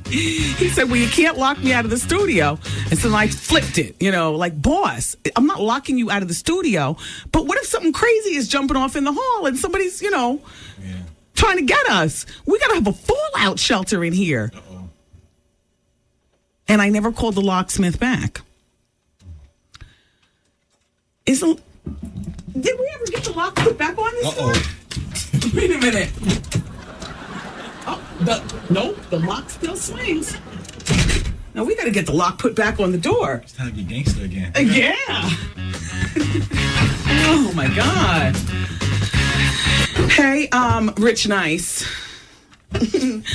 well, you can't lock me out of the studio. And so I flipped it, like, boss, I'm not locking you out of the studio, but what if something crazy is jumping off in the hall and somebody's, trying to get us? We got to have a fallout shelter in here. Uh-oh. And I never called the locksmith back. Did we ever get the lock put back on this door? Wait a minute. Oh, the lock still swings. Now we got to get the lock put back on the door. It's time to get gangster again. Yeah. Oh my God. Hey, Rich Nice.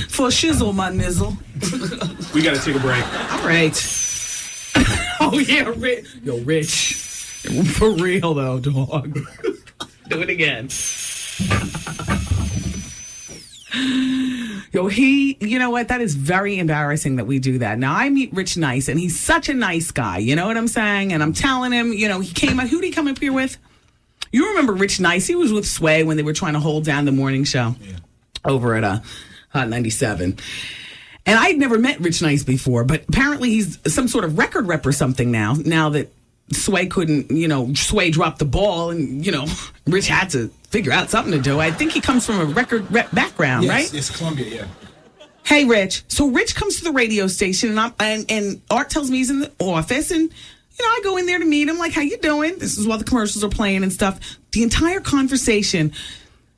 For shizzle, my nizzle. We got to take a break. All right. Oh yeah, Rich. Yo, Rich. For real though, dog. Do it again. Yo, you know what? That is very embarrassing that we do that. Now, I meet Rich Nice, and he's such a nice guy. You know what I'm saying? And I'm telling him, he came out. Who did he come up here with? You remember Rich Nice? He was with Sway when they were trying to hold down the morning show over at Hot 97. And I'd never met Rich Nice before, but apparently he's some sort of record rep or something now that Sway couldn't, Sway dropped the ball and, Rich had to figure out something to do. I think he comes from a record rep background, right? Yes, Columbia, yeah. Hey, Rich. So Rich comes to the radio station and Art tells me he's in the office and, I go in there to meet him like, how you doing? This is while the commercials are playing and stuff. The entire conversation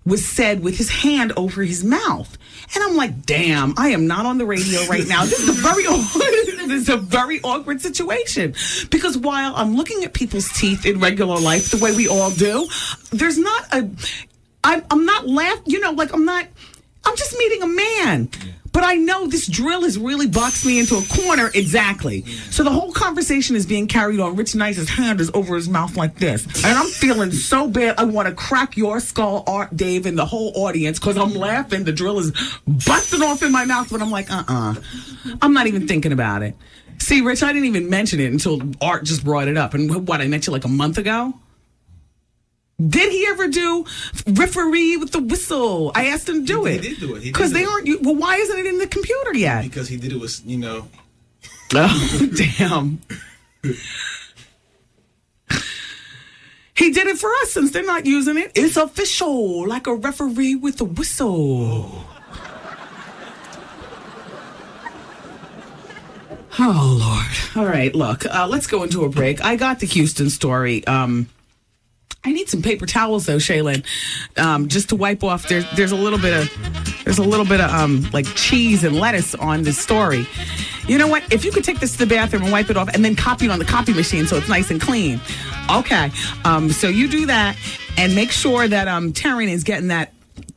was said with his hand over his mouth. And I'm like, damn, I am not on the radio right now. This is a very awkward situation. Because while I'm looking at people's teeth in regular life, the way we all do, there's not I'm not laughing, I'm just meeting a man. Yeah. But I know this drill has really boxed me into a corner. Exactly. Yeah. So the whole conversation is being carried on. Rich Nice's hand is over his mouth like this. And I'm feeling so bad. I want to crack your skull, Art, Dave, and the whole audience because I'm laughing. The drill is busting off in my mouth. But I'm like, I'm not even thinking about it. See, Rich, I didn't even mention it until Art just brought it up. And I met you like a month ago? Did he ever do referee with the whistle? I asked him to do it. He did do it. Because they aren't. Well, why isn't it in the computer yet? Because he did it with, Oh, damn. He did it for us since they're not using it. It's official, like a referee with a whistle. Oh, Lord. All right, look, let's go into a break. I got the Houston story. I need some paper towels though, Shaylin, just to wipe off. There's a little bit of like cheese and lettuce on this story. You know what? If you could take this to the bathroom and wipe it off, and then copy it on the copy machine so it's nice and clean. Okay. So you do that, and make sure that Taryn is getting the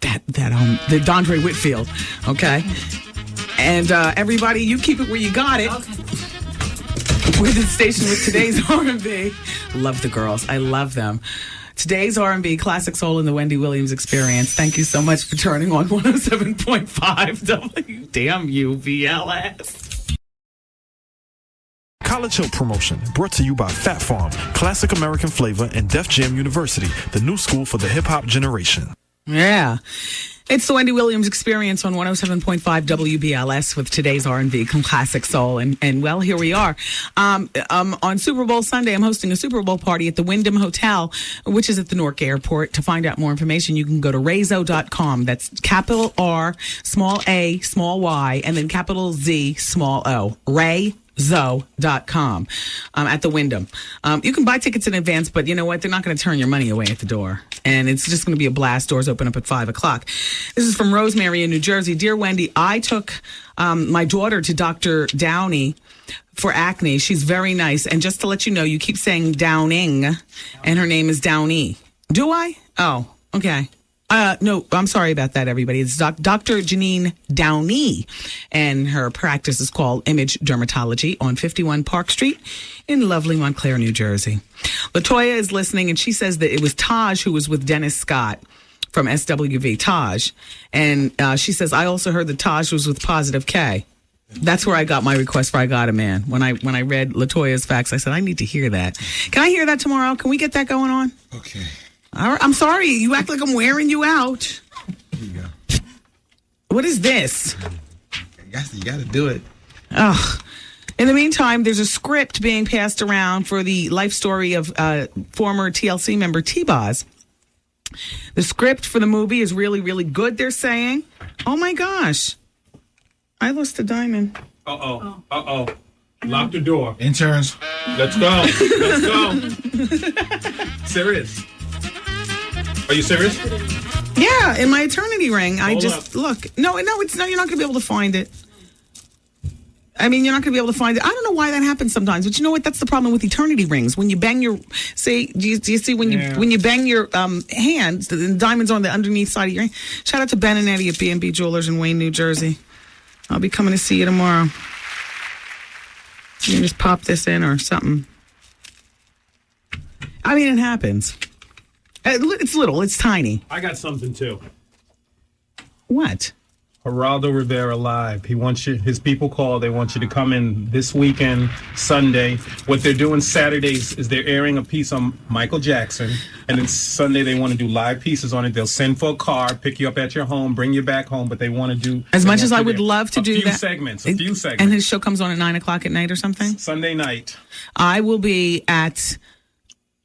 Dondre Whitfield. Okay. And everybody, you keep it where you got it. Okay. We're the station with today's R&B. Love the girls. I love them. Today's R&B, classic soul in the Wendy Williams experience. Thank you so much for turning on 107.5 WDMU-VLS. College Hill promotion brought to you by Fat Farm, Classic American Flavor, and Def Jam University, the new school for the hip-hop generation. Yeah. It's the Wendy Williams Experience on 107.5 WBLS with today's R&B classic soul. And well, here we are. On Super Bowl Sunday, I'm hosting a Super Bowl party at the Wyndham Hotel, which is at the Newark Airport. To find out more information, you can go to Rayzo.com. That's capital R, small A, small Y, and then capital Z, small O. Rayzo.com at the Wyndham. You can buy tickets in advance, but you know what? They're not going to turn your money away at the door. And it's just going to be a blast. Doors open up at 5 o'clock. This is from Rosemary in New Jersey. Dear Wendy, I took my daughter to Dr. Downey for acne. She's very nice. And just to let you know, you keep saying Downing, and her name is Downey. Do I? Oh, okay. No, I'm sorry about that, everybody. It's Dr. Janine Downey, and her practice is called Image Dermatology on 51 Park Street in lovely Montclair, New Jersey. Latoya is listening, and she says that it was Taj who was with Dennis Scott from SWV, Taj. And she says, I also heard that Taj was with Positive K. That's where I got my request for I Got a Man. When I read Latoya's facts, I said, I need to hear that. Can I hear that tomorrow? Can we get that going on? Okay. All right, I'm sorry. You act like I'm wearing you out. Here you go. What is this? You got to do it. Ugh. In the meantime, there's a script being passed around for the life story of former TLC member T-Boz. The script for the movie is really, really good, they're saying. Oh, my gosh. I lost a diamond. Uh-oh. Lock the door. Interns. Let's go. Let's go. Serious. Are you serious? Yeah, in my eternity ring. Hold up. Look. No, it's you're not going to be able to find it. I mean, you're not going to be able to find it. I don't know why that happens sometimes, but you know what? That's the problem with eternity rings. When you bang your, do you see when you bang your hands, the diamonds on the underneath side of your hand. Shout out to Ben and Eddie at B&B Jewelers in Wayne, New Jersey. I'll be coming to see you tomorrow. You can just pop this in or something. I mean, it happens. It's little. It's tiny. I got something too. What? Geraldo Rivera Live. He wants you. His people call. They want you to come in this weekend, Sunday. What they're doing Saturdays is they're airing a piece on Michael Jackson, and then Sunday they want to do live pieces on it. They'll send for a car, pick you up at your home, bring you back home. But they want to do as much as I would love to do that. A few segments. And his show comes on at 9 o'clock at night or something. Sunday night. I will be at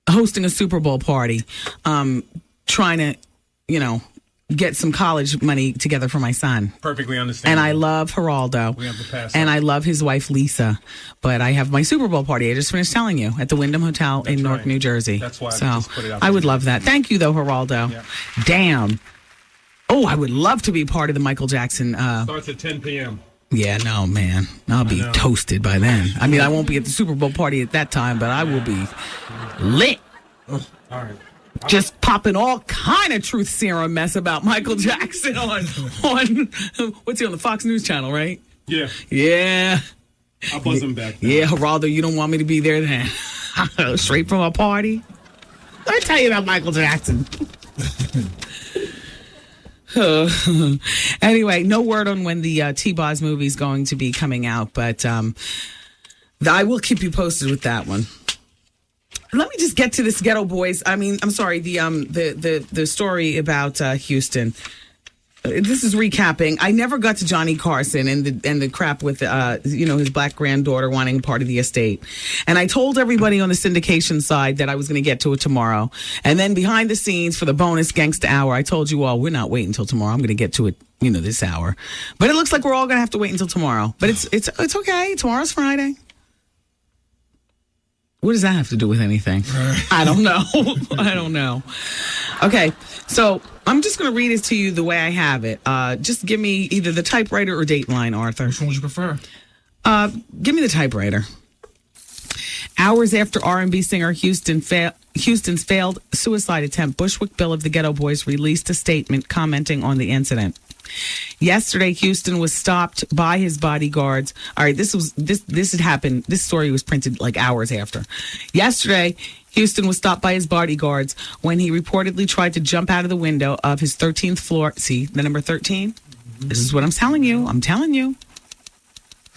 hosting a Super Bowl party, trying to, get some college money together for my son. Perfectly understand. And I love Geraldo. We have to pass and on. I love his wife, Lisa. But I have my Super Bowl party. I just finished telling you at the Wyndham Hotel in Newark, New Jersey. That's why so I just put it out I would there. love that. Thank you, though, Geraldo. Yeah. Damn. Oh, I would love to be part of the Michael Jackson. Starts at 10 p.m. Yeah, no, man. I'll be toasted by then. I mean, I won't be at the Super Bowl party at that time, but I will be lit. All right. Just popping all kind of truth serum mess about Michael Jackson on what's he on the Fox News channel, right? Yeah. Yeah. I'll buzz him back. Yeah, Geraldo, you don't want me to be there then. Straight from a party. Let me tell you about Michael Jackson. Anyway, no word on when the T-Boz movie is going to be coming out, but I will keep you posted with that one. Let me just get to this Ghetto Boys. I mean, I'm sorry, the story about Houston. This is recapping. I never got to Johnny Carson and the crap with his black granddaughter wanting part of the estate. And I told everybody on the syndication side that I was going to get to it tomorrow. And then behind the scenes for the bonus Gangsta Hour, I told you all we're not waiting until tomorrow. I'm going to get to it, this hour. But it looks like we're all going to have to wait until tomorrow. But it's okay. Tomorrow's Friday. What does that have to do with anything? I don't know. I don't know. Okay, so I'm just going to read it to you the way I have it. Just give me either the typewriter or Dateline, Arthur. Which one would you prefer? Give me the typewriter. Hours after R&B singer Houston's failed suicide attempt, Bushwick Bill of the Ghetto Boys released a statement commenting on the incident. Yesterday, Houston was stopped by his bodyguards. All right, this had happened. This story was printed like hours after. Yesterday, Houston was stopped by his bodyguards when he reportedly tried to jump out of the window of his 13th floor. See the number 13? This is what I'm telling you.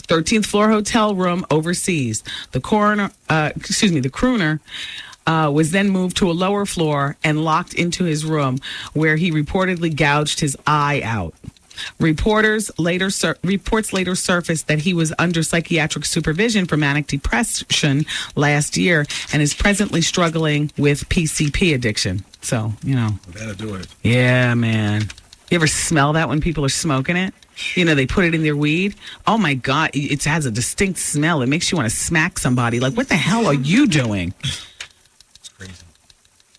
13th floor hotel room overseas. The crooner was then moved to a lower floor and locked into his room, where he reportedly gouged his eye out. Reports later surfaced that he was under psychiatric supervision for manic depression last year and is presently struggling with PCP addiction. So, That'll do it. Yeah, man. You ever smell that when people are smoking it? They put it in their weed. Oh, my God. It has a distinct smell. It makes you want to smack somebody. Like, what the hell are you doing? It's crazy.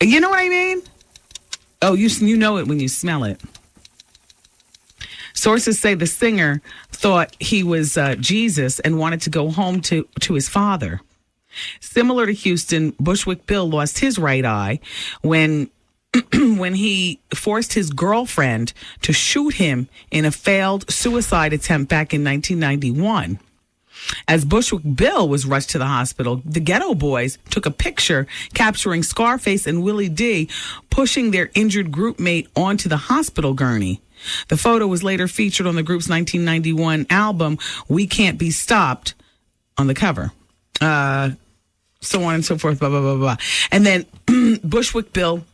You know what I mean? Oh, you know it when you smell it. Sources say the singer thought he was Jesus and wanted to go home to his father. Similar to Houston, Bushwick Bill lost his right eye when he forced his girlfriend to shoot him in a failed suicide attempt back in 1991. As Bushwick Bill was rushed to the hospital, the Ghetto Boys took a picture capturing Scarface and Willie D pushing their injured group mate onto the hospital gurney. The photo was later featured on the group's 1991 album, We Can't Be Stopped, on the cover. So on and so forth, blah, blah, blah, blah. And then Bushwick Bill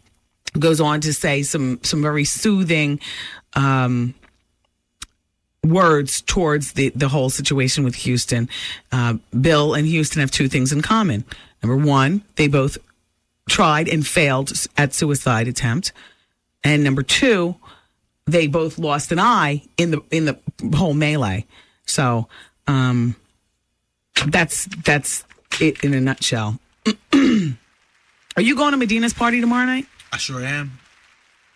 goes on to say some very soothing words towards the whole situation with Houston. Bill and Houston have two things in common. Number one, they both tried and failed at suicide attempt. And number two, they both lost an eye in the whole melee. So that's it in a nutshell. Are you going to Medina's party tomorrow night? I sure am.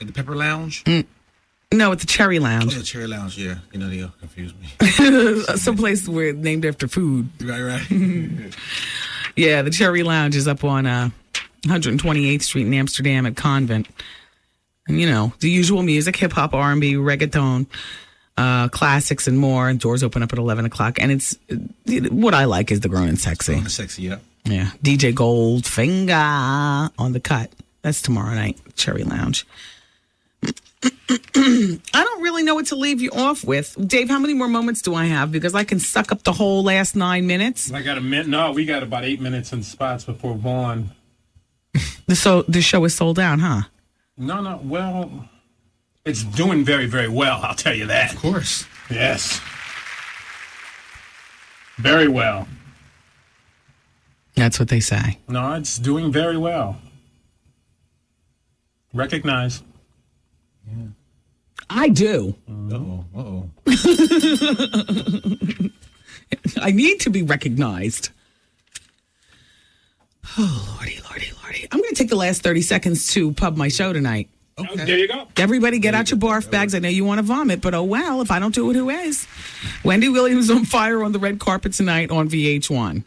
At the Pepper Lounge? No, at the Cherry Lounge. Oh, the Cherry Lounge, yeah. They'll confuse me. Someplace where named after food. Right. Yeah, the Cherry Lounge is up on 128th Street in Amsterdam at Convent. And, the usual music, hip-hop, R&B, reggaeton, classics, and more. And doors open up at 11 o'clock. And it's what I like is the grown and sexy. Grown and sexy, yeah. Yeah. DJ Goldfinger on the cut. That's tomorrow night, Cherry Lounge. I don't really know what to leave you off with. Dave, how many more moments do I have? Because I can suck up the whole last 9 minutes. I got a minute. No, we got about 8 minutes in spots before Vaughn. The show is sold out, huh? No. Well, it's doing very, very well. I'll tell you that. Of course. Yes. Very well. That's what they say. No, it's doing very well. Recognize. Yeah. I do. Uh-oh. I need to be recognized. Oh, Lordy. I'm going to take the last 30 seconds to pub my show tonight. Okay. There you go. Everybody get out your barf bags. I know you want to vomit, but oh well, if I don't do it, who is? Wendy Williams on fire on the red carpet tonight on VH1.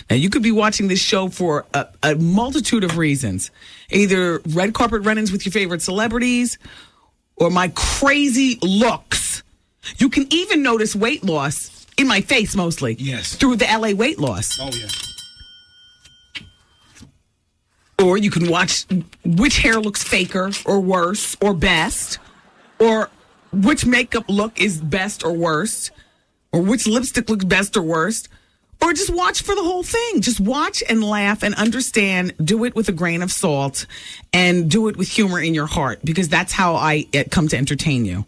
Now, you could be watching this show for a multitude of reasons. Either red carpet run-ins with your favorite celebrities or my crazy looks. You can even notice weight loss in my face mostly. Yes. Through the LA weight loss. Oh, yeah. Or you can watch which hair looks faker or worse or best, or which makeup look is best or worst, or which lipstick looks best or worst, or just watch for the whole thing. Just watch and laugh and understand. Do it with a grain of salt and do it with humor in your heart, because that's how I come to entertain you.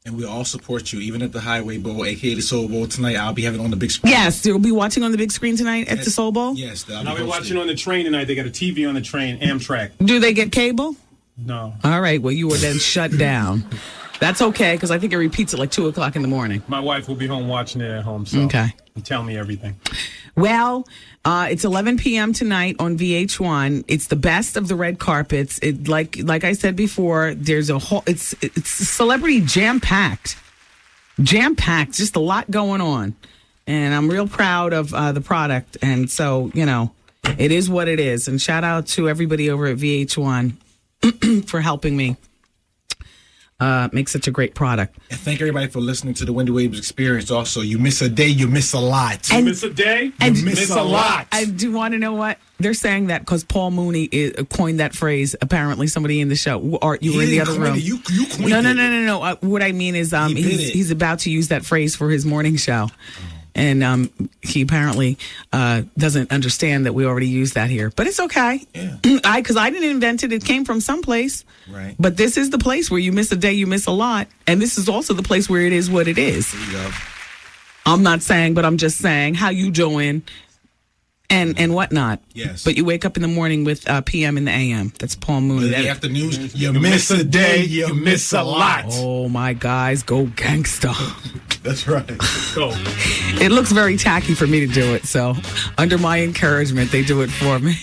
And we all support you, even at the Highway Bowl, a.k.a. the Soul Bowl tonight. I'll be having it on the big screen. Yes, you'll be watching on the big screen tonight at the Soul Bowl? Yes. I'll be watching on the train tonight. They got a TV on the train, Amtrak. Do they get cable? No. All right, well, you are then shut down. That's okay, because I think it repeats at like 2 o'clock in the morning. My wife will be home watching it at home, so okay. Tell me everything. Well, it's 11 p.m. tonight on VH1. It's the best of the red carpets. It like I said before, there's a whole. It's celebrity jam-packed. Jam-packed, just a lot going on. And I'm real proud of the product. And so, it is what it is. And shout out to everybody over at VH1 for helping me make such a great product. And thank everybody for listening to the Wendy Williams Experience. Also, you miss a day, you miss a lot. You miss a day, you miss a lot. I do want to know what they're saying that because Paul Mooney coined that phrase. Apparently, somebody in the show, Art, you were in the other room. You coined No. What I mean is, he's about to use that phrase for his morning show. And he apparently doesn't understand that we already use that here. But it's okay. Yeah. Because I didn't invent it. It came from someplace. Right. But this is the place where you miss a day, you miss a lot. And this is also the place where it is what it is. There you go. I'm not saying, but I'm just saying, how you doing? And whatnot. Yes. But you wake up in the morning with PM and the AM. That's Paul Moon. In the afternoon, you miss a day, you miss a lot. Oh, my guys, go gangsta. That's right. Go. It looks very tacky for me to do it, so under my encouragement, they do it for me.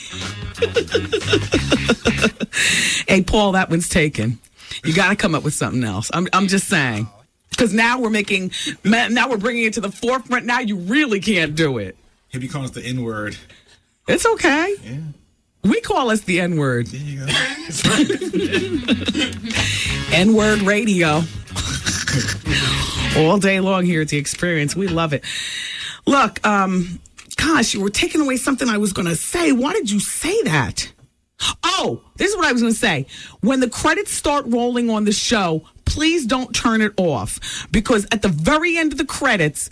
Hey, Paul, that one's taken. You got to come up with something else. I'm just saying. Because now we're bringing it to the forefront. Now you really can't do it. He'll be calling us the N-word. It's okay. Yeah. We call us the N-word. There you go. N-word radio. All day long here at The Experience. We love it. Look, gosh, you were taking away something I was going to say. Why did you say that? Oh, this is what I was going to say. When the credits start rolling on the show, please don't turn it off. Because at the very end of the credits,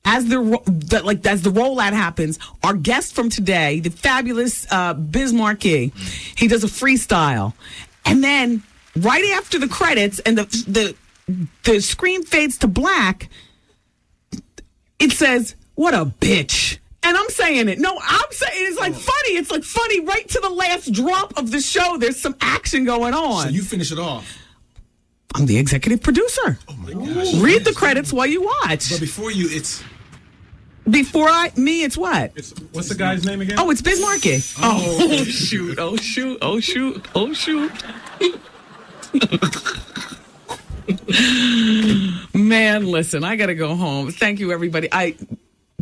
as the rollout happens, our guest from today, the fabulous Biz Markie, he does a freestyle. And then right after the credits and the screen fades to black, it says, "What a bitch." And I'm saying it. No, I'm saying it's like funny. It's like funny right to the last drop of the show. There's some action going on. So you finish it off. I'm the executive producer. Oh my gosh. Read the credits while you watch. But before you, it's what? What's the guy's name again? Oh, it's Biz Markie. Oh, shoot. Oh, shoot. Oh, shoot. Oh, shoot. Man, listen, I got to go home. Thank you, everybody.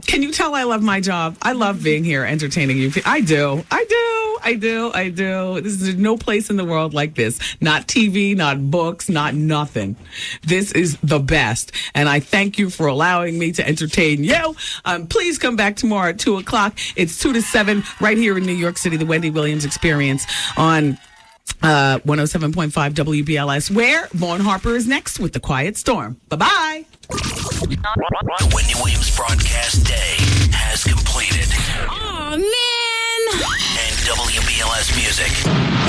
Can you tell I love my job? I love being here, entertaining you. I do. There's no place in the world like this. Not TV, not books, not nothing. This is the best. And I thank you for allowing me to entertain you. Please come back tomorrow at 2 o'clock. It's 2 to 7 right here in New York City, the Wendy Williams Experience on 107.5 WBLS, where Vaughn Harper is next with The Quiet Storm. Bye-bye. The Wendy Williams broadcast day has completed. Aw, man! And WBLS music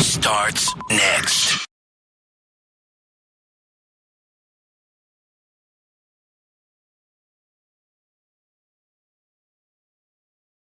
starts next.